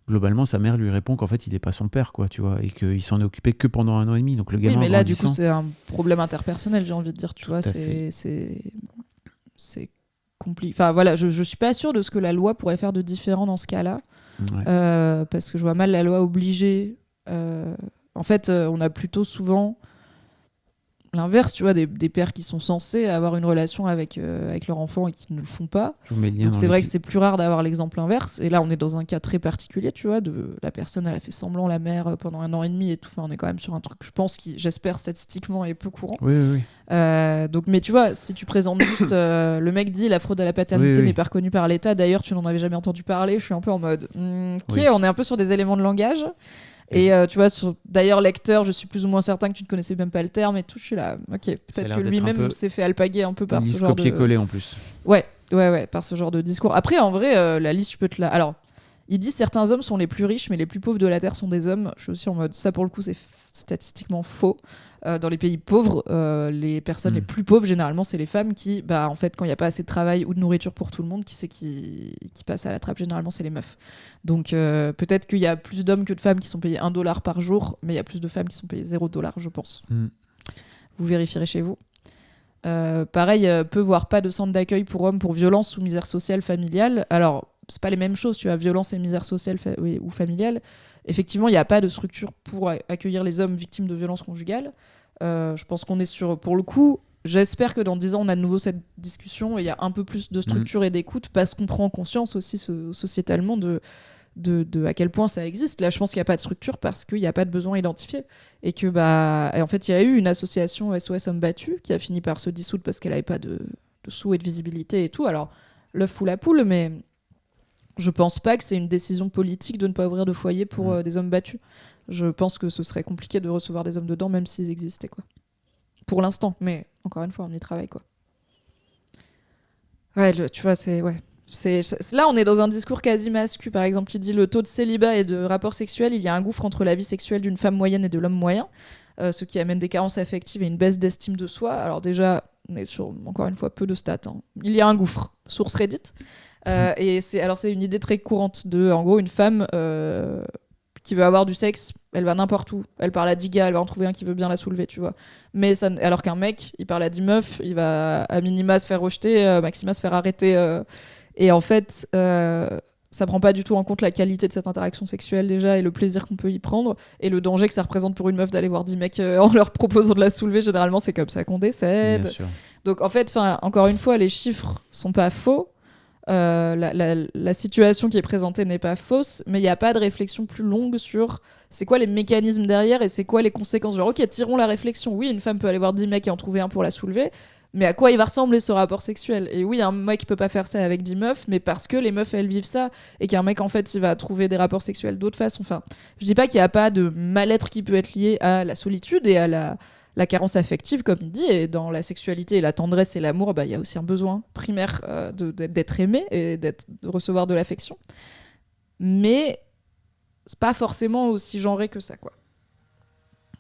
globalement, sa mère lui répond qu'en fait, il n'est pas son père, quoi, tu vois, et qu'il s'en est occupé que pendant 1 an et demi. Donc le gamin, oui, mais là, du coup, c'est un problème interpersonnel, j'ai envie de dire, tu vois, c'est compliqué. Enfin voilà, je suis pas sûre de ce que la loi pourrait faire de différent dans ce cas-là, parce que je vois mal la loi obliger. En fait, on a plutôt souvent l'inverse, tu vois, des pères qui sont censés avoir une relation avec leur enfant et qui ne le font pas. Donc c'est vrai que c'est plus rare d'avoir l'exemple inverse. Et là, on est dans un cas très particulier, tu vois, de la personne, elle a fait semblant, la mère, pendant 1 an et demi et tout. Enfin, on est quand même sur un truc, je pense, qui, j'espère, statistiquement est peu courant. Oui. Donc, mais tu vois, si tu présentes juste, le mec dit la fraude à la paternité n'est pas reconnue par l'État. D'ailleurs, tu n'en avais jamais entendu parler. Je suis un peu en mode, on est un peu sur des éléments de langage. Et tu vois, d'ailleurs, lecteur, je suis plus ou moins certain que tu ne connaissais même pas le terme et tout. Je suis là, ok, peut-être que lui-même s'est fait alpaguer un peu par ce genre de... copier-coller en plus. Ouais, par ce genre de discours. Après, en vrai, la liste, je peux te la... Alors, il dit certains hommes sont les plus riches, mais les plus pauvres de la Terre sont des hommes. Je suis aussi en mode, ça pour le coup, c'est statistiquement faux. Dans les pays pauvres, les personnes les plus pauvres, généralement, c'est les femmes qui, en fait, quand il n'y a pas assez de travail ou de nourriture pour tout le monde, qui passe à la trappe, généralement, c'est les meufs. Donc, peut-être qu'il y a plus d'hommes que de femmes qui sont payés $1 par jour, mais il y a plus de femmes qui sont payées $0, je pense. Vous vérifierez chez vous. Pareil, peu voire pas de centre d'accueil pour hommes pour violence ou misère sociale familiale. Alors, c'est pas les mêmes choses, tu vois, violence et misère sociale ou familiale. Effectivement, il n'y a pas de structure pour accueillir les hommes victimes de violences conjugales. Je pense qu'on est sur... Pour le coup, j'espère que dans 10 ans, on a de nouveau cette discussion et il y a un peu plus de structure et d'écoute parce qu'on prend conscience aussi sociétalement de à quel point ça existe. Là, je pense qu'il n'y a pas de structure parce qu'il n'y a pas de besoin identifié. Et que, et en fait, il y a eu une association SOS Hommes Battus qui a fini par se dissoudre parce qu'elle n'avait pas de sous et de visibilité et tout. Alors, l'œuf ou la poule, mais... Je pense pas que c'est une décision politique de ne pas ouvrir de foyer pour des hommes battus. Je pense que ce serait compliqué de recevoir des hommes dedans, même s'ils existaient, quoi. Pour l'instant, mais encore une fois, on y travaille, quoi. Ouais, tu vois, c'est... Ouais. Là, on est dans un discours quasi masculin, par exemple, qui dit le taux de célibat et de rapport sexuel, il y a un gouffre entre la vie sexuelle d'une femme moyenne et de l'homme moyen, ce qui amène des carences affectives et une baisse d'estime de soi. Alors déjà, on est sur, encore une fois, peu de stats. Il y a un gouffre, source Reddit. Et c'est une idée très courante de, en gros, une femme qui veut avoir du sexe, elle va n'importe où, elle parle à 10 gars, elle va en trouver un qui veut bien la soulever, tu vois. Mais ça, alors qu'un mec, il parle à 10 meufs, il va à minima se faire rejeter, maxima se faire arrêter. Et en fait, ça prend pas du tout en compte la qualité de cette interaction sexuelle déjà et le plaisir qu'on peut y prendre et le danger que ça représente pour une meuf d'aller voir 10 mecs en leur proposant de la soulever. Généralement, c'est comme ça qu'on décède. Bien sûr. Donc en fait, encore une fois, les chiffres sont pas faux. La situation qui est présentée n'est pas fausse, mais il n'y a pas de réflexion plus longue sur c'est quoi les mécanismes derrière et c'est quoi les conséquences. Genre, ok, tirons la réflexion. Oui, une femme peut aller voir 10 mecs et en trouver un pour la soulever, mais à quoi il va ressembler ce rapport sexuel? Et oui, un mec peut pas faire ça avec 10 meufs, mais parce que les meufs, elles vivent ça, et qu'un mec, en fait, il va trouver des rapports sexuels d'autres façons. Enfin, je dis pas qu'il n'y a pas de mal-être qui peut être lié à la solitude et à la carence affective, comme il dit, et dans la sexualité et la tendresse et l'amour, il y a aussi un besoin primaire d'être aimé et de recevoir de l'affection. Mais c'est pas forcément aussi genré que ça, quoi.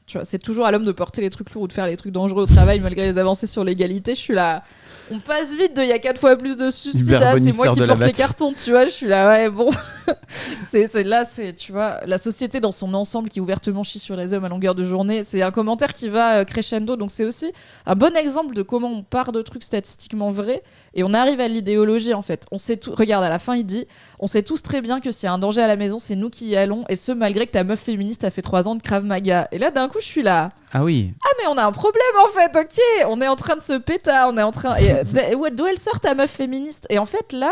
Tu vois, c'est toujours à l'homme de porter les trucs lourds ou de faire les trucs dangereux au travail malgré les avancées sur l'égalité. Je suis là, on passe vite de il y a 4 fois plus de suicides à c'est moi qui porte les cartons, tu vois. Je suis là, ouais, bon. c'est, tu vois, la société dans son ensemble qui ouvertement chie sur les hommes à longueur de journée. C'est un commentaire qui va crescendo. Donc c'est aussi un bon exemple de comment on part de trucs statistiquement vrais et on arrive à l'idéologie, en fait. On sait tout. Regarde, à la fin, il dit, on sait tous très bien que s'il y a un danger à la maison, c'est nous qui y allons, et ce malgré que ta meuf féministe a fait 3 ans de Krav Maga. Et là, d'un coup, je suis là. Ah oui. Ah, mais on a un problème, en fait, ok. On est en train de se péter, on est en train... D'où elle sort ta meuf féministe? Et en fait, là,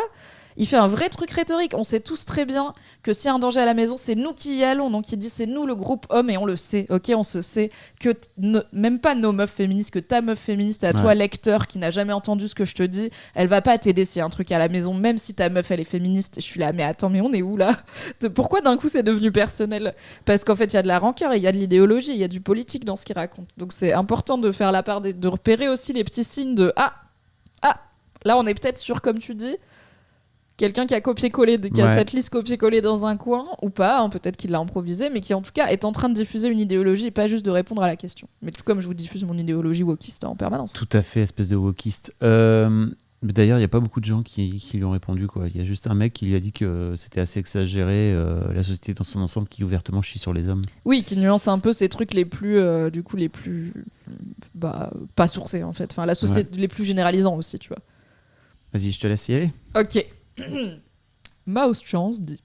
il fait un vrai truc rhétorique. On sait tous très bien que s'il y a un danger à la maison, c'est nous qui y allons. Donc il dit c'est nous le groupe homme et on le sait. Ok, on se sait que même pas nos meufs féministes, que ta meuf féministe à toi lecteur qui n'a jamais entendu ce que je te dis, elle va pas t'aider s'il y a un truc à la maison, même si ta meuf elle est féministe. Je suis là, mais attends, mais on est où là? Pourquoi d'un coup c'est devenu personnel? Parce qu'en fait il y a de la rancœur, il y a de l'idéologie, il y a du politique dans ce qu'il raconte. Donc c'est important de faire la part de repérer aussi les petits signes de ah là on est peut-être sur, comme tu dis, quelqu'un qui a copié-collé, qui a cette liste copié-collé dans un coin, ou pas, hein, peut-être qu'il l'a improvisé, mais qui en tout cas est en train de diffuser une idéologie et pas juste de répondre à la question. Mais tout comme je vous diffuse mon idéologie wokiste en permanence. Tout à fait, espèce de wokiste. Mais d'ailleurs, il n'y a pas beaucoup de gens qui lui ont répondu, quoi. Il y a juste un mec qui lui a dit que c'était assez exagéré, la société dans son ensemble qui ouvertement chie sur les hommes. Oui, qui nuance un peu ces trucs les plus, pas sourcés en fait. Enfin, la société les plus généralisants aussi, tu vois. Vas-y, je te laisse y aller. Ok. Mouse Chance dit: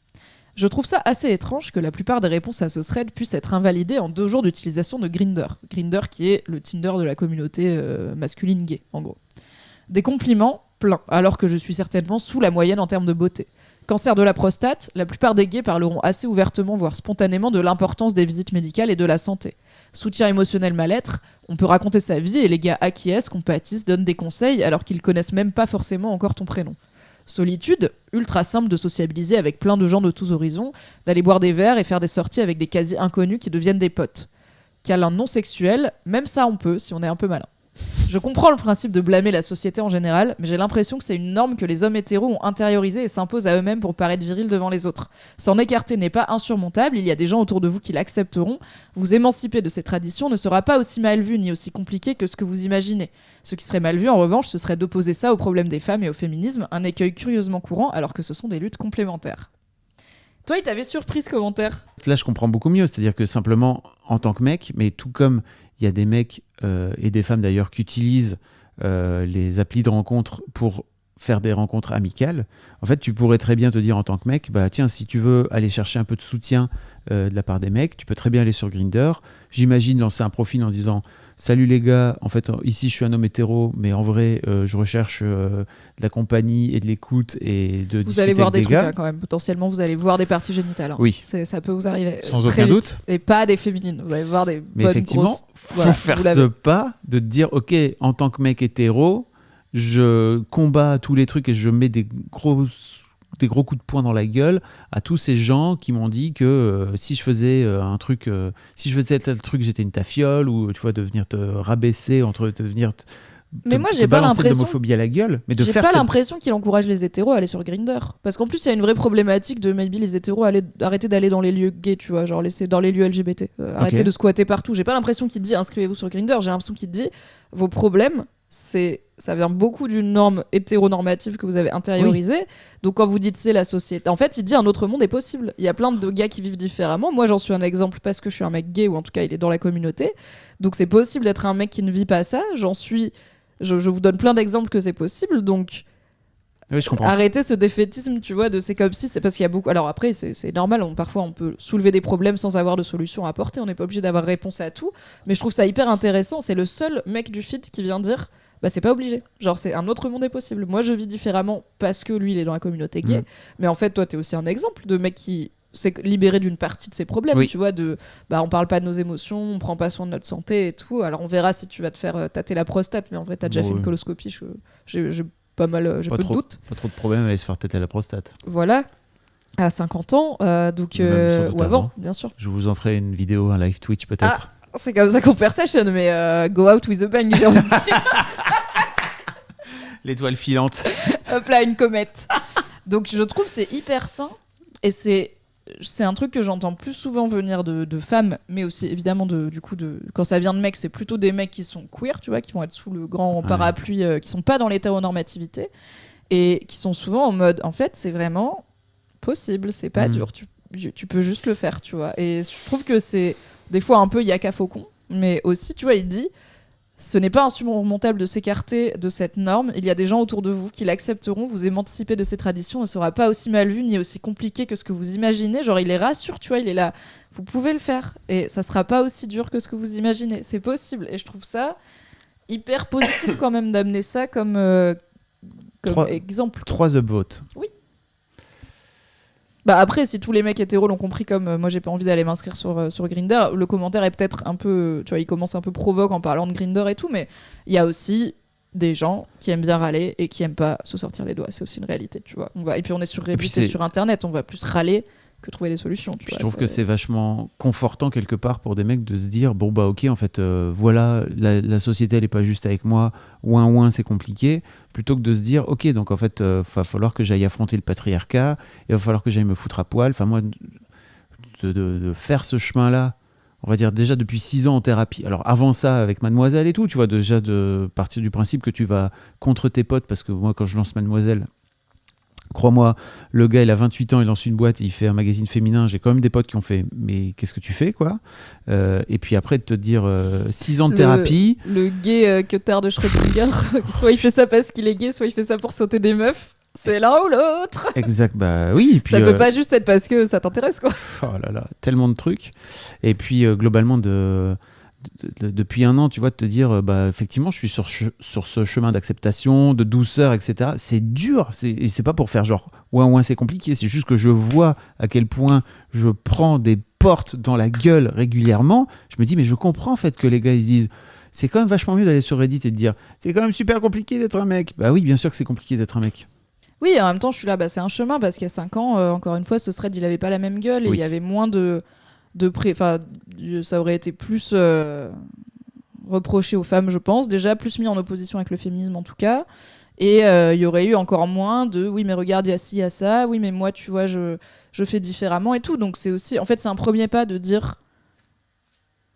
je trouve ça assez étrange que la plupart des réponses à ce thread puissent être invalidées en 2 jours d'utilisation de Grindr. Grindr qui est le Tinder de la communauté masculine gay, en gros. Des compliments, plein, alors que je suis certainement sous la moyenne en termes de beauté. Cancer de la prostate, la plupart des gays parleront assez ouvertement, voire spontanément, de l'importance des visites médicales et de la santé. Soutien émotionnel mal-être, on peut raconter sa vie et les gars acquiescent, compatissent, donnent des conseils alors qu'ils connaissent même pas forcément encore ton prénom. Solitude, ultra simple de sociabiliser avec plein de gens de tous horizons, d'aller boire des verres et faire des sorties avec des quasi inconnus qui deviennent des potes. Câlin non sexuel, même ça on peut si on est un peu malin. Je comprends le principe de blâmer la société en général, mais j'ai l'impression que c'est une norme que les hommes hétéros ont intériorisée et s'imposent à eux-mêmes pour paraître virils devant les autres. S'en écarter n'est pas insurmontable, il y a des gens autour de vous qui l'accepteront. Vous émanciper de ces traditions ne sera pas aussi mal vu ni aussi compliqué que ce que vous imaginez. Ce qui serait mal vu, en revanche, ce serait d'opposer ça au problème des femmes et au féminisme, un écueil curieusement courant alors que ce sont des luttes complémentaires. Toi, il t'avait surpris ce commentaire. Là, je comprends beaucoup mieux. C'est-à-dire que simplement, en tant que mec, mais tout comme il y a des mecs et des femmes d'ailleurs qui utilisent les applis de rencontres pour faire des rencontres amicales, en fait, tu pourrais très bien te dire en tant que mec, bah tiens, si tu veux aller chercher un peu de soutien de la part des mecs, tu peux très bien aller sur Grindr. J'imagine lancer un profil en disant salut les gars, en fait ici je suis un homme hétéro, mais en vrai je recherche de la compagnie et de l'écoute et de Vous discuter allez voir avec des des trucs gars. hein, quand même. Potentiellement, vous allez voir des parties génitales. Hein. Oui. Ça peut vous arriver. Sans très aucun vite. doute. Et pas des féminines. Vous allez voir des Mais bonnes effectivement, grosses. faut Voilà, faire vous ce l'avez. pas de te dire ok, en tant que mec hétéro, je combats tous les trucs et je mets des gros coups de poing dans la gueule à tous ces gens qui m'ont dit que si je faisais un truc, si je faisais tel truc, j'étais une tafiole ou tu vois de venir te rabaisser de venir Mais moi, j'ai pas balancer de l'impression. l'homophobie à la gueule, mais de J'ai faire pas cette... l'impression qu'il encourage les hétéros à aller sur Grindr. Parce qu'en plus, il y a une vraie problématique de maybe les hétéros arrêter d'aller dans les lieux gays, tu vois, genre laisser dans les lieux LGBT. Arrêter Ok. de squatter partout. J'ai pas l'impression qu'il dit inscrivez-vous sur Grindr. J'ai l'impression qu'il dit vos problèmes, ça vient beaucoup d'une norme hétéronormative que vous avez intériorisée. Donc quand vous dites c'est la société, en fait, il dit un autre monde est possible. Il y a plein de gars qui vivent différemment. Moi, j'en suis un exemple parce que je suis un mec gay ou en tout cas il est dans la communauté. Donc c'est possible d'être un mec qui ne vit pas ça. Je vous donne plein d'exemples que c'est possible. Donc Oui, je comprends. arrêtez ce défaitisme, tu vois, de c'est comme si, c'est parce qu'il y a beaucoup. Alors après, c'est normal, parfois on peut soulever des problèmes sans avoir de solution à apporter, on n'est pas obligé d'avoir réponse à tout, mais je trouve ça hyper intéressant. C'est le seul mec du feed qui vient dire bah c'est pas obligé, genre c'est un autre monde est possible. Moi je vis différemment parce que lui il est dans la communauté gay, mais en fait toi t'es aussi un exemple de mec qui s'est libéré d'une partie de ses problèmes, Oui. tu vois, on parle pas de nos émotions, on prend pas soin de notre santé et tout. Alors on verra si tu vas te faire tâter la prostate, mais en vrai t'as déjà Bon, fait une oui. coloscopie, j'ai pas mal, j'ai Pas peu de trop. doutes. Pas trop de problème à aller se faire têter la prostate. Voilà, à 50 ans, donc Même sans doute ou avant, avant. bien sûr. Je vous en ferai une vidéo, un live Twitch peut-être. C'est comme ça qu'on perd session, mais go out with a bang, j'ai envie de dire. L'étoile filante. Hop là, une comète. Donc je trouve c'est hyper sain et c'est un truc que j'entends plus souvent venir de femmes, mais aussi évidemment quand ça vient de mecs, c'est plutôt des mecs qui sont queer, tu vois, qui vont être sous le grand parapluie, qui sont pas dans l'hétéronormativité et qui sont souvent en mode en fait c'est vraiment possible, c'est pas dur, tu peux juste le faire, tu vois. Et je trouve que c'est des fois un peu yaka faucon, mais aussi tu vois il dit ce n'est pas insurmontable de s'écarter de cette norme. Il y a des gens autour de vous qui l'accepteront. Vous émanciper de ces traditions ne sera pas aussi mal vu ni aussi compliqué que ce que vous imaginez. Genre, il les rassure, tu vois, il est là. Vous pouvez le faire. Et ça sera pas aussi dur que ce que vous imaginez. C'est possible. Et je trouve ça hyper positif quand même d'amener ça comme exemple. 3 upvotes. Bah après, si tous les mecs hétéros l'ont compris comme moi j'ai pas envie d'aller m'inscrire sur Grindr, le commentaire est peut-être un peu, tu vois, il commence un peu provoque en parlant de Grindr et tout, mais il y a aussi des gens qui aiment bien râler et qui aiment pas se sortir les doigts, c'est aussi une réalité, tu vois. Et puis on est sur Reddit et sur internet, on va plus râler que trouver des solutions. Tu vois, je trouve que c'est vachement confortant quelque part pour des mecs de se dire bon bah ok en fait voilà la société elle est pas juste avec moi, ouin c'est compliqué, plutôt que de se dire ok donc en fait va falloir que j'aille affronter le patriarcat, il va falloir que j'aille me foutre à poil, enfin moi de faire ce chemin là, on va dire déjà depuis 6 ans en thérapie, alors avant ça avec Mademoiselle et tout, tu vois, déjà de partir du principe que tu vas contre tes potes, parce que moi quand je lance Mademoiselle, crois-moi, le gars il a 28 ans, il lance une boîte, il fait un magazine féminin, j'ai quand même des potes qui ont fait mais qu'est-ce que tu fais quoi, et puis après de te dire 6 ans de thérapie, le gay que tard de Schrödinger, soit il fait ça parce qu'il est gay, soit il fait ça pour sauter des meufs, c'est l'un ou l'autre. Exact, bah oui, et puis, ça peut pas juste être parce que ça t'intéresse quoi. Oh là là, tellement de trucs, et puis globalement depuis un an, tu vois, de te dire, bah, effectivement, je suis sur ce chemin d'acceptation, de douceur, etc. C'est dur, et c'est pas pour faire genre, ouais, c'est compliqué, c'est juste que je vois à quel point je prends des portes dans la gueule régulièrement. Je me dis, mais je comprends en fait que les gars, ils disent, c'est quand même vachement mieux d'aller sur Reddit et de dire, c'est quand même super compliqué d'être un mec. Bah oui, bien sûr que c'est compliqué d'être un mec. Oui, en même temps, je suis là, bah, c'est un chemin, parce qu'il y a 5 ans, encore une fois, ce thread, il avait pas la même gueule, et il y avait moins ça aurait été plus reproché aux femmes, je pense, déjà plus mis en opposition avec le féminisme en tout cas. Et il y aurait eu encore moins de oui mais regarde il y a ci, il y a ça, oui mais moi tu vois je fais différemment et tout. Donc c'est aussi, en fait c'est un premier pas de dire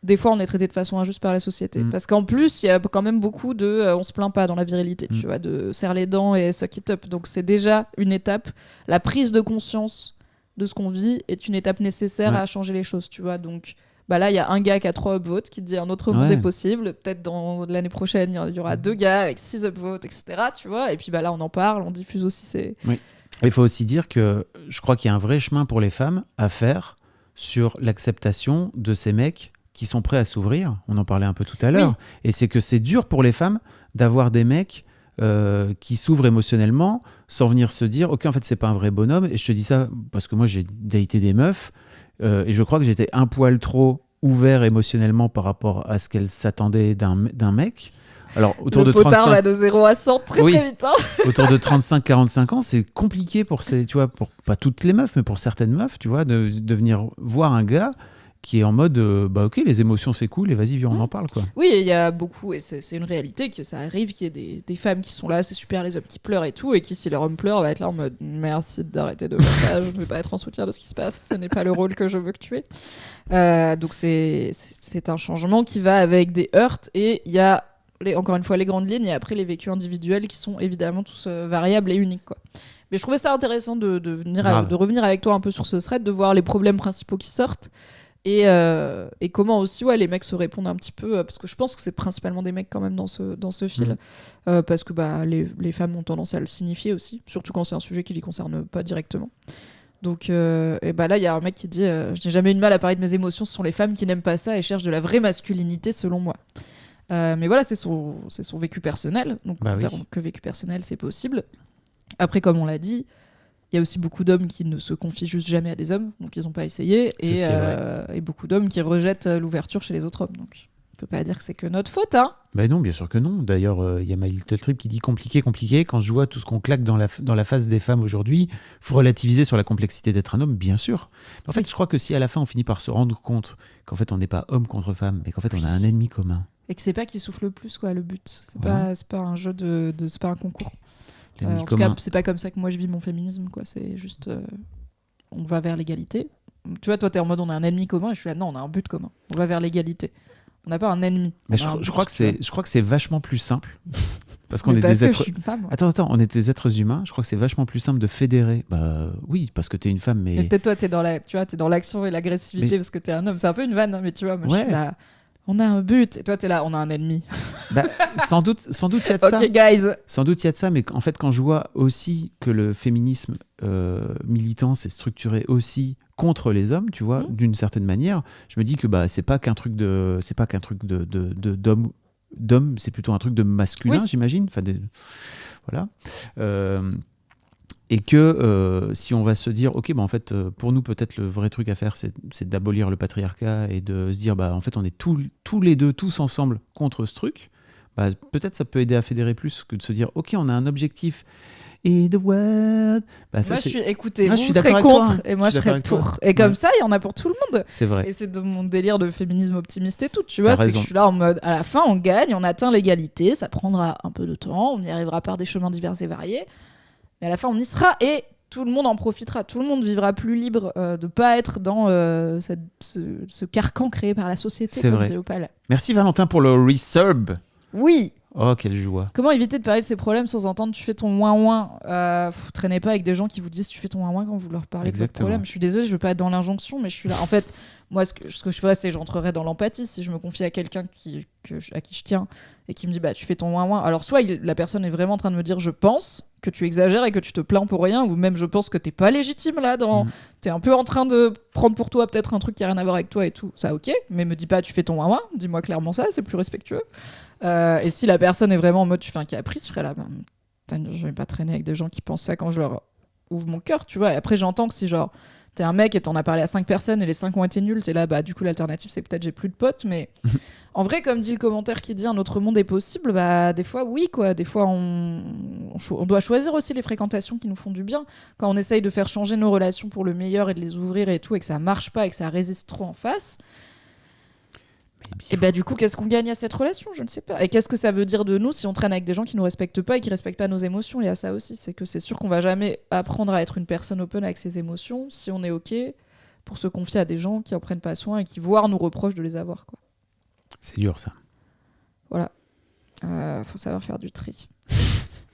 des fois on est traité de façon injuste par la société. Parce qu'en plus il y a quand même beaucoup de on se plaint pas dans la virilité, tu vois, de serre les dents et suck it up. Donc c'est déjà une étape, la prise de conscience de ce qu'on vit est une étape nécessaire à changer les choses, tu vois. Donc là, il y a un gars qui a 3 upvotes qui dit un autre monde est possible. Peut-être dans l'année prochaine, il y aura 2 gars avec 6 upvotes, etc. Tu vois. Et puis là, on en parle, on diffuse aussi ces... Oui. Il faut aussi dire que je crois qu'il y a un vrai chemin pour les femmes à faire sur l'acceptation de ces mecs qui sont prêts à s'ouvrir. On en parlait un peu tout à l'heure. Oui. Et c'est que c'est dur pour les femmes d'avoir des mecs qui s'ouvrent émotionnellement sans venir se dire « Ok, en fait, c'est pas un vrai bonhomme. » Et je te dis ça parce que moi, j'ai daté des meufs. Et je crois que j'étais un poil trop ouvert émotionnellement par rapport à ce qu'elle s'attendait d'un mec. Alors, autour le de potard 35... va de 0 à 100 très vite. Hein. Autour de 35-45 ans, c'est compliqué pour tu vois, pour pas toutes les meufs, mais pour certaines meufs, tu vois, de venir voir un gars qui est en mode ok, les émotions c'est cool et vas-y, viens, on en parle, quoi. Oui, il y a beaucoup, et c'est une réalité que ça arrive, qu'il y ait des femmes qui sont là, c'est super, les hommes qui pleurent et tout, et qui, si leur homme pleure, va être là en mode merci d'arrêter de faire ça, je ne veux pas être en soutien de ce qui se passe, ce n'est pas le rôle que je veux que tu aies. Donc c'est un changement qui va avec des heurts, et il y a encore une fois les grandes lignes, et après les vécus individuels qui sont évidemment tous variables et uniques, quoi. Mais je trouvais ça intéressant de revenir avec toi un peu sur ce thread, de voir les problèmes principaux qui sortent. Et comment aussi les mecs se répondent un petit peu, parce que je pense que c'est principalement des mecs quand même dans ce fil, parce que les femmes ont tendance à le signifier aussi, surtout quand c'est un sujet qui les concerne pas directement. Donc là il y a un mec qui dit je n'ai jamais eu de mal à parler de mes émotions, ce sont les femmes qui n'aiment pas ça et cherchent de la vraie masculinité selon moi. Mais voilà, c'est son vécu personnel, donc dire que vécu personnel c'est possible. Après, comme on l'a dit, il y a aussi beaucoup d'hommes qui ne se confient juste jamais à des hommes, donc ils n'ont pas essayé, et beaucoup d'hommes qui rejettent l'ouverture chez les autres hommes. Donc on peut pas dire que c'est que notre faute, hein. Ben non, bien sûr que non. D'ailleurs, il y a My Little Trip qui dit compliqué. Quand je vois tout ce qu'on claque dans la face des femmes aujourd'hui, faut relativiser sur la complexité d'être un homme, bien sûr. Mais en fait, je crois que si à la fin on finit par se rendre compte qu'en fait on n'est pas homme contre femme, mais qu'en fait on a un ennemi commun. Et que c'est pas qui souffle le plus, quoi, le but. C'est pas un jeu c'est pas un concours. En tout cas, c'est pas comme ça que moi je vis mon féminisme, quoi. C'est juste on va vers l'égalité. Tu vois, toi t'es en mode on a un ennemi commun, et je suis là non, on a un but commun. On va vers l'égalité. On n'a pas un ennemi. Mais je crois que c'est vachement plus simple parce qu'on est des êtres. Je suis une femme. Attends, on est des êtres humains. Je crois que c'est vachement plus simple de fédérer. Bah oui, parce que t'es une femme, mais peut-être toi t'es dans l'action et l'agressivité parce que t'es un homme. C'est un peu une vanne, hein, mais tu vois, moi je suis là. On a un but, et toi t'es là, on a un ennemi. Sans doute il y a de ça. Ok, guys. Sans doute il y a de ça, mais en fait quand je vois aussi que le féminisme militant s'est structuré aussi contre les hommes, tu vois, d'une certaine manière, je me dis que c'est pas qu'un truc d'homme, c'est plutôt un truc de masculin, j'imagine. Enfin, voilà. Et que si on va se dire, ok, en fait, pour nous, peut-être le vrai truc à faire, c'est d'abolir le patriarcat et de se dire, en fait, on est tous les deux, tous ensemble contre ce truc. Peut-être ça peut aider à fédérer plus que de se dire, ok, on a un objectif. Et the world. Moi, je serez contre, et moi, je serais pour. Et comme ça, il y en a pour tout le monde. C'est vrai. Et c'est de mon délire de féminisme optimiste et tout, tu vois. C'est que je suis là en mode, à la fin, on gagne, on atteint l'égalité, ça prendra un peu de temps, on y arrivera par des chemins divers et variés. Mais à la fin, on y sera et tout le monde en profitera. Tout le monde vivra plus libre de pas être dans ce carcan créé par la société. C'est vrai. Merci Valentin pour le resub. Oui. Oh, quelle joie. Comment éviter de parler de ces problèmes sans entendre tu fais ton ouin-ouin traînez pas avec des gens qui vous disent tu fais ton ouin-ouin quand vous leur parlez de votre problème. Je suis désolée, je veux pas être dans l'injonction, mais je suis là. En fait, moi, ce que je ferais, c'est que j'entrerais dans l'empathie. Si je me confie à quelqu'un à qui je tiens et qui me dit tu fais ton ouin-ouin, alors soit la personne est vraiment en train de me dire je pense que tu exagères et que tu te plains pour rien, ou même je pense que t'es pas légitime là, t'es un peu en train de prendre pour toi peut-être un truc qui a rien à voir avec toi et tout, ça ok, mais me dis pas tu fais ton ouin-ouin, dis-moi clairement ça, c'est plus respectueux. Et si la personne est vraiment en mode tu fais un caprice, je serais là je vais pas traîner avec des gens qui pensent ça quand je leur ouvre mon cœur, tu vois. Et après j'entends que si genre t'es un mec et t'en as parlé à 5 personnes et les 5 ont été nuls, t'es là du coup l'alternative c'est peut-être j'ai plus de potes, mais en vrai comme dit le commentaire qui dit un autre monde est possible, des fois oui quoi, des fois on doit choisir aussi les fréquentations qui nous font du bien. Quand on essaye de faire changer nos relations pour le meilleur et de les ouvrir et tout, et que ça marche pas et que ça résiste trop en face, Et bah du coup, qu'est-ce qu'on gagne à cette relation? Je ne sais pas. Et qu'est-ce que ça veut dire de nous si on traîne avec des gens qui nous respectent pas et qui respectent pas nos émotions? Il y a ça aussi, c'est que c'est sûr qu'on va jamais apprendre à être une personne open avec ses émotions si on est ok pour se confier à des gens qui en prennent pas soin et qui voire nous reprochent de les avoir, quoi. C'est dur ça. Voilà. Faut savoir faire du tri.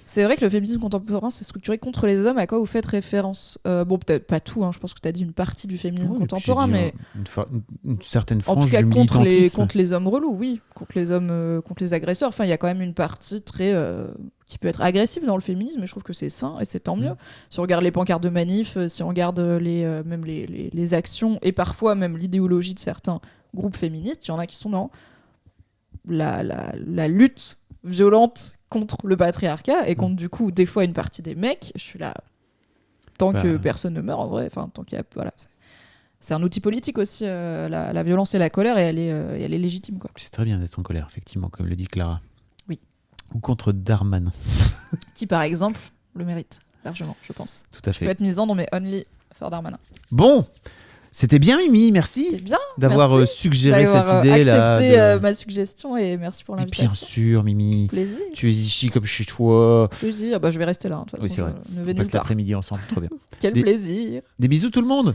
C'est vrai que le féminisme contemporain s'est structuré contre les hommes. À quoi vous faites référence? Bon, peut-être pas tout, hein. Je pense que tu as dit une partie du féminisme contemporain, mais une certaine en frange tout cas du contre militantisme. les hommes relous, oui. Contre les hommes, contre les agresseurs. Enfin, il y a quand même une partie très qui peut être agressive dans le féminisme, et je trouve que c'est sain et c'est tant mieux. Si on regarde les pancartes de manif, si on regarde même les actions et parfois même l'idéologie de certains groupes féministes, il y en a qui sont dans la lutte violente contre le patriarcat et contre du coup des fois une partie des mecs. Je suis là tant que personne ne meurt en vrai, enfin tant qu'il y a, voilà, c'est un outil politique aussi, la violence et la colère, et elle est légitime, quoi. C'est très bien d'être en colère, effectivement, comme le dit Clara. Oui. Ou contre Darmanin. Qui par exemple le mérite largement, je pense. Tout à fait. Peut être misant, mais only for Darmanin. Bon, c'était bien Mimi, merci. C'était bien d'avoir suggéré cette idée accepté là. ma suggestion, et merci pour Et l'invitation. bien sûr, Mimi. Plaisir. Tu es ici comme chez toi. Plaisir. Bah, je vais rester là. De toute Oui, façon, c'est vrai. je ne vais On nulle passe part. l'après-midi ensemble, trop bien. Quel plaisir. Des bisous tout le monde.